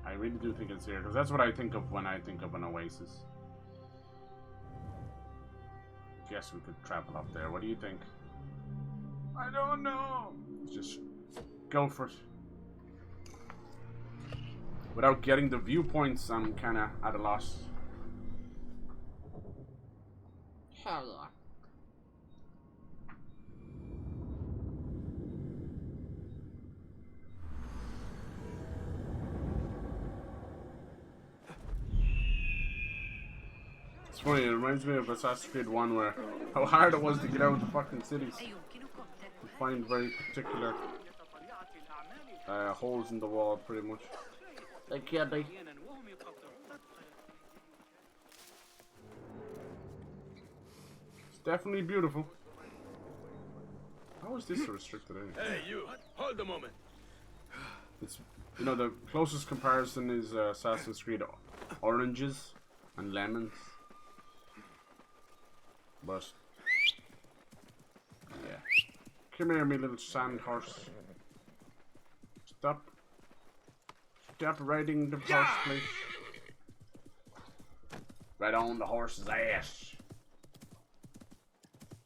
I really do think it's here, because that's what I think of when I think of an oasis. Guess we could travel up there. What do you think? I don't know. Let's just go for it. Without getting the viewpoints, I'm kind of at a loss. Hell yeah. It's funny, it reminds me of Assassin's Creed 1 where how hard it was to get out of the fucking cities. To find very particular holes in the wall, pretty much. Like, yeah, they... It's definitely beautiful. How is this so restricted anyway?
Hey, you! Hold a moment.
It's, you know, the closest comparison is Assassin's Creed oranges and lemons. But yeah, Come here, me little sand horse. Stop. Stop riding the horse, please. Right on the horse's ass.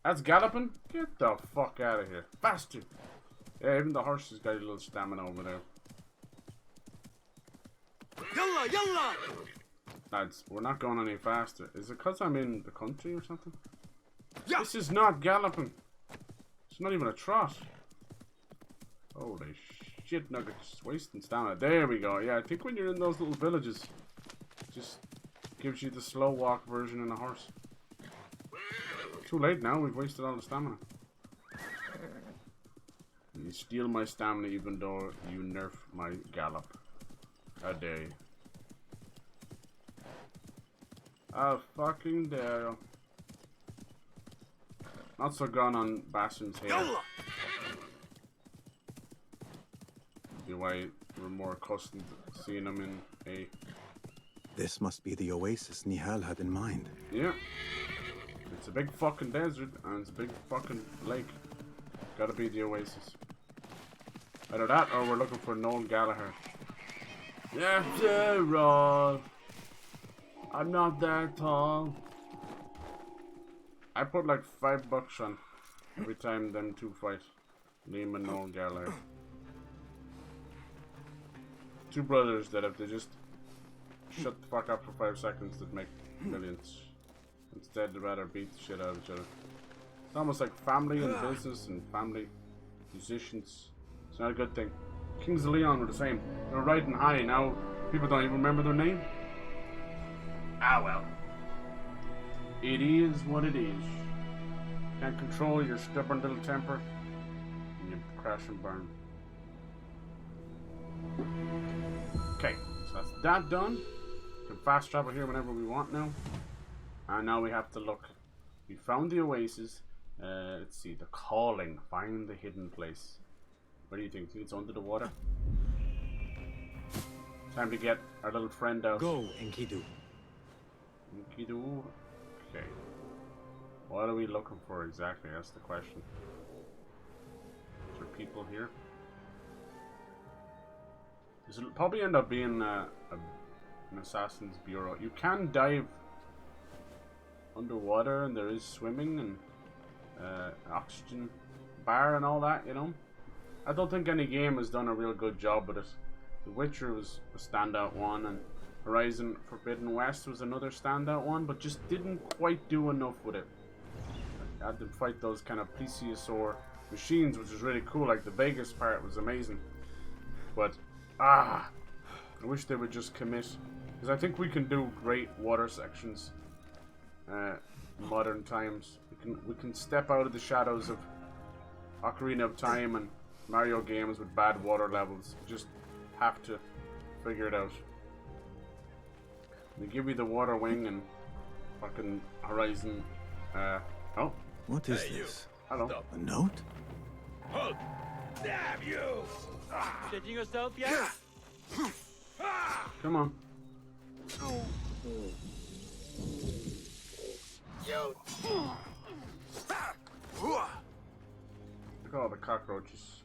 That's galloping? Get the fuck out of here. Faster. Yeah, even the horse has got a little stamina over there.
Yalla, yalla!
Lads, we're not going any faster. Is it because I'm in the country or something? Yeah. This is not galloping. It's not even a trot. Holy shit nuggets. Wasting stamina. There we go. Yeah, I think when you're in those little villages, it just gives you the slow walk version in a horse. Too late now. We've wasted all the stamina. You steal my stamina even though you nerf my gallop. How dare you. How fucking dare you. Not so gone on Basim's hair. See why we're more accustomed to seeing him in a...
This must be the oasis Nihal had in mind.
Yeah. It's a big fucking desert and it's a big fucking lake. Gotta be the oasis. Either that or we're looking for Noel Gallagher. Yeah, Gerald. I'm not that tall. I put like $5 on every time them two fight. Liam and Noel Gallagher. Two brothers that if they just shut the fuck up for 5 seconds they'd make millions. Instead they'd rather beat the shit out of each other. It's almost like family and business and family musicians. It's not a good thing. Kings of Leon were the same. They were riding high. Now people don't even remember their name. Ah well. It is what it is. Can't control your stubborn little temper. And you crash and burn. Okay, so that's that done. We can fast travel here whenever we want now. And now we have to look. We found the oasis. Let's see, the calling. Find the hidden place. What do you think? Think it's under the water? Time to get our little friend out.
Go, Enkidu.
Enkidu. Okay. What are we looking for exactly? That's the question. Is there people here? This will probably end up being an assassin's bureau. You can dive underwater and there is swimming and oxygen bar and all that, you know. I don't think any game has done a real good job with it. The Witcher was a standout one and Horizon Forbidden West was another standout one, but just didn't quite do enough with it. I had to fight those kind of plesiosaur machines, which was really cool. Like the Vegas part was amazing, but I wish they would just commit, because I think we can do great water sections. Modern times, we can step out of the shadows of Ocarina of Time and Mario games with bad water levels. We just have to figure it out. They give you the water wing and fucking Horizon. Oh.
What is this?
Hello.
Stop. A note?
Halt! Damn you! Stitching yourself yet?
Come on. Look at all the cockroaches.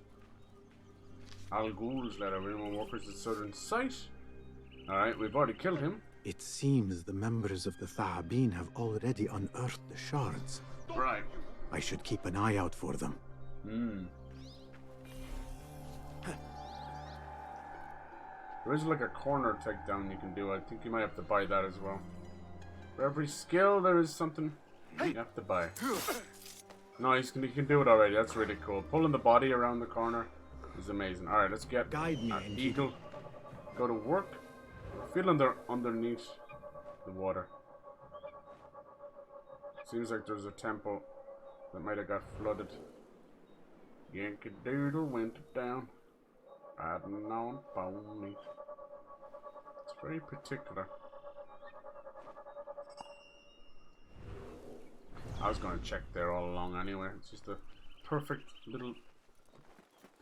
Al Ghul's let everyone workers at Southern Sight. Alright, we've already killed him.
It seems the members of the Thahabin have already unearthed the shards.
Right.
I should keep an eye out for them.
There is like a corner takedown you can do. I think you might have to buy that as well. For every skill, there is something you have to buy. No, he can do it already. That's really cool. Pulling the body around the corner is amazing. Alright, let's get
Guide me,
Eagle. Go to work. We're feeling they're underneath the water. Seems like there's a temple that might have got flooded. Yankee Doodle went down. Riding on ponies. It's very particular. I was going to check there all along anyway. It's just a perfect little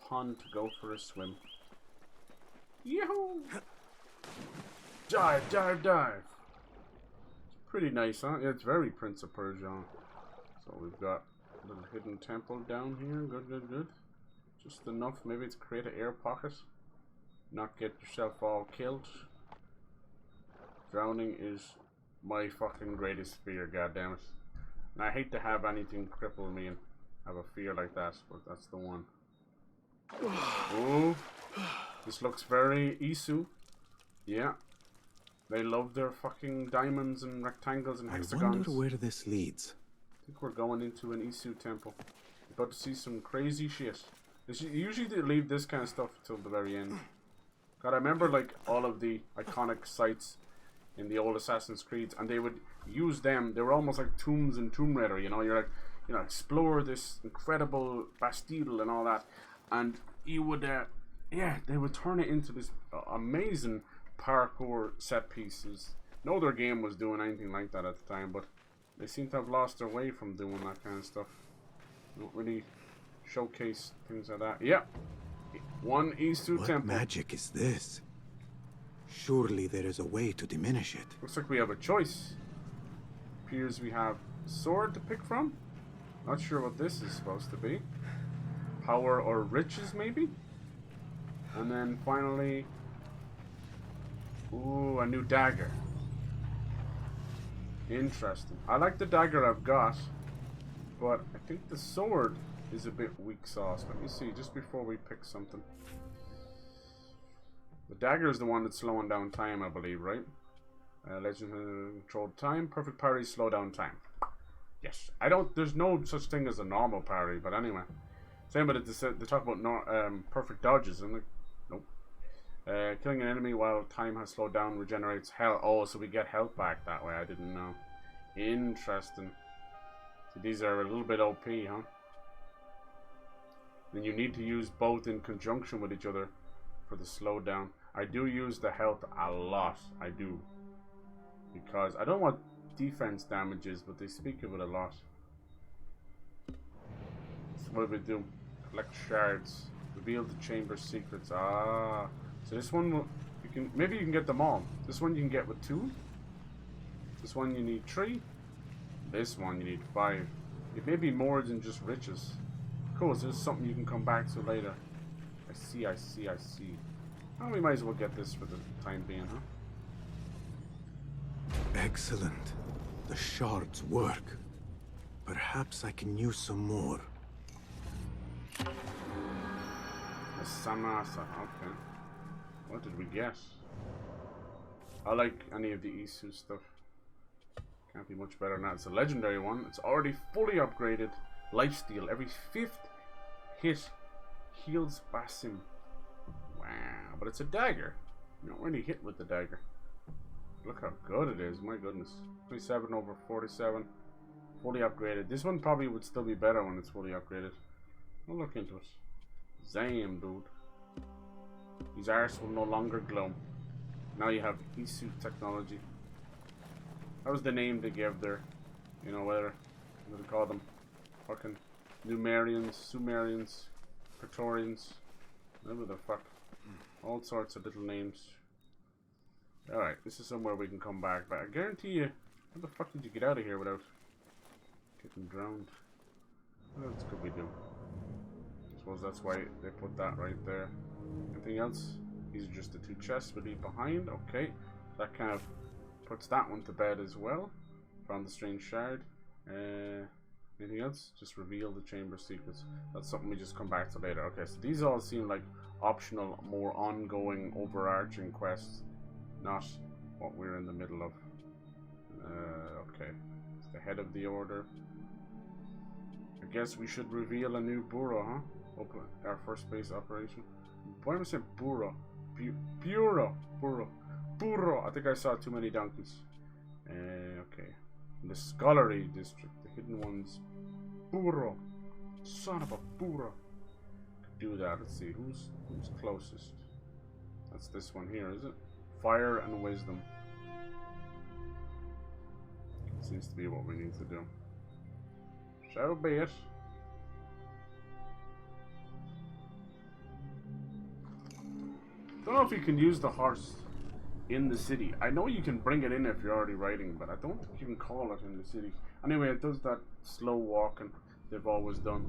pond to go for a swim. Yahoo! Dive, dive, dive. It's pretty nice, huh? Yeah, it's very Prince of Persia. So we've got Little hidden temple down here. Good, good, good. Just enough, maybe, to create an air pocket. Not get yourself all killed. Drowning is my fucking greatest fear, goddammit. And I hate to have anything cripple me and have a fear like that, but that's the one. Oh, this looks very Isu. Yeah. They love their fucking diamonds and rectangles and hexagons.
I wonder where this leads.
I think we're going into an Isu temple. About to see some crazy shit. Usually they leave this kind of stuff till the very end. God, I remember like all of the iconic sites in the old Assassin's Creeds, and they would use them. They were almost like tombs in Tomb Raider, you know. You're like, you know, explore this incredible Bastille and all that, and you would, yeah, they would turn it into this amazing parkour set pieces. No other game was doing anything like that at the time, but they seem to have lost their way from doing that kind of stuff. Don't really showcase things like that. Yeah, one Isu temple.
What magic is this? Surely there is a way to diminish it.
Looks like we have a choice. Appears we have sword to pick from. Not sure what this is supposed to be. Power or riches, maybe? And then finally... ooh, a new dagger. Interesting. I like the dagger I've got, but I think the sword is a bit weak sauce. Let me see, just before we pick something. The dagger is the one that's slowing down time, I believe, right? Legend controlled time. Perfect parry, slow down time. Yes. There's no such thing as a normal parry, but anyway. Same, but they talk about perfect dodges. I'm like, nope. Killing an enemy while time has slowed down regenerates health. Oh, so we get health back that way. I didn't know. Interesting. So these are a little bit OP, huh? Then you need to use both in conjunction with each other for the slowdown. I do use the health a lot. I do. Because I don't want defense damages, but they speak of it a lot. So what do we do? Collect shards. Reveal the chamber secrets. Ah. So this one, you can maybe you can get them all. This one you can get with 2. This one you need 3. This one you need 5. It may be more than just riches. Cool, so this is something you can come back to later. I see, I see, I see. Oh, we might as well get this for the time being, huh?
Excellent. The shards work. Perhaps I can use some more.
Samasa, okay. What did we get? I like any of the Isu stuff. Can't be much better than that. It's a legendary one. It's already fully upgraded. Lifesteal. Every 5th hit heals Basim. Wow. But it's a dagger. You don't really hit with the dagger. Look how good it is. My goodness. 27 over 47. Fully upgraded. This one probably would still be better when it's fully upgraded. I'll look into it. Zam, dude. His arse will no longer glow. Now you have Isu technology. That was the name they gave their, you know, what do they call them? Fucking Numerians, Sumerians, Praetorians, whatever the fuck. All sorts of little names. Alright, this is somewhere we can come back. But I guarantee you, how the fuck did you get out of here without getting drowned? What else could we do? I suppose that's why they put that right there. Anything else? These are just the 2 chests we leave behind. Okay, that kind of puts that one to bed as well. Found the strange shard. Anything else? Just reveal the chamber secrets. That's something we just come back to later. Okay, so these all seem like optional, more ongoing, overarching quests, not what we're in the middle of. Okay, it's the head of the order. I guess we should reveal a new bureau, huh? Open our first base operation. Why am I saying bureau? Bureau. Bureau. I think I saw too many donkeys. Okay. In the Scholarly District, the hidden ones. Bureau. Son of a bureau. Could do that. Let's see. Who's closest? That's this one here, is it? Fire and wisdom. Seems to be what we need to do. So be it. Don't know if you can use the horse in the city. I know you can bring it in if you're already riding, but I don't think you can call it in the city. Anyway, it does that slow walking. they've always done.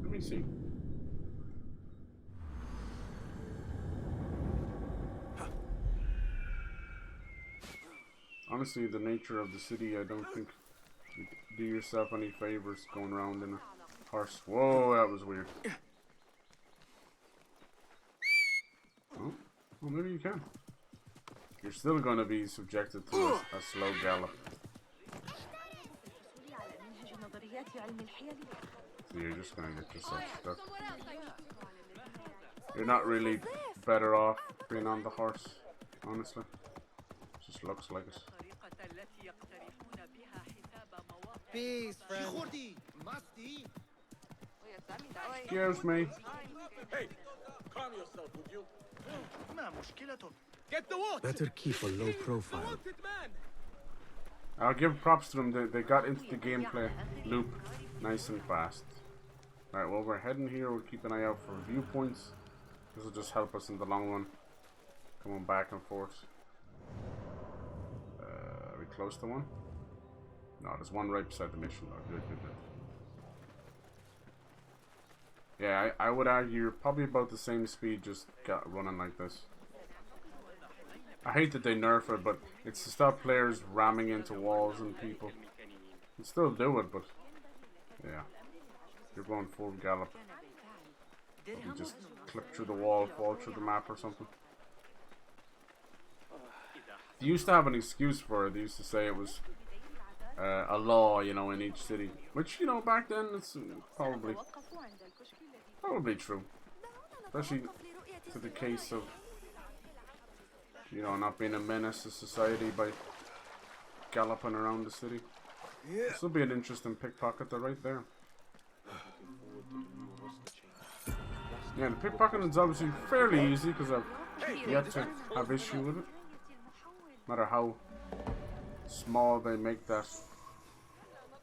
Let me see. Honestly, the nature of the city, I don't think you do yourself any favors going around in a horse. Whoa, that was weird. Oh, well, maybe you can. You're still going to be subjected to a slow gallop. So you're just going to get yourself stuck. You're not really better off being on the horse, honestly. Just looks like it.
Peace, friend.
Excuse me.
Hey, calm yourself, would you?
Get the water!
Better keep a low profile.
I'll give props to them. They got into the gameplay loop nice and fast. Alright, well, we're heading here. We'll keep an eye out for viewpoints. This will just help us in the long run. Coming back and forth. Are we close to one? No, there's one right beside the mission. Oh, good, good, good. Yeah, I would argue you're probably about the same speed just got running like this. I hate that they nerf it, but it's to stop players ramming into walls and people. You can still do it, but yeah. You're going full gallop. You just clip through the wall, fall through the map or something. They used to have an excuse for it. They used to say it was a law, you know, in each city. Which, you know, back then it's probably true. Especially to the case of, you know, not being a menace to society by galloping around the city. This will be an interesting pickpocket, they're right there. Yeah, the pickpocketing is obviously fairly easy because I've yet to have issue with it. No matter how small they make that,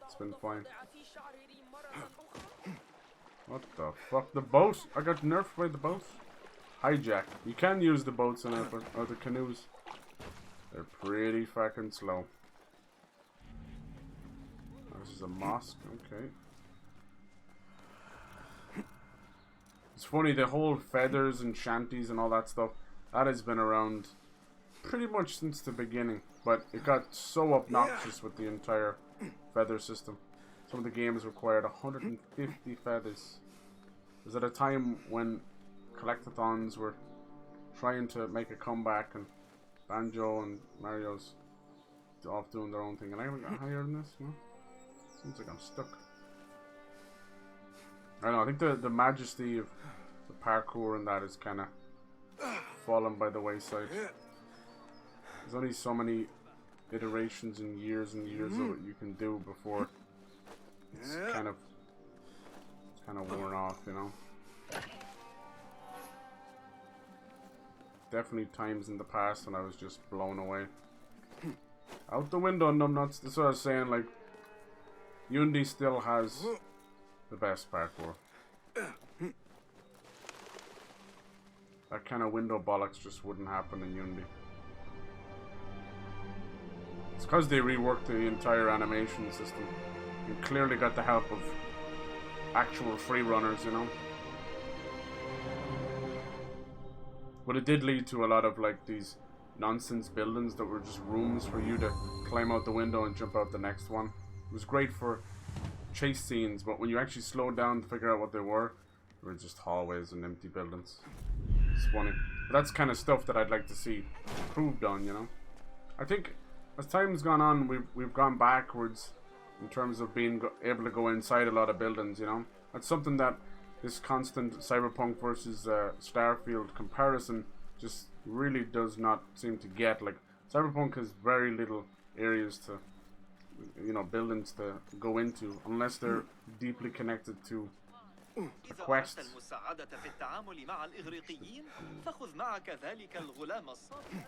it's been fine. What the fuck? The boat? I got nerfed by the boat? Hijack. You can use the boats in it, but or the canoes. They're pretty fucking slow. Oh, this is a mosque. Okay. It's funny, the whole feathers and shanties and all that stuff, that has been around pretty much since the beginning. But it got so obnoxious with the entire feather system. Some of the games required 150 feathers. It was at a time when collectathons were trying to make a comeback and Banjo and Mario's off doing their own thing. And I haven't got higher than this, no? Seems like I'm stuck. I don't know, I think the majesty of the parkour and that is kind of fallen by the wayside. There's only so many iterations and years of what you can do before it's kind of worn off, you know. Definitely times in the past when I was just blown away. Out the window, numbnuts. That's what I was saying, like, Unity still has the best parkour. That kind of window bollocks just wouldn't happen in Unity. It's because they reworked the entire animation system. And clearly got the help of actual free runners, you know. But it did lead to a lot of like these nonsense buildings that were just rooms for you to climb out the window and jump out the next one. It was great for chase scenes, but when you actually slowed down to figure out what they were just hallways and empty buildings. It's funny. But that's kind of stuff that I'd like to see improved on, you know. I think as time's gone on, we've gone backwards in terms of being able to go inside a lot of buildings, you know. That's something that this constant Cyberpunk versus Starfield comparison just really does not seem to get. Like, Cyberpunk has very little areas to, you know, buildings to go into unless they're deeply connected to a quest.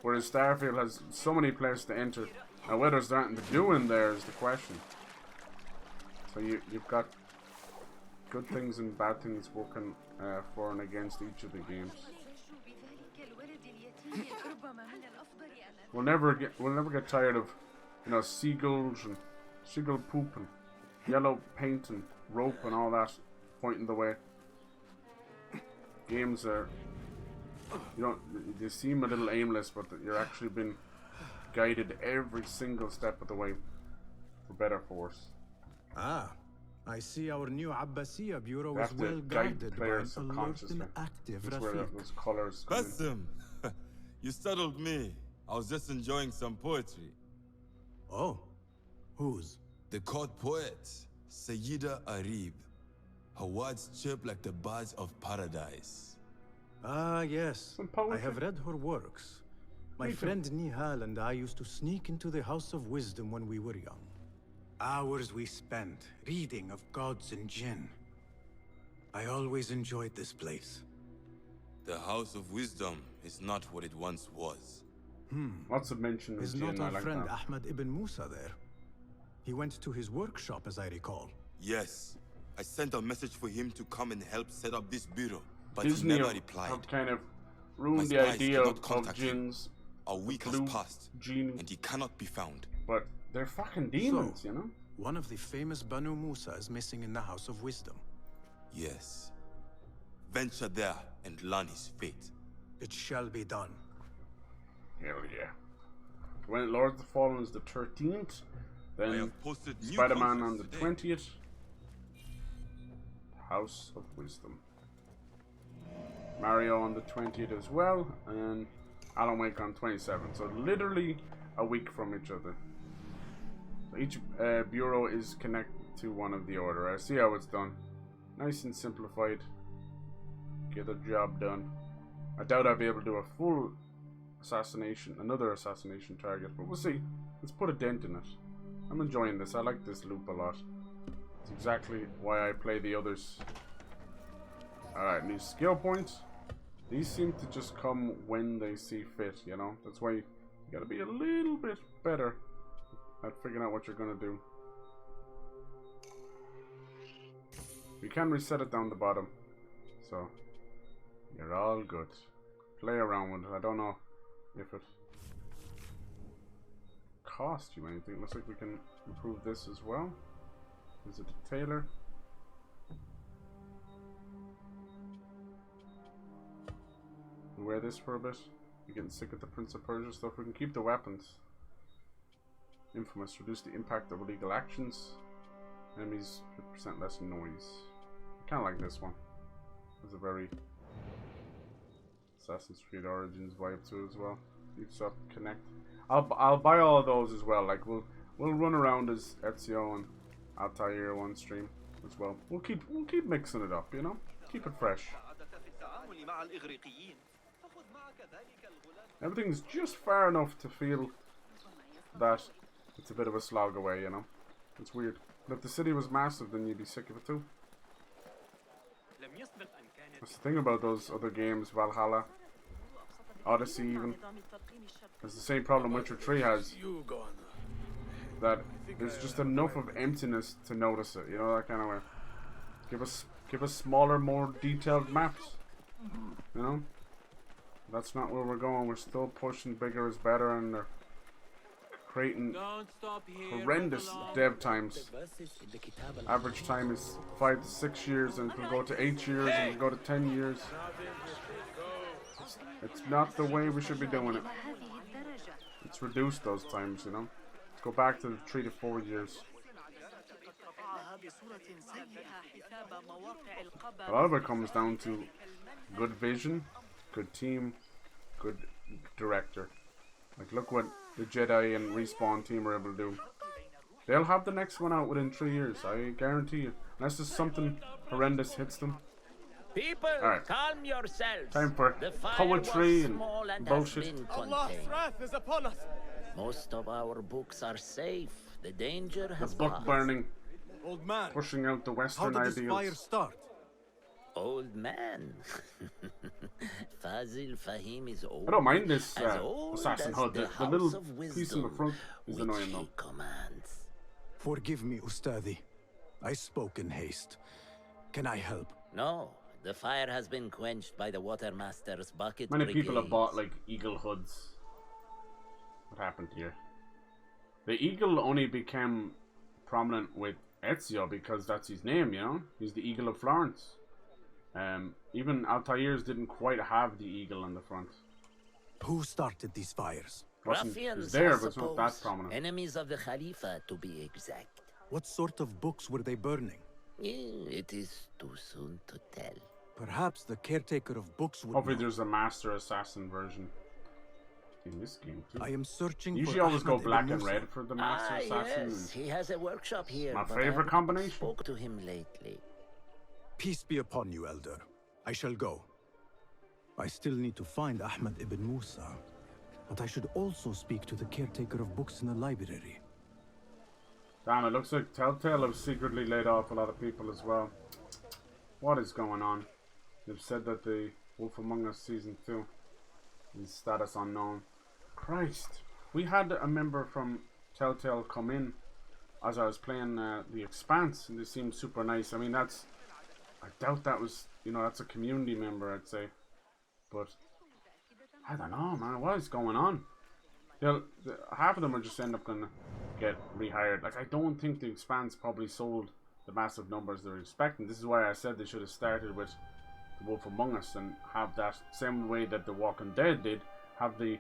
Whereas Starfield has so many places to enter. Now whether there's nothing to do in there is the question. So you've got good things and bad things working for and against each of the games. We'll never get tired of, you know, seagulls and seagull poop and yellow paint and rope and all that pointing the way. Games are, you know, they seem a little aimless, but you're actually being guided every single step of the way for better force.
Ah, I see our new Abbasiya bureau
You
is
have to
well
guide
guarded by
players
an alert
subconsciously.
and active
That's where
Rafiq.
those colors come in.
Basim, you startled me. I was just enjoying some poetry.
Oh, whose?
The court poet, Sayyida Arib. Her words chirp like the birds of paradise.
Ah, yes.
Some poetry.
I have read her works. My
Me too.
friend Nihal and I used to sneak into the House of Wisdom when we were young. Hours we spent reading of gods and jinn. I always enjoyed this place.
The House of Wisdom is not what it once was.
Lots of mention of
Is
jinn,
not
I
our
like
friend
that.
Ahmad ibn Musa there? He went to his workshop, as I recall.
Yes, I sent a message for him to come and help set up this bureau, but
Disney
he never
have
replied.
kind of
My
ruined the
spies
idea
cannot
of
contact him.
jinns.
A week has
blue
passed,
genie.
and he cannot be found.
But they're fucking demons,
So,
you know?
One of the famous Banu Musa is missing in the House of Wisdom.
Yes. Venture there and learn his fate.
It shall be done.
Hell yeah. When Lord of the Fallen is the 13th,
I
then
have posted new
Spider-Man on the
contracts today.
20th. House of Wisdom. Mario on the 20th as well, and Alan Wake on 27th. So literally a week from each other. So each bureau is connected to one of the order. I see how it's done. Nice and simplified. Get the job done. I doubt I'll be able to do a full assassination, another assassination target, but we'll see. Let's put a dent in it. I'm enjoying this. I like this loop a lot. It's exactly why I play the others. Alright, new skill points. These seem to just come when they see fit, you know? That's why you gotta be a little bit better at figuring out what you're gonna do. You can reset it down the bottom, so you're all good. Play around with it. I don't know if it cost you anything. Looks like we can improve this as well. Is it a tailor? We'll wear this for a bit. You're getting sick of the Prince of Persia stuff. We can keep the weapons. Infamous. Reduce the impact of illegal actions. Enemies 50% less noise. I kind of like this one. It's a very Assassin's Creed Origins vibe to it as well. Ubisoft Connect. I'll buy all of those as well. Like we'll run around as Ezio and Altair one stream as well. We'll keep mixing it up, you know? Keep it fresh. Everything's just far enough to feel that it's a bit of a slog away, you know? It's weird. But if the city was massive, then you'd be sick of it too. That's the thing about those other games, Valhalla, Odyssey even. It's the same problem Witcher 3 has. That there's just enough of emptiness to notice it, you know, that kind of way. Give us smaller, more detailed maps. You know? That's not where we're going. We're still pushing bigger is better, and they're creating horrendous dev times. Average time is 5 to 6 years, and it can go to 8 years, and it can go to 10 years. It's not the way we should be doing it. Let's reduce those times, you know. Let's go back to the 3 to 4 years. A lot of it comes down to good vision, good team, good director. Like, look what the Jedi and Respawn team are able to do. They'll have the next one out within 3 years, I guarantee you. Unless there's something horrendous hits them.
People, calm yourselves.
Time for
the
poetry and bullshit.
Allah's wrath is upon us. Most of our books are safe. The danger has
The book
passed.
burning.
Old man,
pushing out the Western
how did this
ideals.
fire start?
Old man. Fazil Fahim is old.
I don't mind this
as old
assassin
as
hood. The
House
little
of
piece in the
Wisdom,
front is
which
annoying
he
though.
commands.
Forgive me, Ustadi. I spoke in haste. Can I help?
No, the fire has been quenched by the Watermaster's bucket
Many people have
brigades.
bought like eagle hoods. What happened here? The eagle only became prominent with Ezio because that's his name, you know? He's the Eagle of Florence. Even Altair's didn't quite have the eagle on the front.
Who started these fires?
Ruffians,
there,
I
but it's not that prominent.
Enemies of the Khalifa, to be exact.
What sort of books were they burning?
It is too soon to tell.
Perhaps the caretaker of books would
Hopefully
know.
there's a Master Assassin version in this game too.
I am searching
Usually
for
always go
Ahmad
black
ibn
and
Musa.
red for the Master Assassin.
Yes, he has a workshop here.
My
but
favorite
I haven't
combination.
Spoke to him lately.
Peace be upon you, Elder. I shall go. I still need to find Ahmad ibn Musa, but I should also speak to the caretaker of books in the library.
Damn, it looks like Telltale have secretly laid off a lot of people as well. What is going on? They've said that the Wolf Among Us Season 2 is status unknown. Christ. We had a member from Telltale come in as I was playing The Expanse, and they seemed super nice. I mean, I doubt that was, you know, that's a community member, I'd say. But, I don't know, man. What is going on? Half of them are just end up going to get rehired. Like, I don't think The Expanse probably sold the massive numbers they're expecting. This is why I said they should have started with The Wolf Among Us and have that same way that The Walking Dead did. Have the,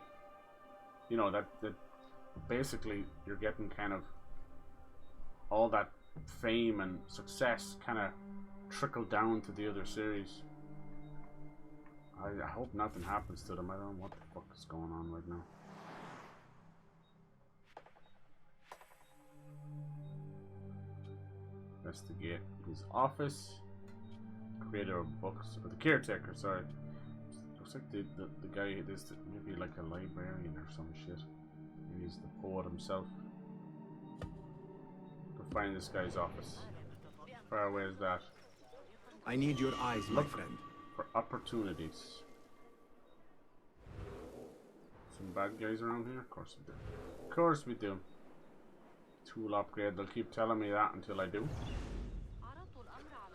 you know, that basically you're getting kind of all that fame and success kind of trickle down to the other series. I hope nothing happens to them. I don't know what the fuck is going on right now. Investigate his office. Creator of books, or the caretaker, sorry. Looks like the guy is maybe like a librarian or some shit. Maybe he's the poet himself. Go find this guy's office. Far away is that?
I need your eyes, my friend.
For opportunities. Some bad guys around here? Of course we do. Of course we do. Tool upgrade, they'll keep telling me that until I do.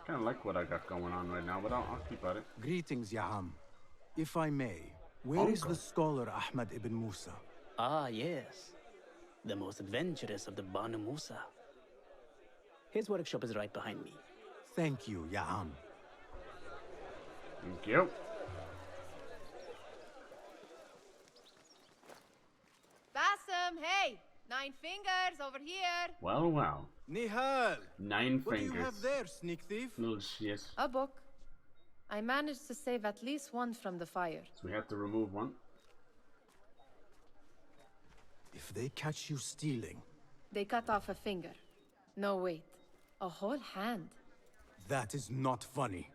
Kind of like what I got going on right now, but I'll keep at it.
Greetings, Yaham. If I may, where is the scholar Ahmad ibn Musa?
Ah, yes. The most adventurous of the Banu Musa. His workshop is right behind me.
Thank you, Yaham.
Thank you.
Basim, hey! 9 fingers over here.
Well, well.
Nihal!
9 fingers.
What do you have there, sneak thief?
Little shit.
A book. I managed to save at least one from the fire.
So we have to remove one.
If they catch you stealing...
They cut off a finger. No, wait. A whole hand.
That is not funny.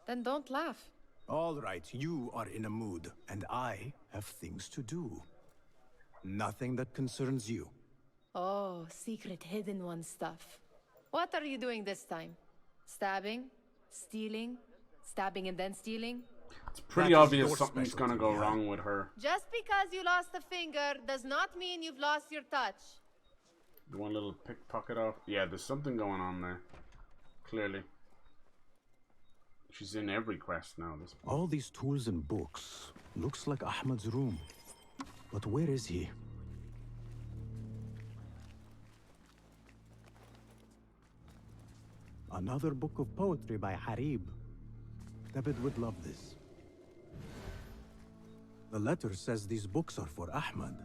Then don't laugh.
All right, you are in a mood, and I have things to do. Nothing that concerns you.
Oh, secret hidden one stuff. What are you doing this time? Stabbing? Stealing? Stabbing and then stealing?
It's pretty obvious something's gonna go wrong with her.
Just because you lost a finger does not mean you've lost your touch.
The one little pickpocket off. Yeah, there's something going on there. Clearly. She's in every quest now.
All these tools and books. Looks like Ahmad's room. But where is he? Another book of poetry by Harib. David would love this. The letter says these books are for Ahmad.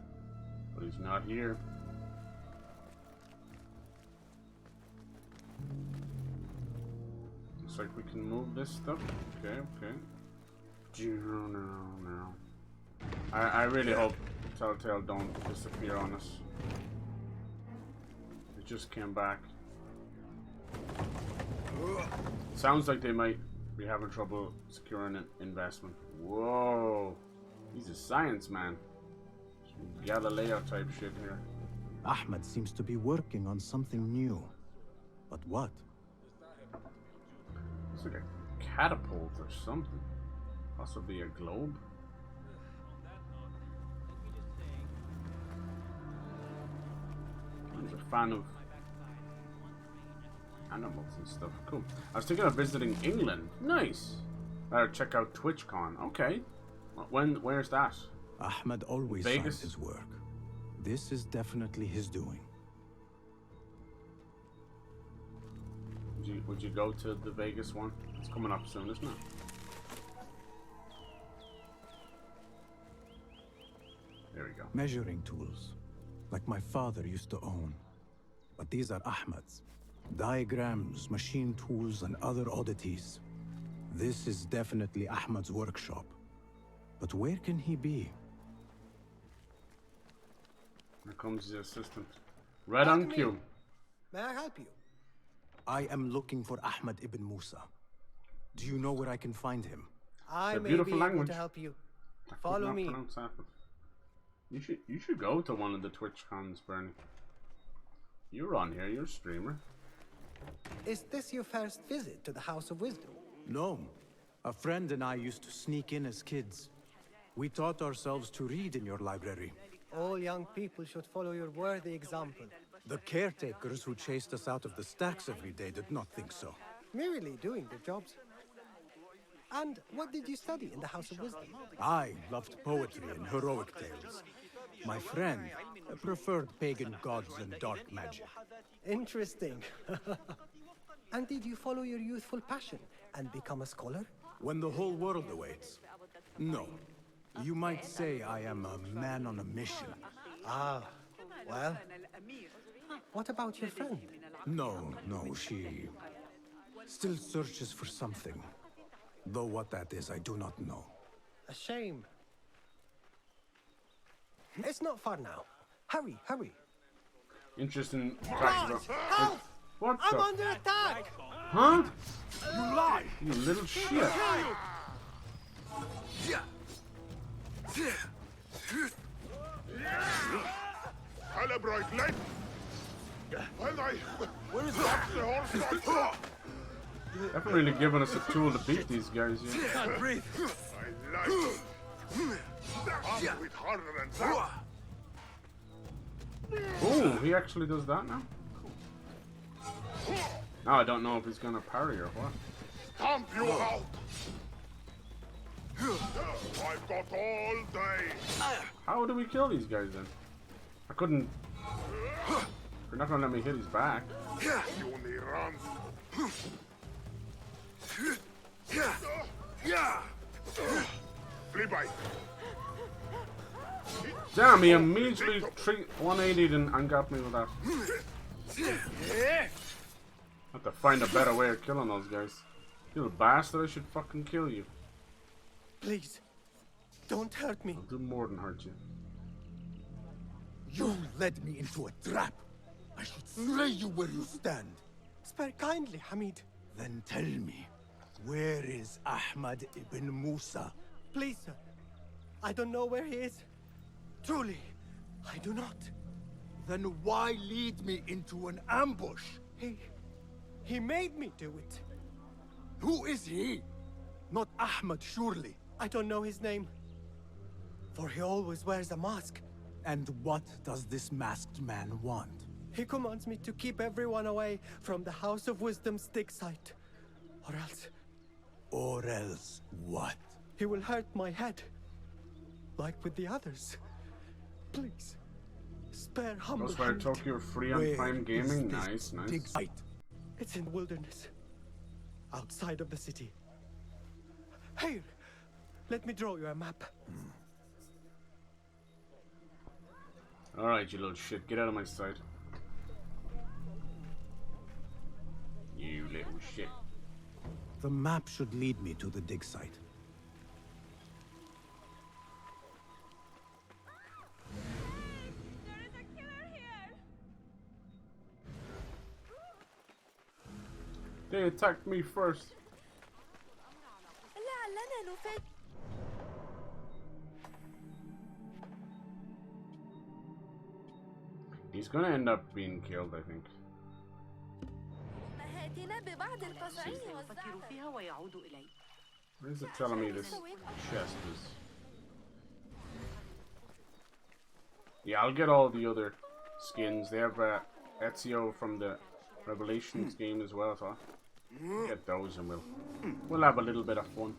But he's not here. Looks like we can move this stuff. Okay, okay. No. I really hope Telltale don't disappear on us. It just came back. Sounds like they might be having trouble securing an investment. Whoa. He's a science man. Some Galileo type shit here.
Ahmad seems to be working on something new. But what?
It's like a catapult or something. Possibly a globe. He's a fan of animals and stuff. Cool. I was thinking of visiting England. Nice. Better check out TwitchCon. Okay. Where's that?
Ahmad always
Vegas?
signs his work. This is definitely his doing.
Would you go to the Vegas one? It's coming up soon, isn't it? There we go.
Measuring tools, like my father used to own. But these are Ahmad's. Diagrams, machine tools, and other oddities. This is definitely Ahmad's workshop. But where can he be?
Here comes the assistant. Right on cue.
May I help you?
I am looking for Ahmad ibn Musa. Do you know where I can find him?
I may be able to help you. Follow me.
You should go to one of the Twitch cons, Bernie. You're on here, you're a streamer.
Is this your first visit to the House of Wisdom?
No. A friend and I used to sneak in as kids. We taught ourselves to read in your library.
All young people should follow your worthy example.
The caretakers who chased us out of the stacks every day did not think so.
Merely doing their jobs. And what did you study in the House of Wisdom?
I loved poetry and heroic tales. My friend preferred pagan gods and dark magic.
Interesting. And did you follow your youthful passion and become a scholar?
When the whole world awaits. No. You might say I am a man on a mission.
Ah, well. What about your friend?
No, she still searches for something. Though what that is, I do not know.
A shame. It's not far now. Hurry, hurry.
Interesting
Guards, help!
What
I'm
the?
under attack!
Huh? You lie! You little shit!
Calibrate left! Where is the horse?
They haven't really given us a tool to beat these guys yet.
Can't breathe. I like it. With harder than that.
Oh, he actually does that now? Now I don't know if he's gonna parry or what.
Stomp you out! I've got all day.
How do we kill these guys then? I couldn't. They're not gonna let me hit his back.
You only run. Flea bite.
Damn, he immediately 180'd and got me with that. I have to find a better way of killing those guys. You little bastard, I should fucking kill you.
Please, don't hurt me.
I'll do more than hurt you.
You led me into a trap. I should slay you where you stand.
Spare kindly, Hamid.
Then tell me, where is Ahmad ibn Musa?
Please, sir. I don't know where he is. Truly, I do not.
Then why lead me into an ambush?
He made me do it.
Who is he? Not Ahmad, surely.
I don't know his name. For he always wears a mask.
And what does this masked man want?
He commands me to keep everyone away from the House of Wisdom's dig site. Or else...
Or else what?
He will hurt my head. Like with the others. Please, spare humble
That's why
Hamid.
Tokyo free on Prime Gaming. Nice, nice.
Dig site.
It's in the wilderness. Outside of the city. Here, let me draw you a map.
Alright, you little shit. Get out of my sight. You little shit.
The map should lead me to the dig site.
They attacked me first. He's gonna end up being killed, I think. Where is it telling me this chest is? Yeah, I'll get all the other skins. They have Ezio from the Revelations game as well, so I'll get those and we'll have a little bit of fun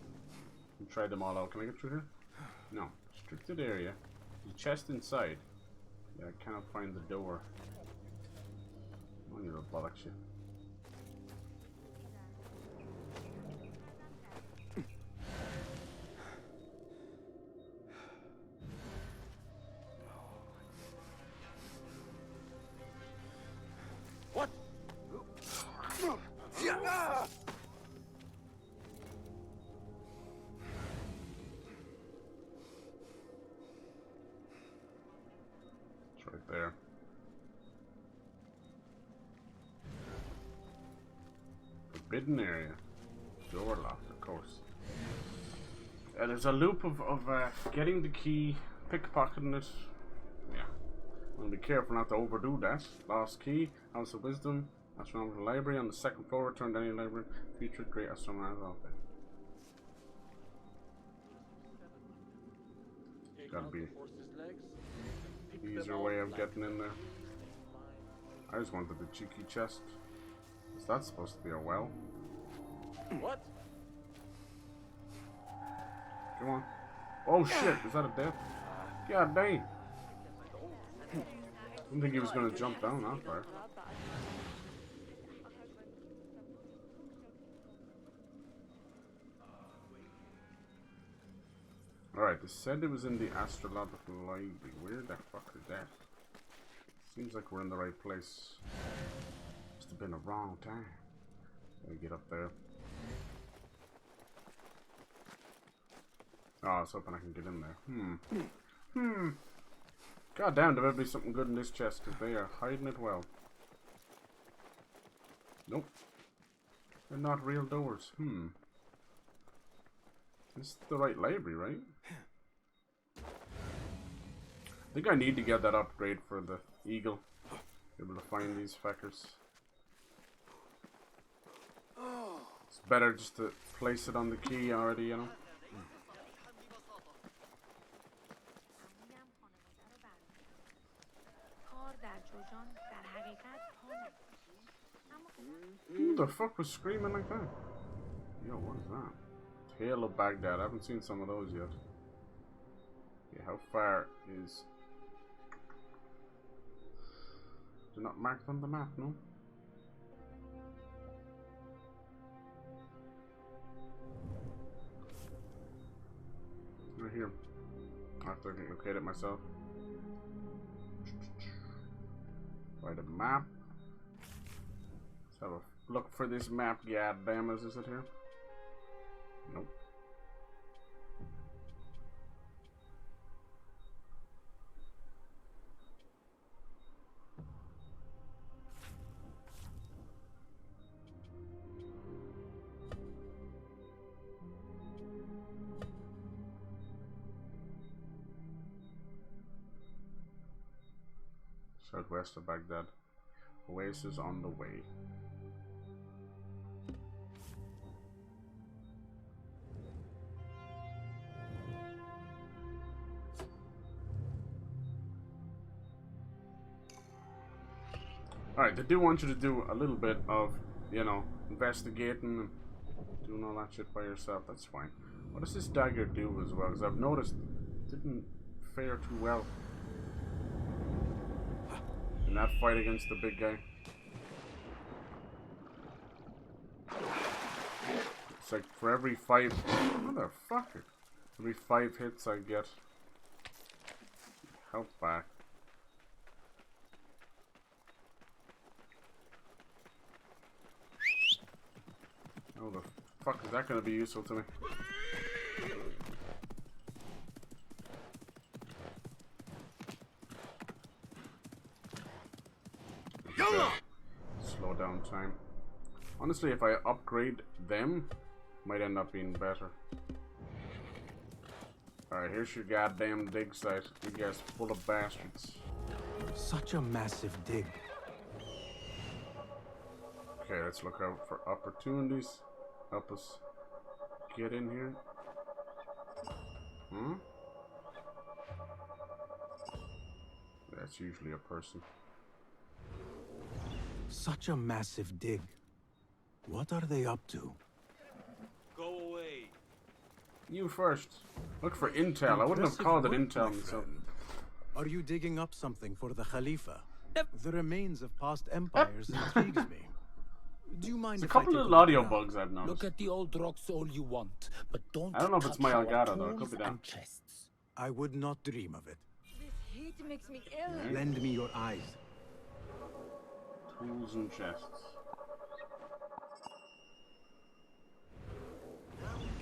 and try them all out. Can I get through here? No. Restricted area. The chest inside. Yeah, I cannot find the door. Oh, you little bollocks, you. there. Forbidden area. Door locked, of course. There's a loop of getting the key, pickpocketing it. Yeah. I'm gonna be careful not to overdo that. Lost key, House of Wisdom, Astronomical Library on the second floor, return to any library, featured great astronomical. Gotta be easier way of getting in there. I just wanted the cheeky chest. Is that supposed to be a well?
What?
Come on. Oh shit, is that a death? God dang. I didn't think he was gonna jump down that far. Alright, they said it was in the astrological library. Where the fuck is that? Seems like we're in the right place. Must have been a wrong time. Gotta get up there. Oh, I was hoping I can get in there. God damn, there better be something good in this chest, because they are hiding it well. Nope. They're not real doors. This is the right library, right? I think I need to get that upgrade for the eagle. Be able to find these fuckers. It's better just to place it on the key already, you know? Who the fuck was screaming like that? Yo, what is that? Tale of Baghdad. I haven't seen some of those yet. Okay, how far is... They're not marked on the map, no? Right here. I have to locate it myself. By the map. Let's have a look for this map. God damn, is it here? Nope. Southwest of Baghdad. Oasis on the way. Alright, they do want you to do a little bit of, you know, investigating and doing all that shit by yourself. That's fine. What does this dagger do as well? Because I've noticed it didn't fare too well in that fight against the big guy. It's like for every 5... Motherfucker. Every 5 hits I get health back. How the fuck is that gonna be useful to me? Slow down time. Honestly, if I upgrade them, might end up being better. Alright, here's your goddamn dig site. You guys full of bastards.
Such a massive dig.
Okay, let's look out for opportunities. Help us get in here. That's usually a person.
Such a massive dig. What are they up to?
Go away.
You first. Look for intel. I wouldn't have called it intel myself.
Are you digging up something for the Khalifa? The remains of past empires intrigues me. Do you mind?
There's a couple of audio bugs I've noticed.
Look at the old rocks all you want, but don't.
I don't know if it's my Elgato though. It could be that.
I would not dream of it.
This heat makes me ill.
Lend me your eyes.
Tools and chests.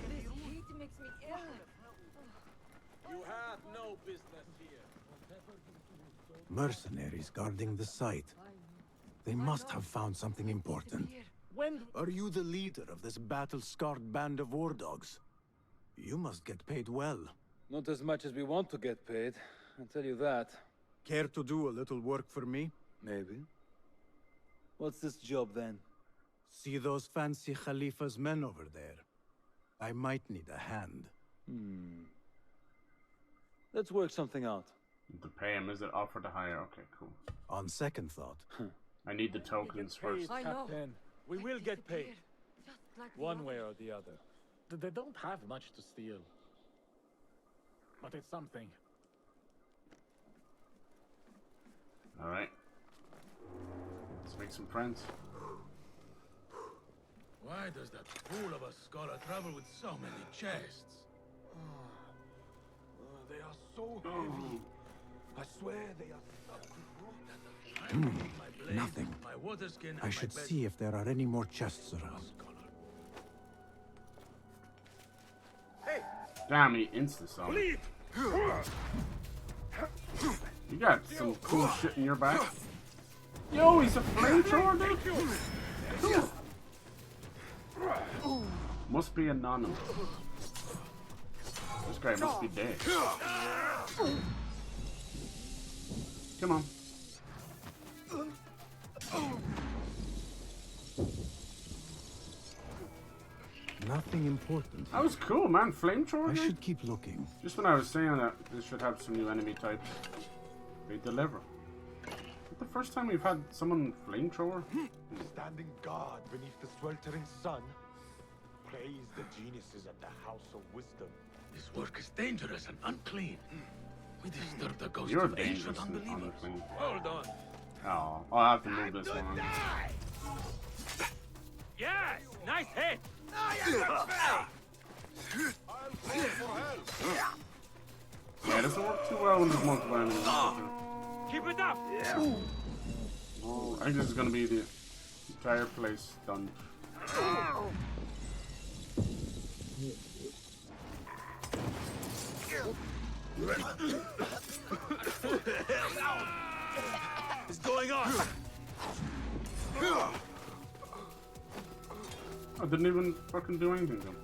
This heat makes me ill.
You have no business here.
Mercenaries guarding the site. They must have found something important.
When
Are you the leader of this battle-scarred band of war dogs? You must get paid well.
Not as much as we want to get paid, I'll tell you that.
Care to do a little work for me?
Maybe. What's this job then?
See those fancy Khalifa's men over there? I might need a hand.
Let's work something out.
To pay him, is it offer to hire? Okay, cool.
On second thought.
I need the tokens first.
I know. Captain, we will get paid. One way or the other. They don't have much to steal. But it's something.
Alright. Let's make some friends.
Why does that fool of a scholar travel with so many chests? They are so heavy. I swear they are stuck to fruit.
Nothing. I should see if there are any more chests around.
Hey!
Damn, he insta-saw me. You got some cool shit in your back. Yo, he's a flamethrower, dude. Cool. Must be anonymous. This guy must be dead. Come on.
Nothing important.
That was cool, man. Flamethrower.
I should keep looking.
Just when I was saying that this should have some new enemy types, they deliver. The first time we've had someone flamethrower?
Standing guard beneath the sweltering sun. Praise the geniuses at the House of Wisdom. This work is dangerous and unclean. We disturb the ghosts
You're
of
dangerous
ancient
and
unbelievers.
unclean.
Hold on.
Oh, I'll have to move this one.
Yes! Nice hit!
Yeah, it doesn't work too well when there's multiple enemies.
Keep it up!
Oh, I think this is gonna be the entire place done.
What's going on?
I didn't even fucking do anything to him.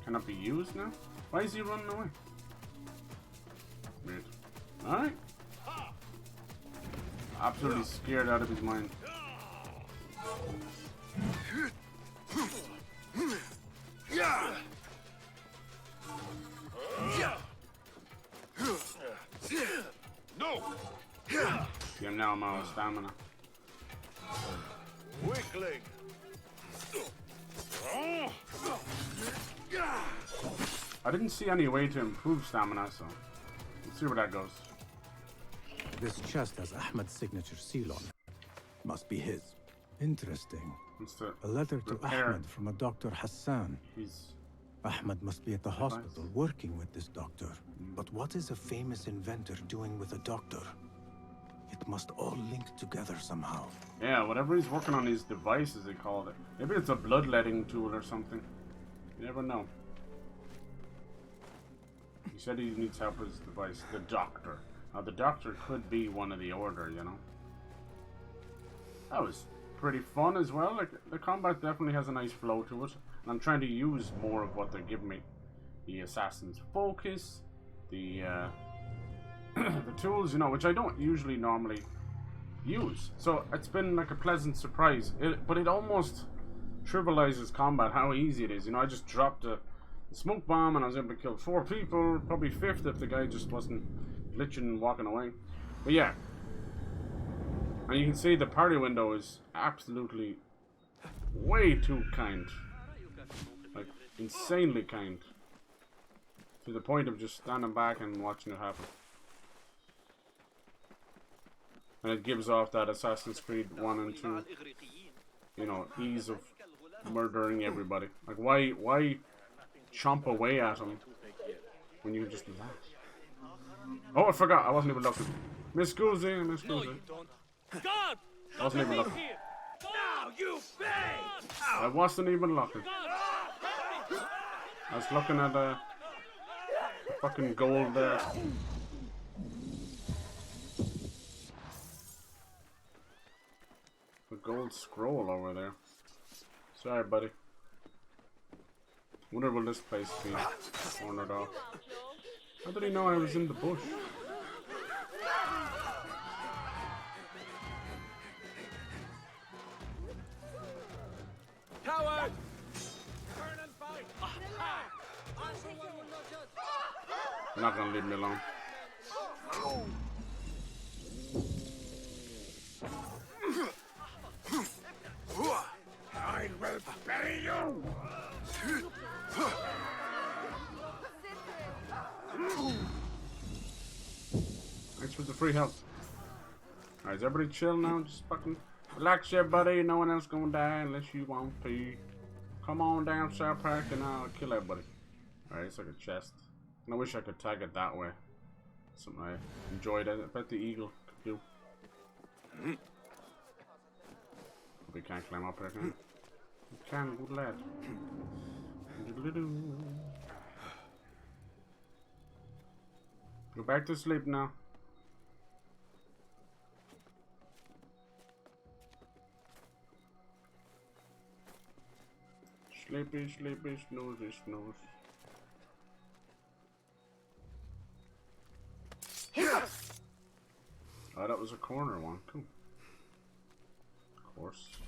Cannot be used now? Why is he running away? Weird. Alright. Absolutely scared out of his mind.
No!
See, I'm now out of stamina.
Weakling!
I didn't see any way to improve stamina, so let's see where that goes.
This chest has Ahmed's signature seal on it. Must be his. Interesting. A letter to Ahmed from a Dr. Hassan. Ahmed must be at the hospital working with this doctor. But what is a famous inventor doing with a doctor? It must all link together somehow.
Yeah, whatever he's working on, these devices, they called it. Maybe it's a bloodletting tool or something. You never know. He said he needs help with his device. The doctor. Now, the doctor could be one of the order, you know. That was pretty fun as well. Like, the combat definitely has a nice flow to it. And I'm trying to use more of what they're giving me. The assassin's focus, the the tools, you know, which I don't usually normally use. So it's been like a pleasant surprise. But it almost trivializes combat, how easy it is. You know, I just dropped a smoke bomb and I was able to kill 4 people, probably 5th if the guy just wasn't glitching and walking away. But yeah. And you can see the party window is absolutely way too kind. Like, insanely kind. To the point of just standing back and watching it happen. And it gives off that Assassin's Creed 1 and 2, you know, ease of murdering everybody. Like, why chomp away at them when you can just do that? Oh, I forgot, I wasn't even looking. Miss Goosey, Miss Goosey.
God!
I wasn't even looking.
Now you pay!
I wasn't even looking. I was looking at a fucking gold gold scroll over there. Sorry, buddy. Wonder will this place be cornered off? How did he know I was in the bush?
Coward! Turn and fight!
You're not gonna leave me alone.
I will bury you!
Thanks for the free help. Alright, is everybody chill now? Just fucking relax, everybody. No one else gonna die unless you want to. Come on down South Park and I'll kill everybody. Alright, it's like a chest. And I wish I could tag it that way. Something I enjoyed. I bet the eagle could do. Hope we can't climb up here, can we? We can, good lad. Go back to sleep now. Sleepy, sleepy, snoozy, snooze. Oh, that was a corner one. Cool. Of course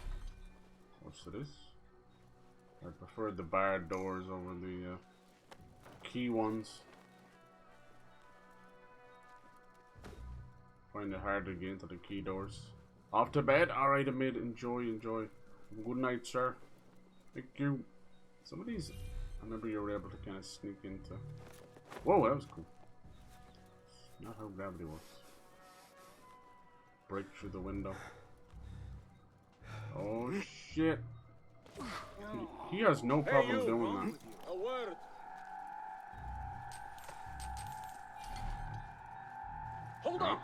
it is. I prefer the barred doors over the key ones. Find it hard to get into the key doors. Off to bed? Alright, Amid. Enjoy. Good night, sir. Thank you. Some of these, I remember you were able to kind of sneak into. Whoa, that was cool. Not how gravity works. Break through the window. Oh shit. He has no problem doing that.
A word. Hold on.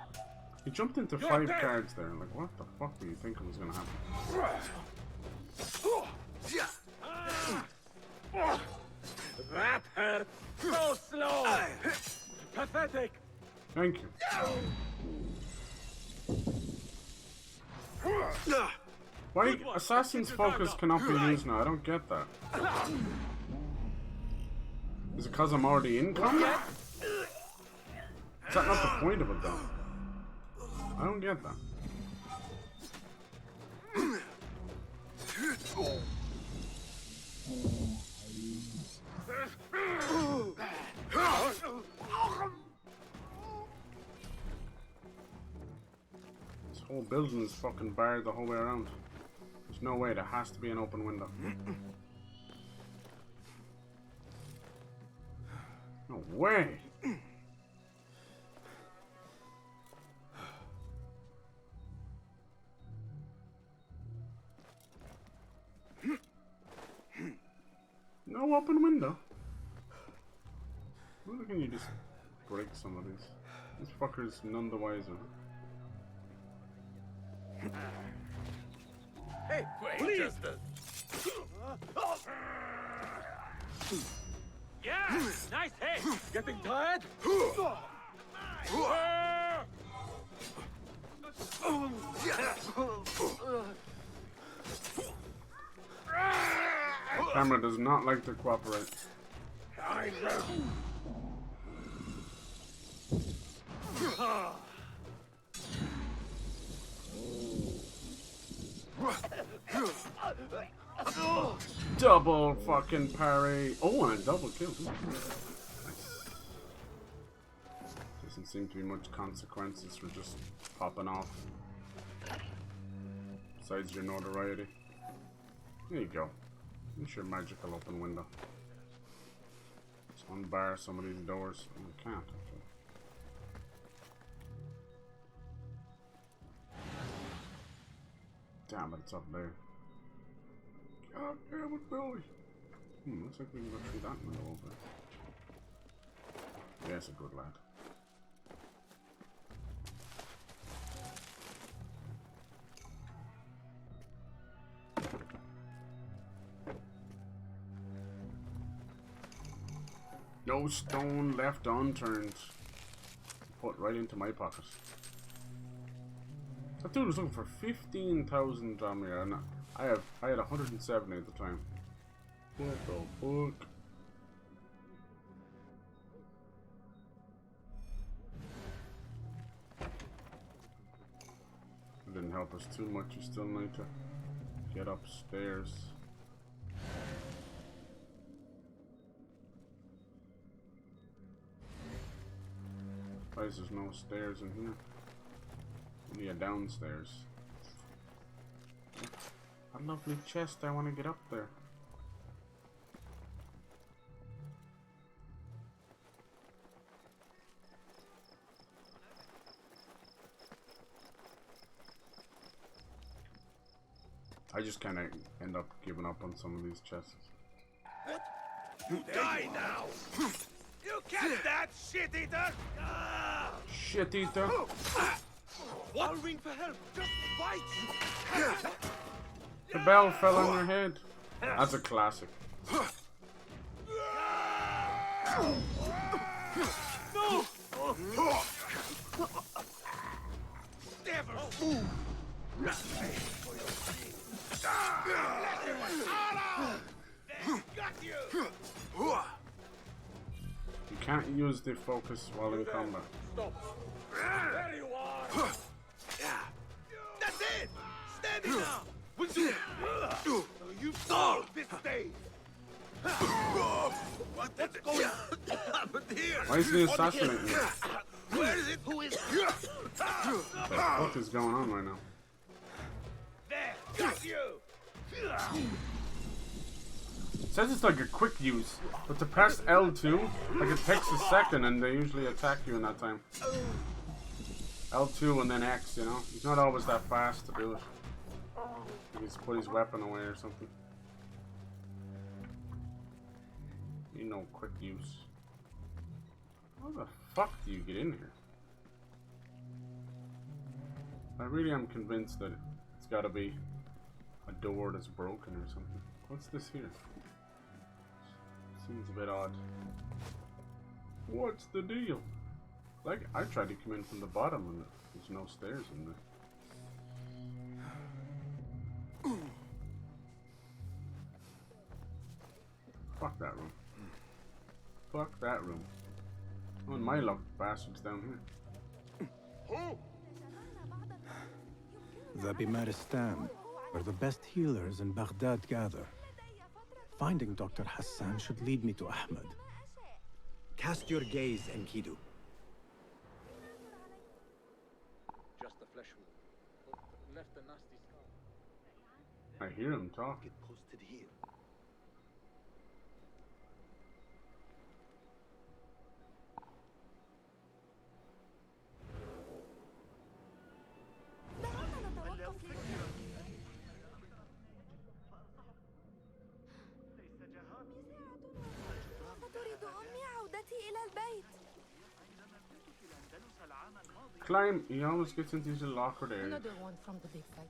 He jumped into 5 cards there. Like, what the fuck were you thinking was gonna happen?
That hurt. So slow. Pathetic.
Thank you. Why Assassin's Focus cannot be used now? I don't get that. Is it because I'm already in combat? Is that not the point of it though? I don't get that. This whole building is fucking barred the whole way around. There's no way, there has to be an open window. No way! No open window. Why can you just break some of these? This fucker's none the wiser.
Hey, please! Yeah! Nice hit! Getting tired?
Camera does not like to cooperate.
I
Double fucking parry. Oh, and a double kill. Nice. Doesn't seem to be much consequences for just popping off. Besides your notoriety. There you go. It's your magical open window. Let's unbar some of these doors. Oh, we can't, actually. Damn it, it's up there. God damn it, Billy. Looks like we can go through that window over. Yeah, it's a good lad. No stone left unturned. Put right into my pocket. That dude was looking for 15,000 Jamir, and I had 170 at the time. What the fuck? It didn't help us too much. You still need to get upstairs. Why is there's no stairs in here? Only a downstairs. A lovely chest. I want to get up there. I just kind of end up giving up on some of these chests.
What? You die now! You catch that, shit eater!
Shit eater!
What? I'll ring for help. Just fight!
The bell fell on your head. That's a classic.
No! Never! Got you!
You can't use the focus while in combat.
Stop! There you are! That's it! Standing now! You saw this day! What's going on here?
Why is he assassinating me?
Where is it? Who is it?
What the fuck is going on right now?
There! Got you!
It says it's like a quick use, but to press L2, like it takes a second and they usually attack you in that time. L2 and then X, you know? He's not always that fast to do it. He's put his weapon away or something. You know, quick use. How the fuck do you get in here? I really am convinced that it's gotta be a door that's broken or something. What's this here? Seems a bit odd. What's the deal? Like, I tried to come in from the bottom and there's no stairs in there. Fuck that room. Fuck that room. Oh, and my luck, bastards down here.
The Bimaristan, where the best healers in Baghdad gather. Finding Dr. Hassan should lead me to Ahmed.
Cast your gaze, Enkidu.
Just a flesh wound. Left a nasty scar.
I hear him talk.
Get posted here.
Climb. He always gets into these little awkward areas.
Another one from the big fight.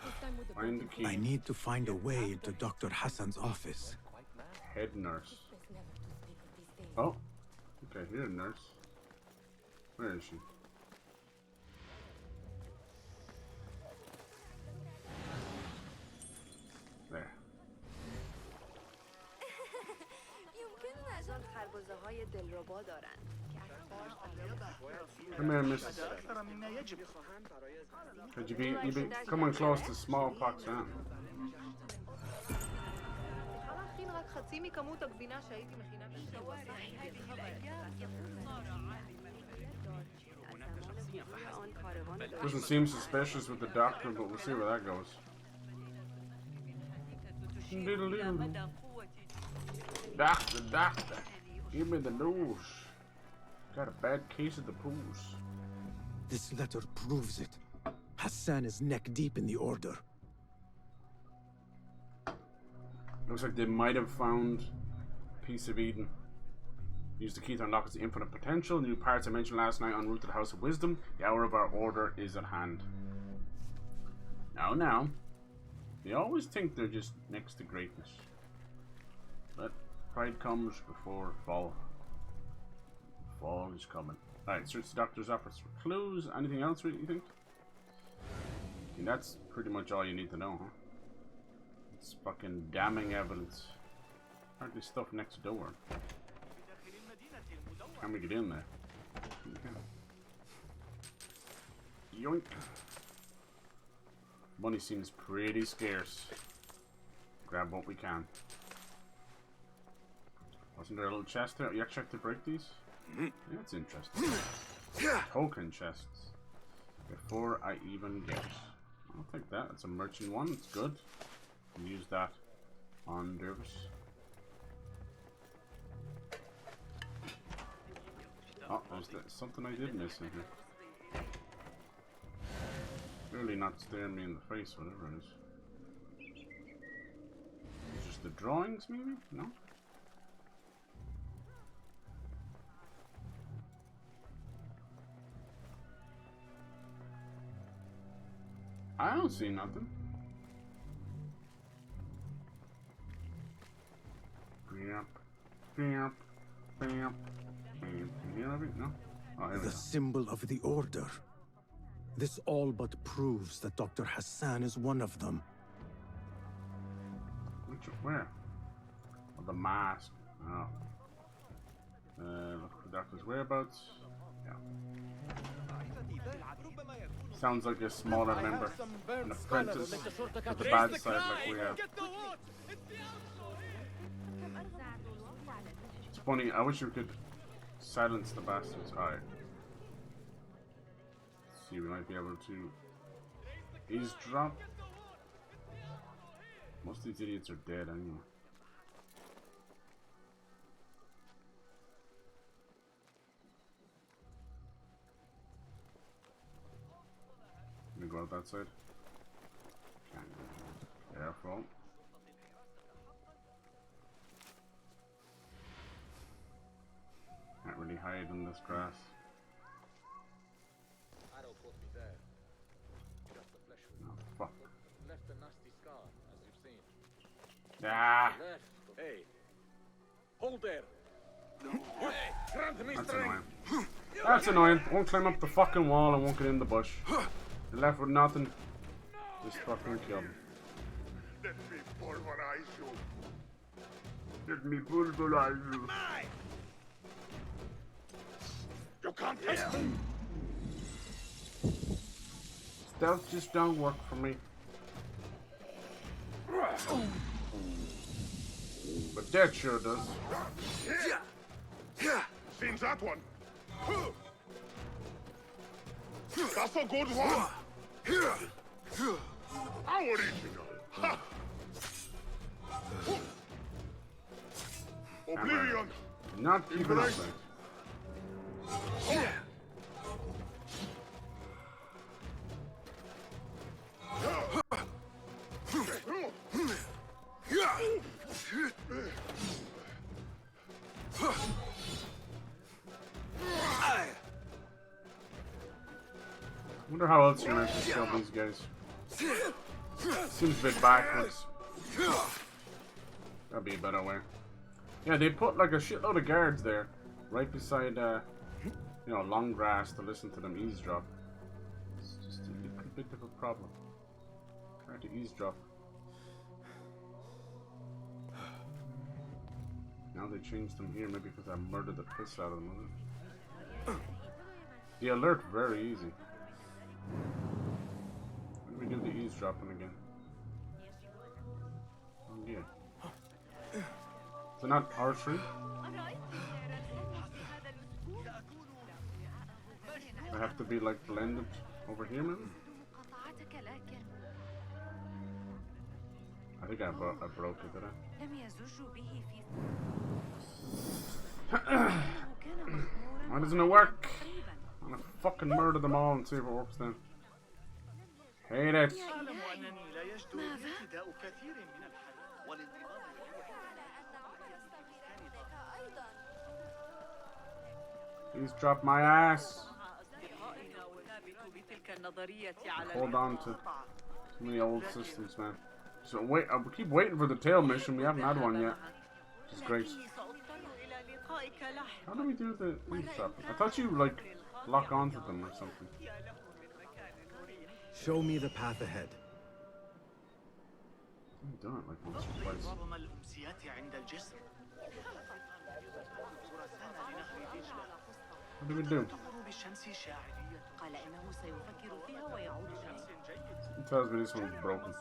This time with the
Find the key.
I need to find a way into Dr. Hassan's office.
Head nurse. Oh. Okay, here, nurse. Where is she? There. Come here, miss. Could you be coming close to smallpox, huh? Doesn't seem suspicious with the doctor, but we'll see where that goes. Doctor, give me the news. Got a bad case of the poos.
This letter proves it. Hassan is neck deep in the order.
Looks like they might have found a piece of Eden. Use the key to unlock its infinite potential. New parts I mentioned last night en route to the House of Wisdom. The hour of our order is at hand. Now. They always think they're just next to greatness. But pride comes before fall. Fall is coming. Alright, search the doctor's office for clues. Anything else, you think? And that's pretty much all you need to know, huh? It's fucking damning evidence. Hardly stuff next door. Can we get in there? Okay. Yoink. Money seems pretty scarce. Grab what we can. Wasn't there a little chest there? You actually have to break these? Yeah, that's interesting. Token chests. Before I even get. I'll take that. It's a merchant one. It's good. Can use that on Dervis. Oh, there's something I did miss in here. Really not staring me in the face, whatever it is. Just the drawings, maybe? No? I don't see nothing. No? Oh, here we
The
go.
symbol of the Order. This all but proves that Dr. Hassan is one of them.
Where? Oh, the mask. Oh. Look for the doctor's whereabouts. Yeah. Sounds like a smaller member. An apprentice of the bad side like we have. It's funny, I wish we could silence the bastards. Alright. See, we might be able to eavesdrop. Most of these idiots are dead anyway. Let me go out that side. Careful. Can't really hide in this grass. Oh, fuck.
Left a nasty scar, as you've seen.
Ah!
Left. Hey. Hold there. Hey, grant me
That's
strength.
annoying. That's annoying. Won't climb up the fucking wall and won't get in the bush. You're left with nothing. Just fucking kill me.
Let me pulverize you.
Let me pulverize you.
You can't touch me.
Stealth just don't work for me. But that sure does.
Seen that one. That's a good one. How original. Ha. Oblivion.
Not keeping up
Embrace.
there. I wonder how else you're meant to kill these guys. Seems a bit backwards. That'd be a better way. Yeah, they put like a shitload of guards there, right beside, you know, long grass to listen to them eavesdrop. It's just a little bit of a problem. Trying to eavesdrop. Now they changed them here, maybe because I murdered the piss out of them. The alert very easy. When do we do the eavesdropping again? Oh yeah. So not archery? I have to be like blended over here, maybe? I think I broke it, did I? Why doesn't it work? I'm gonna fucking murder them all and see if it works then. Hate it. Please drop my ass. Hold on to too many old systems, man. So wait, I keep waiting for the tail mission. We haven't had one yet, which is great. How do we do the eavesdropping? I thought you like lock onto them or something.
Show me the path ahead.
I'm done it like once or twice. What do we do? He tells me this one's broken.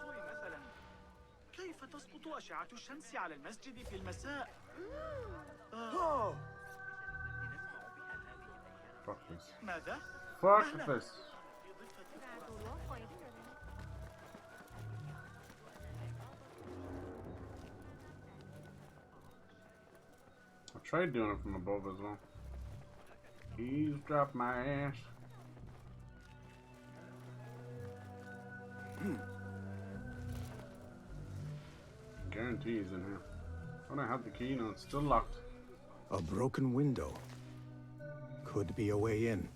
كيف تسقط أشعة الشمس على المسجد في المساء؟
Fuck this.
ماذا؟
Fuck this. I tried doing it from above as well. Eavesdrop my ass. Guarantee he's in here. Oh, I have the key now. It's still locked.
A broken window. Could be a way in.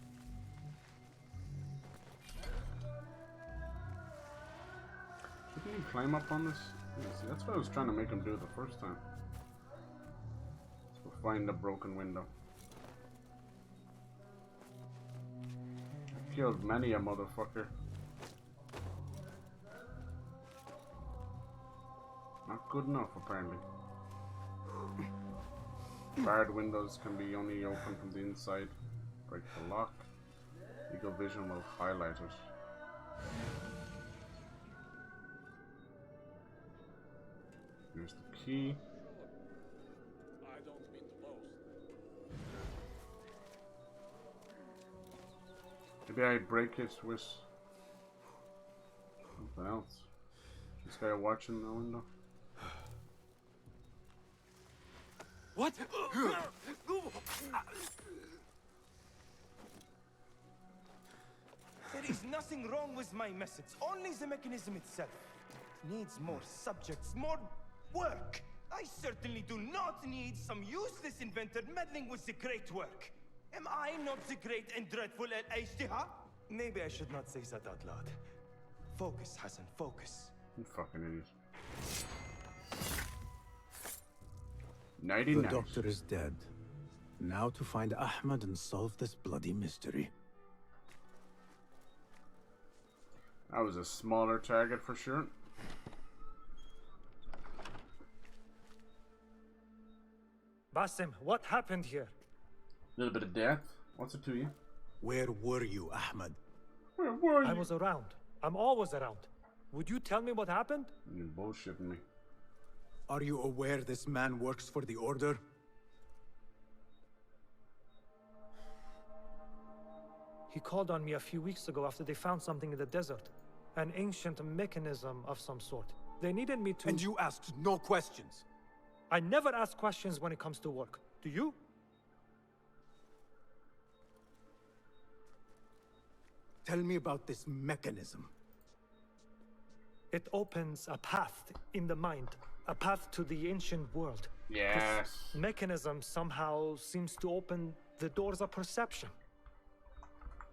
Shouldn't he climb up on this? Yeah, see, that's what I was trying to make him do the first time. So find the broken window. I killed many a motherfucker. Not good enough, apparently. Barred windows can be only opened from the inside. Break the lock. Eagle vision will highlight it. Here's the key.
I don't mean to boast.
Maybe I break it with something else. This guy watching the window.
What?
There is nothing wrong with my message, only the mechanism itself. It needs more subjects, more work. I certainly do not need some useless inventor meddling with the great work. Am I not the great and dreadful Al-Ijtiha? Maybe I should not say that out loud. Focus, Hassan, focus.
You fucking idiot. 99.
The doctor is dead. Now to find Ahmed and solve this bloody mystery.
That was a smaller target for sure.
Basim, what happened here?
A little bit of death. What's it to you?
Where were you, Ahmed?
Where were you?
I was around. I'm always around. Would you tell me what happened?
You're bullshitting me.
Are you aware this man works for the Order?
He called on me a few weeks ago after they found something in the desert. An ancient mechanism of some sort. They needed me to...
And you asked no questions?
I never ask questions when it comes to work. Do you?
Tell me about this mechanism.
It opens a path in the mind. A path to the ancient world.
Yes.
This mechanism somehow seems to open the doors of perception.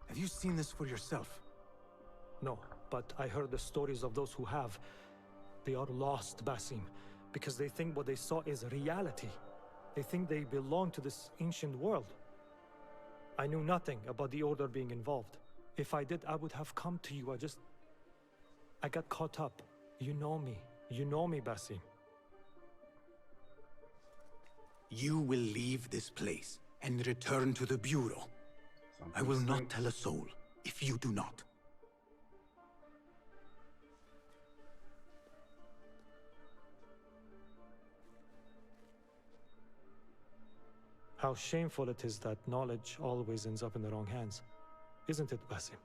Have you seen this for yourself?
No, but I heard the stories of those who have. They are lost, Basim, because they think what they saw is reality. They think they belong to this ancient world. I knew nothing about the Order being involved. If I did, I would have come to you. I got caught up. You know me. You know me, Basim.
You will leave this place and return to the Bureau. I will not tell a soul if you do not.
How shameful it is that knowledge always ends up in the wrong hands. Isn't it, Basim?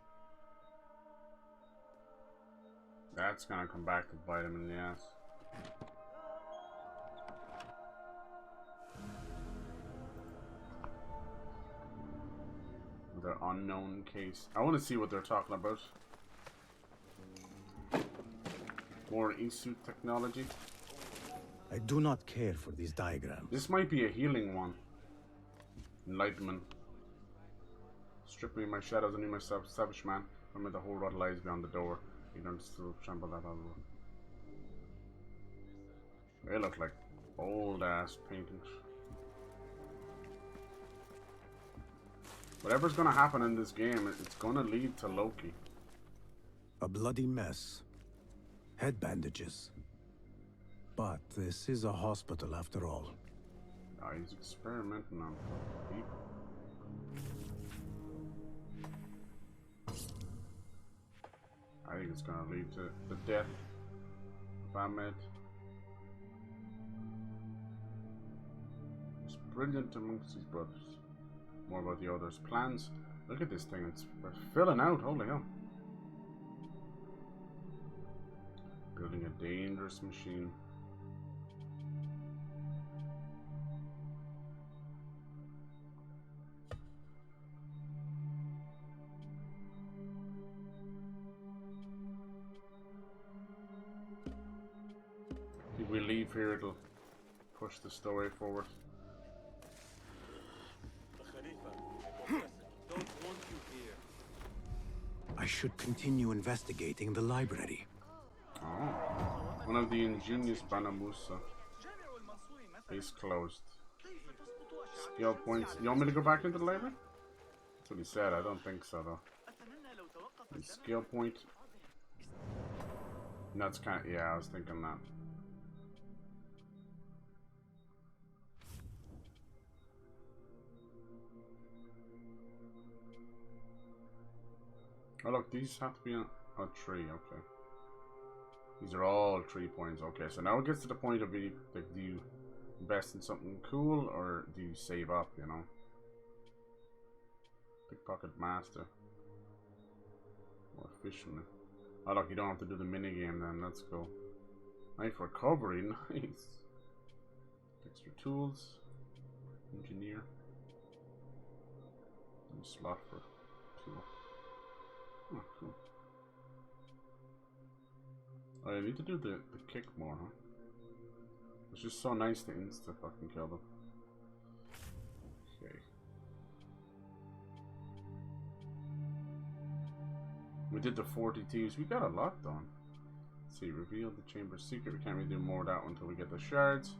That's gonna come back to bite him in the ass. The unknown case. I want to see what they're talking about. More in-suit technology.
I do not care for these diagrams.
This might be a healing one. Enlightenment. Strip me of my shadows and knew myself, savage man. Remember the whole rod lies beyond the door. You don't still trample that out. They look like old ass paintings. Whatever's gonna happen in this game, it's gonna lead to Loki.
A bloody mess. Head bandages. But this is a hospital after all.
Oh, he's experimenting on people. I think it's gonna lead to the death of Ahmed. He's brilliant amongst his brothers. More about the others' plans. Look at this thing, we're filling out, holy hell. Building a dangerous machine. If we leave here, it'll push the story forward.
I should continue investigating the library.
Oh, one of the ingenious Banamusa is closed. Skill points. You want me to go back into the library? That's what he said. I don't think so though. And skill point. And that's kind of, yeah, I was thinking that. Oh look, these have to be on a tree, okay. These are all 3 points, okay. So now it gets to the point of like, do you invest in something cool or do you save up, you know? Pickpocket master. More efficiently. Oh look, you don't have to do the minigame then, let's go. Knife recovery, nice. Extra tools. Engineer. And slot for tool. Oh, cool. Oh, I need to do the kick more, huh? It's just so nice to insta fucking kill them. Okay. We did the 40 Thieves. We got a lot done. Let's see, reveal the chamber's secret. We can't really do more of that until we get the shards.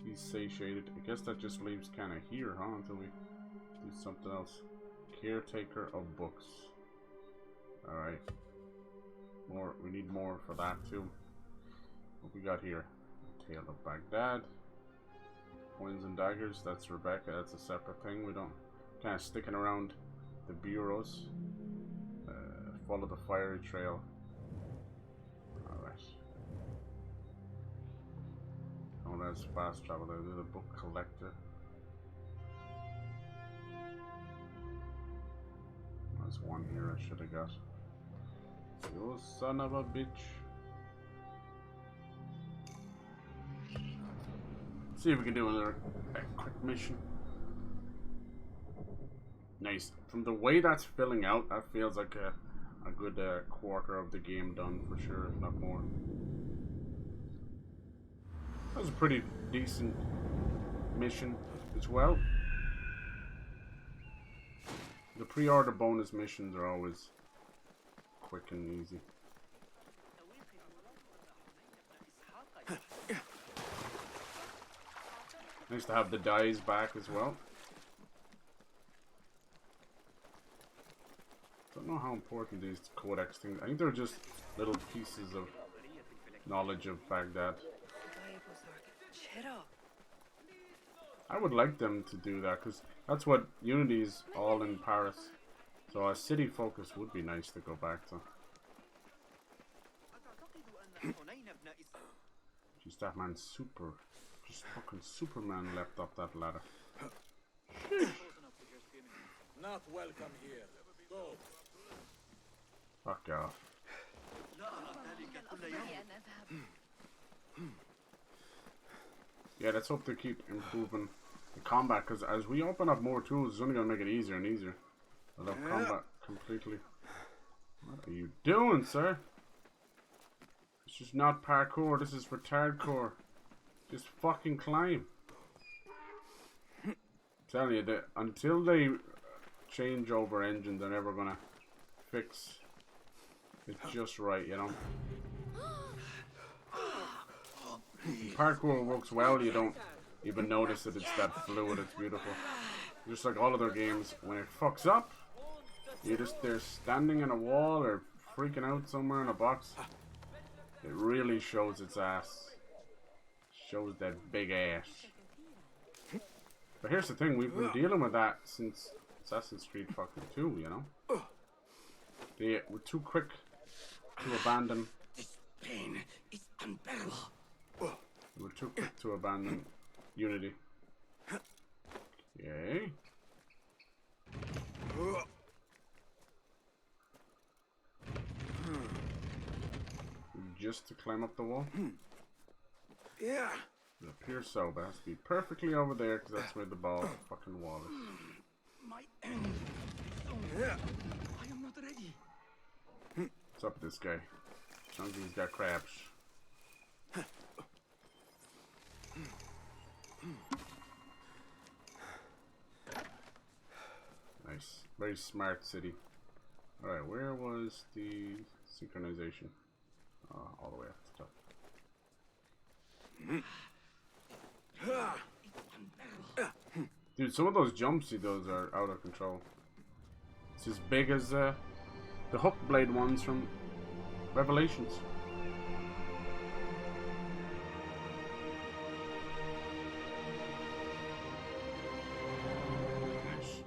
He's satiated. I guess that just leaves kind of here, huh? Until we do something else. Caretaker of books. Alright. More, we need more for that too. What we got here? Tale of Baghdad. Coins and daggers, that's Rebecca, that's a separate thing. We don't, kind of sticking around the bureaus. Follow the fiery trail. Alright. Oh, that's fast travel. There's the book collector. There's one here I should have got. You son of a bitch. See if we can do another quick mission. Nice. From the way that's filling out, that feels like a good quarter of the game done for sure, if not more. That was a pretty decent mission as well. The pre-order bonus missions are always quick and easy. Nice to have the dies back as well. Don't know how important these codex things. I think they're just little pieces of knowledge of Baghdad. I would like them to do that because that's what Unity's all in Paris. So a city focus would be nice to go back to. Jeez, that man's super. Just fucking Superman leapt up that ladder.
Not welcome here. Go.
Fuck off. Yeah, let's hope they keep improving the combat, because as we open up more tools, it's only going to make it easier and easier. I love combat completely. What are you doing, sir? It's just not parkour, this is retardcore. Just fucking climb. I'm telling you, that until they change over engine, they're never going to fix it just right, you know? Parkour works well, you don't even notice that it's that fluid, it's beautiful. Just like all other games, when it fucks up, you're just there standing in a wall or freaking out somewhere in a box. It really shows its ass. Shows that big ass. But here's the thing, we've been dealing with that since Assassin's Creed fucking 2, you know? They were too quick to abandon.
This pain is unbearable.
They were too quick to abandon Unity. Okay. Just to climb up the wall?
Yeah.
It appears so, but it has to be perfectly over there because that's where the fucking wall is.
My end.
Yeah.
I am not ready.
What's up with this guy? Sounds like he's got crabs. Nice. Very smart city. Alright, where was the synchronization? All the way up the top. Dude, some of those jumps he does are out of control. It's as big as the hook blade ones from Revelations. Nice.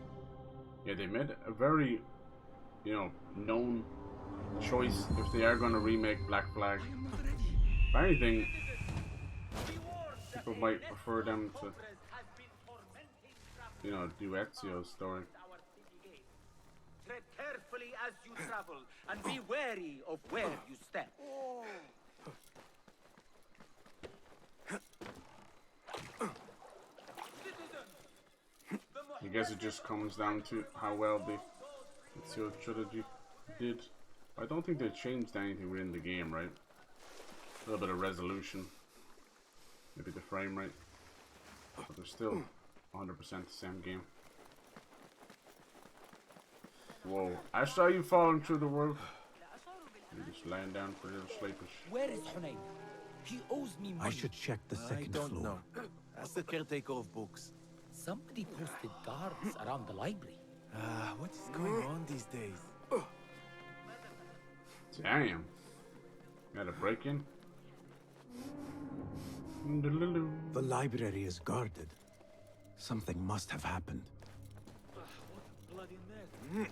Yeah, they made a very, you know, known choice if they are going to remake Black Flag. If anything, people might prefer them to, you know, do Ezio's story.
Tread carefully as you travel, and be wary of where you step.
I guess it just comes down to how well the Ezio trilogy did. I don't think they changed anything within the game, right? A little bit of resolution, maybe the frame rate, but they're still 100% the same game. Whoa, I saw you falling through the roof. You're just laying down for a little sleepish.
Where is Hunayn? He owes me money.
I should check the second floor.
I don't know. Ask the caretaker of books.
Somebody posted guards around the library.
What is going on these days?
Damn. Got a break in?
The library is guarded. Something must have happened.
What bloody mess.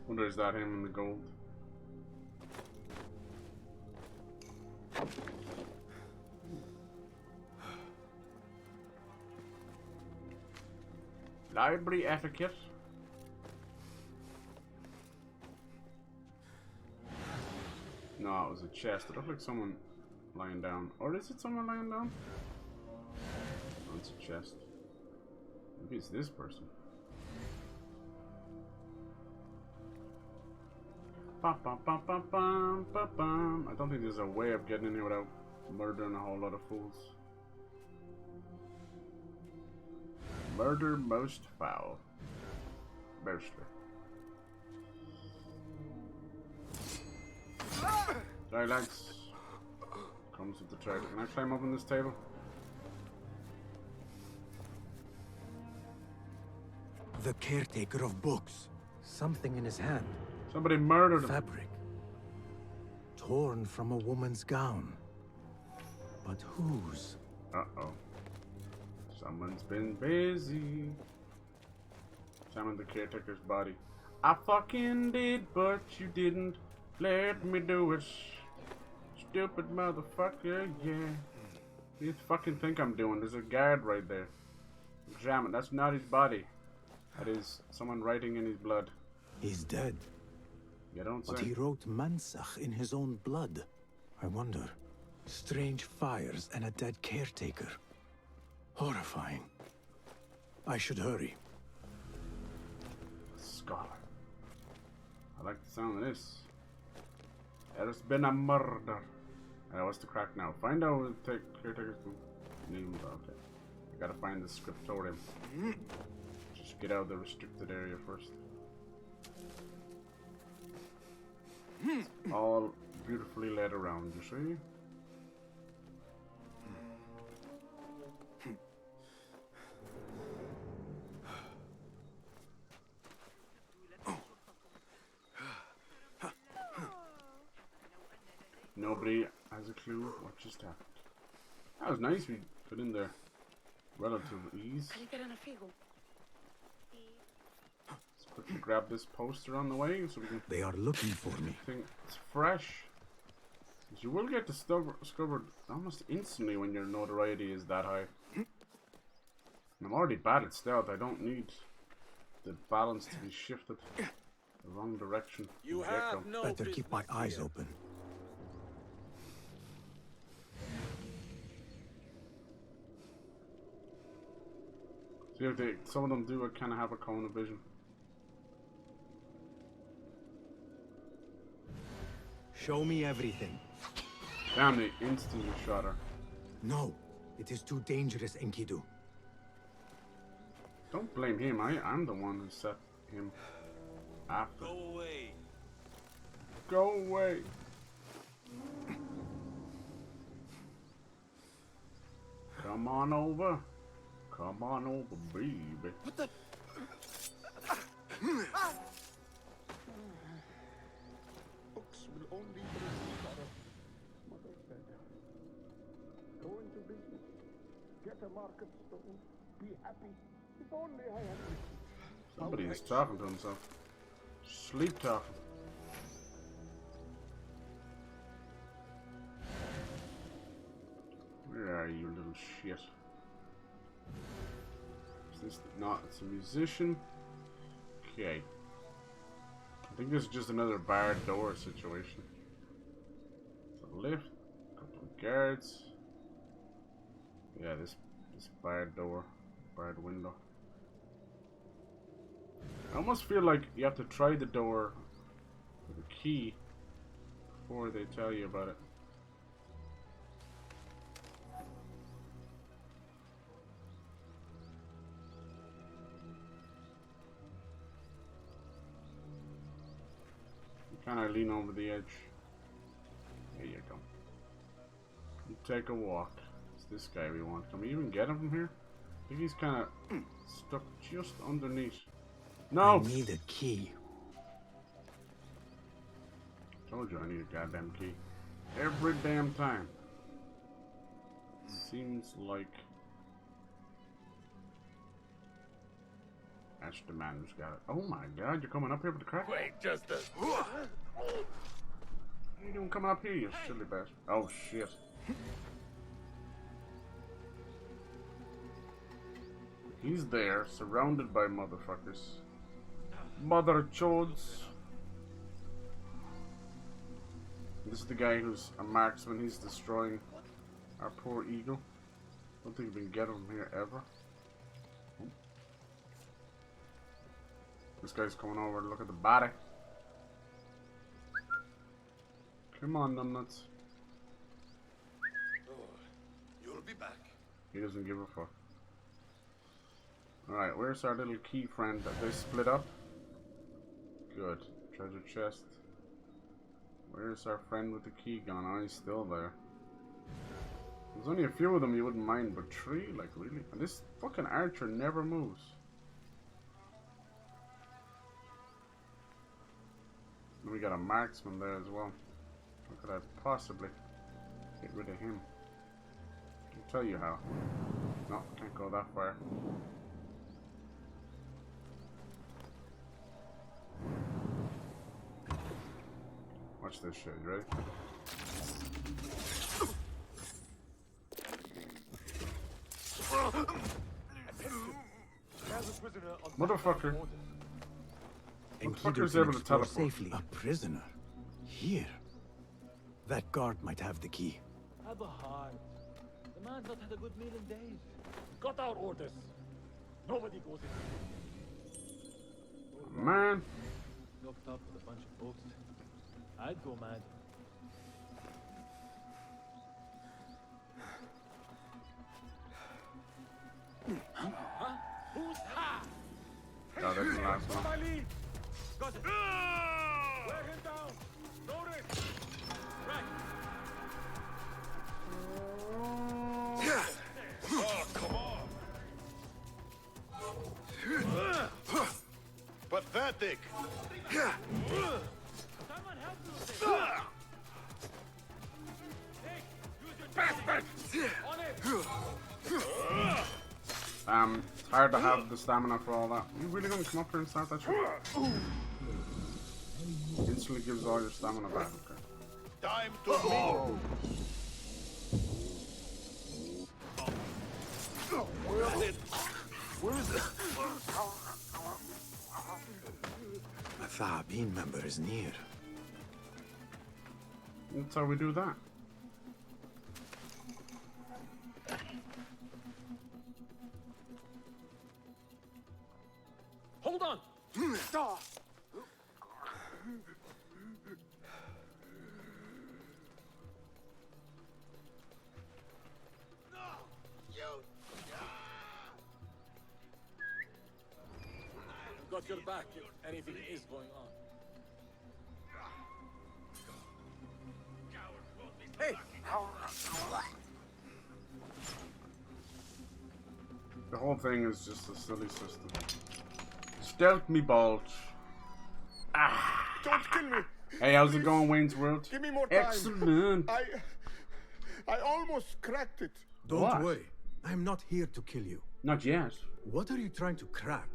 Wonder is that him in the gold? Library etiquette. No, it was a chest. It looked like someone lying down. Or is it someone lying down? Oh, it's a chest. Maybe it's this person. I don't think there's a way of getting in here without murdering a whole lot of fools. Murder most foul. Mostly. Sorry, lads. Comes with the trade. Can I climb up on this table?
The caretaker of books. Something in his hand.
Somebody murdered him.
Fabric. Torn from a woman's gown. But whose?
Uh-oh. Someone's been busy. Examine the caretaker's body. I fucking did, but you didn't let me do it. Stupid motherfucker, yeah. What do you fucking think I'm doing? There's a guard right there. Examine. That's not his body. That is someone writing in his blood.
He's dead.
You don't say.
But he wrote Mansach in his own blood. I wonder. Strange fires and a dead caretaker. Horrifying. I should hurry.
Scholar. I like the sound of this. There's been a murder. What's the crack now? Find out what the caretaker's name. Okay. I gotta find the scriptorium. Just get out of the restricted area first. All beautifully laid around, you see? Nobody has a clue what just happened. That was nice. We got in there relative ease. Let's quickly grab this poster on the way so we can.
They are looking for me.
Think it's fresh. Because you will get discovered almost instantly when your notoriety is that high. And I'm already bad at stealth. I don't need the balance to be shifted the wrong direction.
You have no
Better keep my eyes open.
See if they, some of them do kind of have a cone of vision.
Show me everything.
Damn, they instantly shot her.
No, it is too dangerous, Enkidu.
Don't blame him. I'm the one who set him after.
Go away.
Go away. Come on over. Come on over, baby.
What the?
Books will only bring mother said. Go into business. Get a market stone. Be happy. If only I had. Somebody is talking to himself. Sleep talking. Where are you, little shit? Is this not? It's a musician. Okay. I think this is just another barred door situation. It's a lift. A couple of guards. Yeah, this barred door, barred window. I almost feel like you have to try the door with a key before they tell you about it. You kind of lean over the edge. There you go. You take a walk. It's this guy we want. Can we even get him from here? I think he's kind of stuck just underneath. No!
I need a key.
Told you I need a goddamn key. Every damn time. Seems like that's the man who's got it. Oh my god, you're coming up here with the crack?
Wait, just a.
What are you doing coming up here, you silly bastard? Oh shit. He's there, surrounded by motherfuckers. Mother chodes. This is the guy who's a marksman. He's destroying our poor eagle. Don't think we can get him here ever. Oh. This guy's coming over to look at the body. Come on, numbnuts.
Oh, you'll be back.
He doesn't give a fuck. Alright, where's our little key friend? That they split up? Good. Treasure chest. Where's our friend with the key gone? Oh, he's still there. There's only a few of them you wouldn't mind, but 3? Like, really? And this fucking archer never moves. And we got a marksman there as well. How could I possibly get rid of him? I'll tell you how. No, can't go that far. Watch this shit, you ready? Motherfucker. Motherfucker's able to teleport.
Safely. A prisoner? Here? That guard might have the key.
Have a heart. The man's not had a good meal in days. Got our orders. Nobody goes in.
Man.
Locked up with a bunch of books. I'd go mad. Huh? Who's ha?
Oh, that's the last one.
Got it. Wear him down. No
It's hard to have the stamina for all that. You really gonna come up here and start that shit? Instantly gives all your stamina back. Okay.
Time to move.
Where is it? Where is it?
A Thaabin member is near.
That's how we do that.
Hold on! I've got your back if anything is going on. Hey!
The whole thing is just a silly system. Stealth me balls. Ah!
Don't kill me.
Hey, how's it going, Wayne's World?
Give me more time.
Excellent.
I almost cracked it.
Don't worry. I'm not here to kill you.
Not yet.
What are you trying to crack?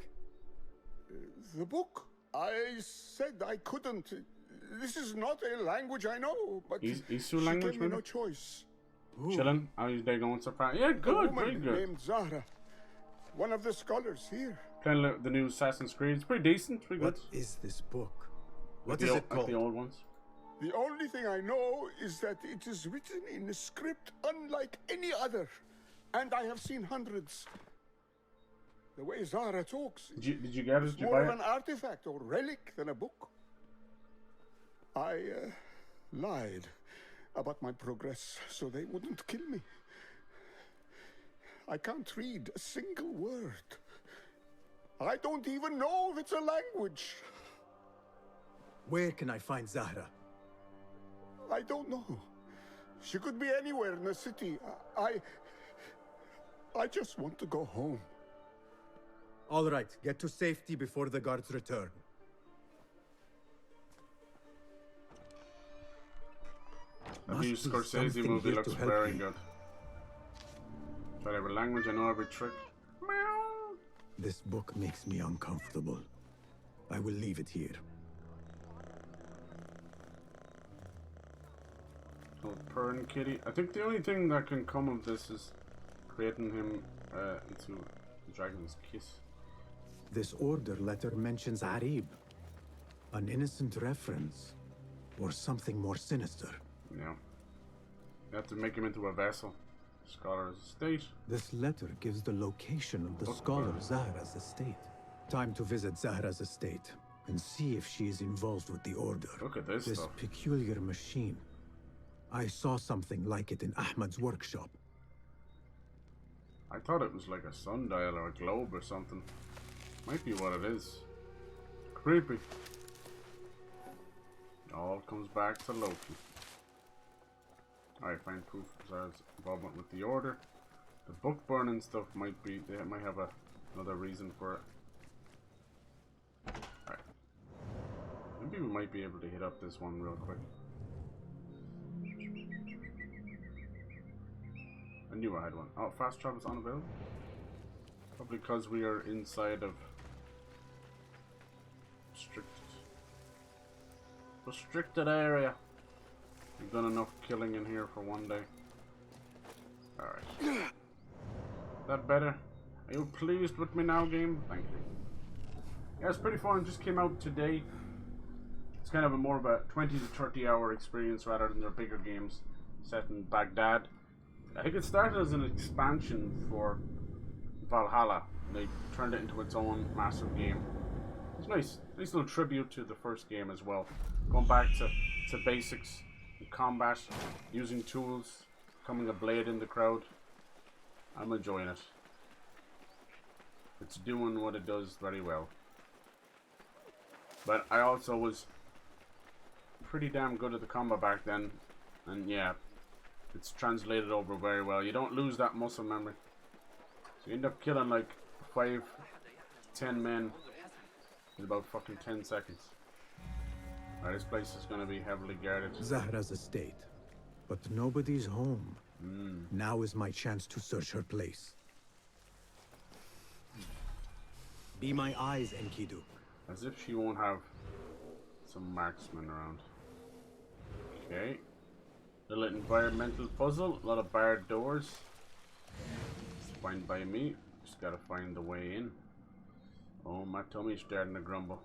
The book. I said I couldn't. This is not a language I know, but
Isu
she
language,
gave me
maybe?
no choice.
Chillin'. How's day going so far? Yeah,
A
good.
woman
Very good.
named Zahra. One of the scholars here.
Playing the new Assassin's Creed. It's pretty decent. Pretty good.
What is this book? What
Like
is
the
it called?
Like the old ones.
The only thing I know is that it is written in a script unlike any other. And I have seen hundreds. The way Zahra talks,
Did you get it?
it's
Did you
more
buy
of
it?
an artifact or relic than a book. I lied about my progress so they wouldn't kill me. I can't read a single word. I don't even know if it's a language.
Where can I find Zahra?
I don't know. She could be anywhere in the city. I just want to go home.
All right, get to safety before the guards return.
The new
Must be
Scorsese
something
movie
here
looks
to help
very
me.
good. Try every language, I know every trick.
This book makes me uncomfortable. I will leave it here.
Oh, Pern Kitty. I think the only thing that can come of this is creating him into the Dragon's Kiss.
This order letter mentions Arib. An innocent reference. Or something more sinister.
Yeah. You have to make him into a vessel. Scholar's estate.
This letter gives the location of the scholar Zahra's estate. Time to visit Zahra's estate and see if she is involved with the order.
Look at this stuff.
Peculiar machine. I saw something like it in Ahmad's workshop.
I thought it was like a sundial or a globe or something. Might be what it is. Creepy. All comes back to Loki. Alright, find proof of Zara's involvement with the order. The book burning stuff might be, they might have another reason for it. Alright. Maybe we might be able to hit up this one real quick. I knew I had one. Oh, fast travel's unavailable? Probably because we are inside of restricted area. We've done enough killing in here for one day. Alright. That better? Are you pleased with me now, game? Thank you. Yeah, it's pretty fun. It just came out today. It's kind of a more of a 20 to 30 hour experience rather than their bigger games set in Baghdad. I think it started as an expansion for Valhalla. And they turned it into its own massive game. It's nice. Nice little tribute to the first game as well. Going back to basics. Combat, using tools, becoming a blade in the crowd. I'm enjoying it. It's doing what it does very well. But I also was pretty damn good at the combat back then. And yeah, it's translated over very well. You don't lose that muscle memory. So you end up killing like 5, 10 men in about fucking 10 seconds. Alright, this place is going to be heavily guarded.
Zahra's estate. But nobody's home. Now is my chance to search her place. Be my eyes, Enkidu.
As if she won't have some marksmen around. Okay. Little environmental puzzle. A lot of barred doors. It's fine by me. Just gotta find the way in. Oh, my tummy's starting to grumble.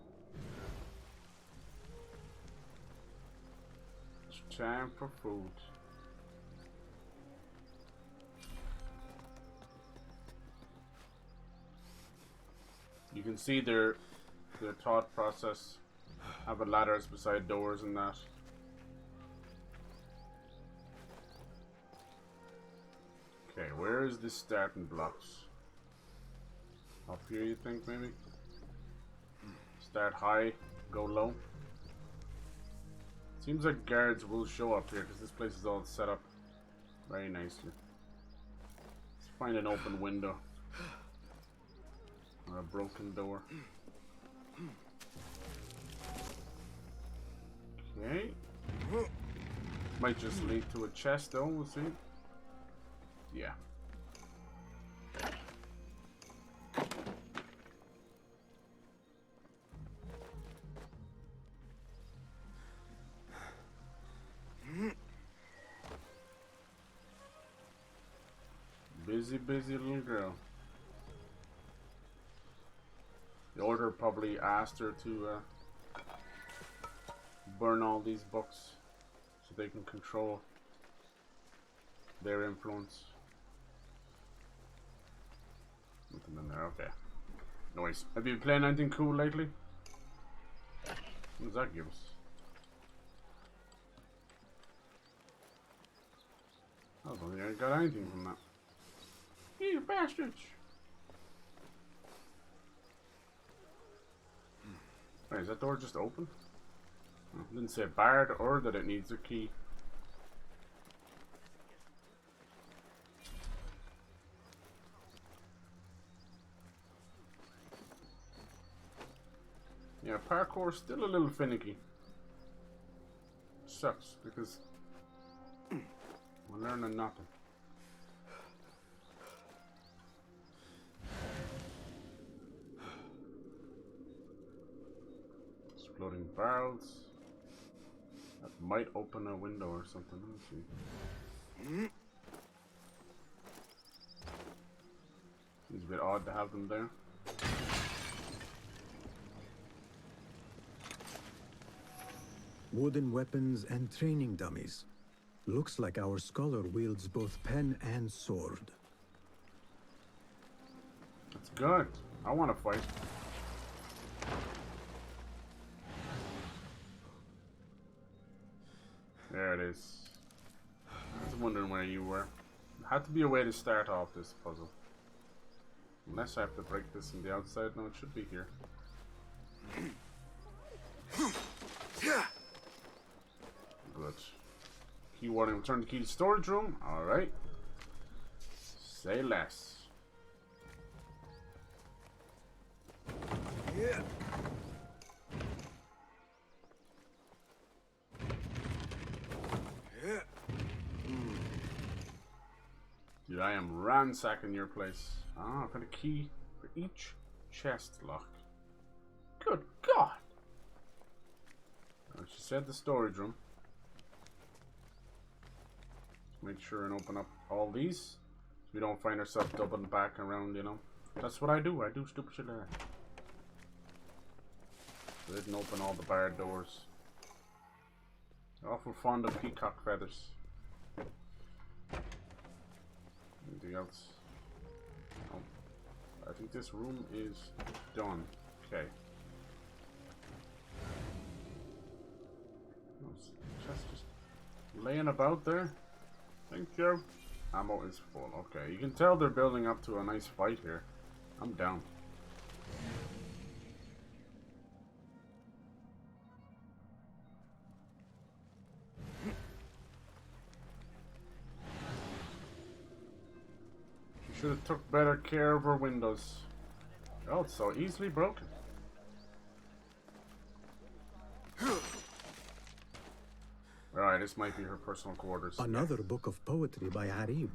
It's time for food. You can see their thought process. Having ladders beside doors and that. Okay, where is the starting blocks? Up here, you think, maybe? Start high, go low. Seems like guards will show up here because this place is all set up very nicely. Let's find an open window. Or a broken door. Okay. Might just lead to a chest though, we'll see. Yeah. Busy little girl. The order probably asked her to burn all these books so they can control their influence. Nothing in there, okay. Noise. Have you been playing anything cool lately? What does that give us? I don't think I got anything from that. You bastards! Wait, is that door just open? Oh, it didn't say barred or that it needs a key. Yeah, parkour's still a little finicky. Sucks because we're learning nothing. Exploding barrels. That might open a window or something. Let's see. Seems a bit odd to have them there.
Wooden weapons and training dummies. Looks like our scholar wields both pen and sword.
That's good. I want to fight. There it is. I was wondering where you were. There had to be a way to start off this puzzle. Unless I have to break this on the outside. No, it should be here. Good. Key warning, return the key to storage room. Alright. Say less.
Yeah.
Dude, I am ransacking your place. Ah, I've got a key for each chest lock. Good God! She said the storage room. Make sure and open up all these so we don't find ourselves doubling back around, you know. That's what I do. I do stupid shit like that. So I didn't open all the barred doors. Awful fond of peacock feathers. Anything else? Oh, I think this room is done. Okay. Chest just laying about there. Thank you. Ammo is full. Okay, you can tell they're building up to a nice fight here. I'm down. She should have took better care of her windows. Oh, it's so easily broken. Alright, this might be her personal quarters.
Another book of poetry by Arib.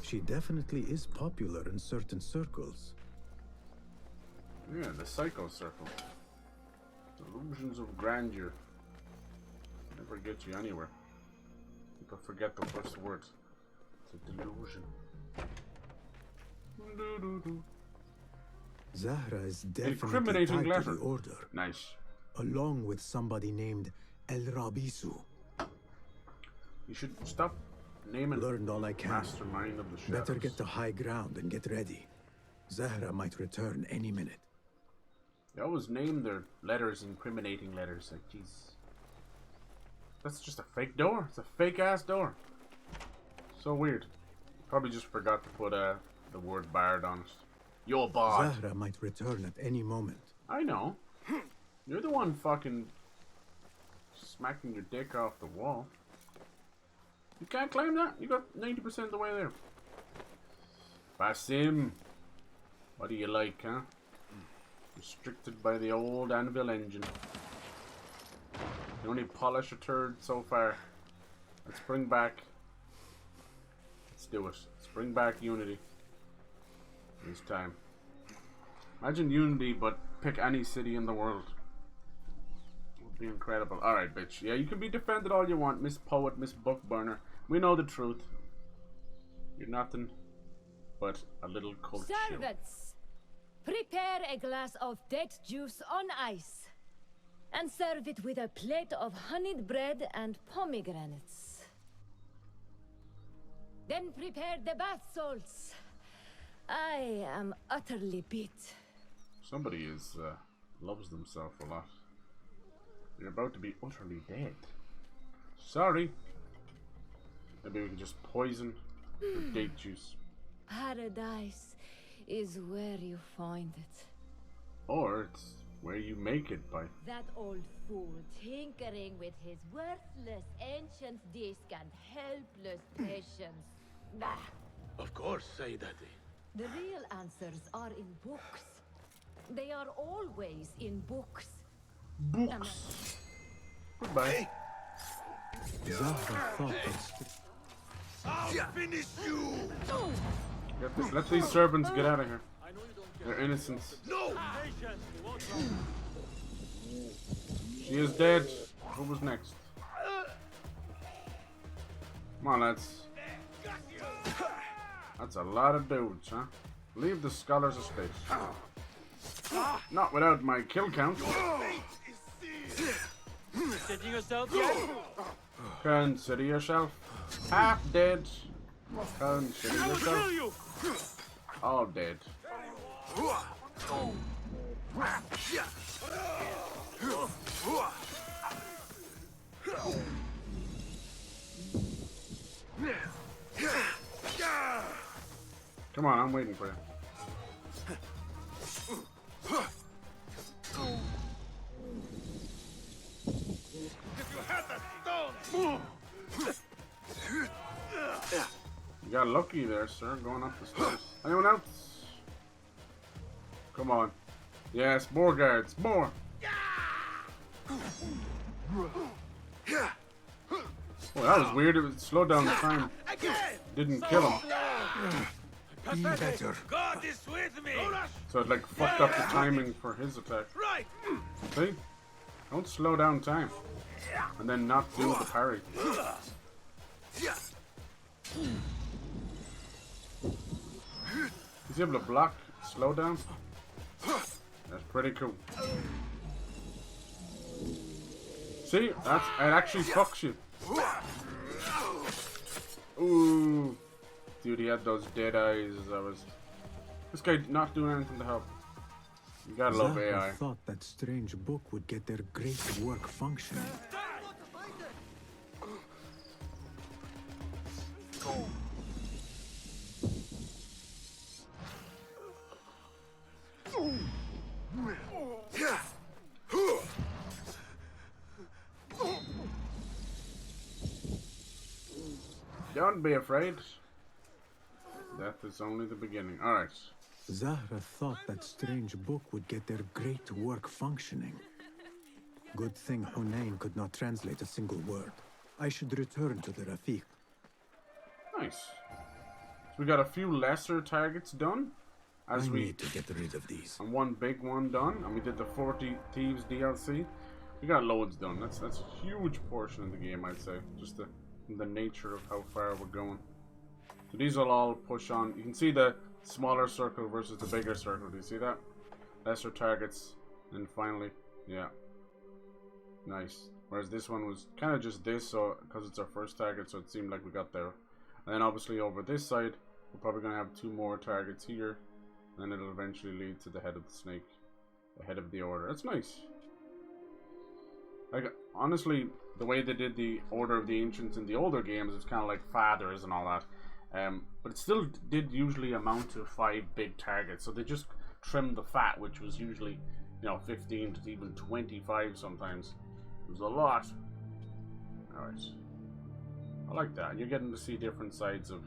She definitely is popular in certain circles.
Yeah, the Psycho Circle. Illusions of grandeur. Never get you anywhere. People forget the first words. It's a delusion.
Zahra is definitely
Incriminating
tied to
letter.
the order.
Nice.
Along with somebody named El Rabisu.
You should stop naming.
Learned all I can.
Mastermind of the shadows.
Better get to high ground and get ready. Zahra might return any minute.
They always name their letters incriminating letters. Like, jeez. That's just a fake door. It's a fake ass door. So weird. Probably just forgot to put the word Bard on it. Yo, Bard.
Zahra might return at any moment.
I know. You're the one fucking smacking your dick off the wall. You can't claim that. You got 90% of the way there. Basim. What do you like, huh? Restricted by the old anvil engine. The only polish a turd so far. Let's bring back. Let's do it. Let's bring back Unity. This time. Imagine Unity, but pick any city in the world. It would be incredible. Alright, bitch. Yeah, you can be defended all you want, Miss Poet, Miss Bookburner. We know the truth. You're nothing but a little cult shill.
Servants, prepare a glass of date juice on ice. And serve it with a plate of honeyed bread and pomegranates. Then prepare the bath salts. I am utterly beat.
Somebody loves themselves a lot. You're about to be utterly dead. Sorry. Maybe we can just poison your date juice.
Paradise is where you find it.
Or it's where you make it by.
That old fool tinkering with his worthless ancient disc and helpless patience. Bah.
Of course, say Daddy.
The real answers are in books. They are always in books.
Books. Goodbye.
Zahra thought
I'll finish you!
Let these servants get out of here. They're innocent.
No!
She is dead. Who was next? Come on, lads. That's a lot of dudes, huh? Leave the scholar's estate. Not without my kill count.
Consider yourself yet?
Consider yourself half dead. Consider yourself all dead. Come on, I'm waiting for you. You got lucky there, sir, going up the stairs. Anyone else? Come on. Yes, more guards. More. Well, that was weird. It was slowed down the time. Didn't kill him.
Be better. God is with me.
So it like fucked up the timing for his attack.
Right.
See? Don't slow down time. And then not do the parry. He's able to block, slow down. That's pretty cool. See? It actually fucks you. Ooh. Dude, he had those dead eyes. This guy not doing anything to help. You gotta love
Zahra
AI.
thought that strange book would get their great work functioning.
Don't be afraid. Death is only the beginning. Alright.
Zahra thought that strange book would get their great work functioning. Good thing Hunayn could not translate a single word. I should return to the Rafiq.
Nice. So we got a few lesser targets done. as we
need to get rid of these.
And one big one done, and we did the 40 Thieves DLC. We got loads done. That's a huge portion of the game, I'd say. Just the nature of how far we're going. So these will all push on. You can see the smaller circle versus the bigger circle. Do you see that? Lesser targets, and finally, yeah, nice. Whereas this one was kind of just this, so because it's our first target, so it seemed like we got there. And then obviously over this side, we're probably gonna have 2 more targets here, and it'll eventually lead to the head of the snake, the head of the order. That's nice. Like, honestly, the way they did the Order of the Ancients in the older games, it's kind of like fathers and all that. But it still did usually amount to 5 big targets, so they just trimmed the fat, which was usually, you know, 15 to even 25 sometimes. It was a lot. Alright. I like that. You're getting to see different sides of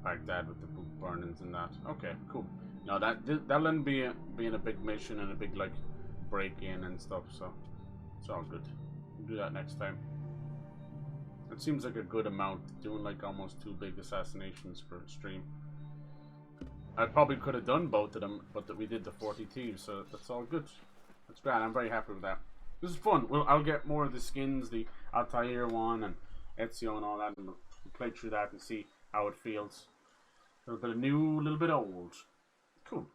Baghdad with the book burnings and that. Okay, cool. Now that'll end being a big mission and a big, like, break-in and stuff, so it's all good. We'll do that next time. It seems like a good amount, doing like almost 2 big assassinations per stream. I probably could have done both of them, but we did the 40 Thieves, so that's all good. That's great. I'm very happy with that. This is fun. I'll get more of the skins, the Altair one and Ezio and all that, and we'll play through that and see how it feels. A little bit of new, a little bit old. Cool.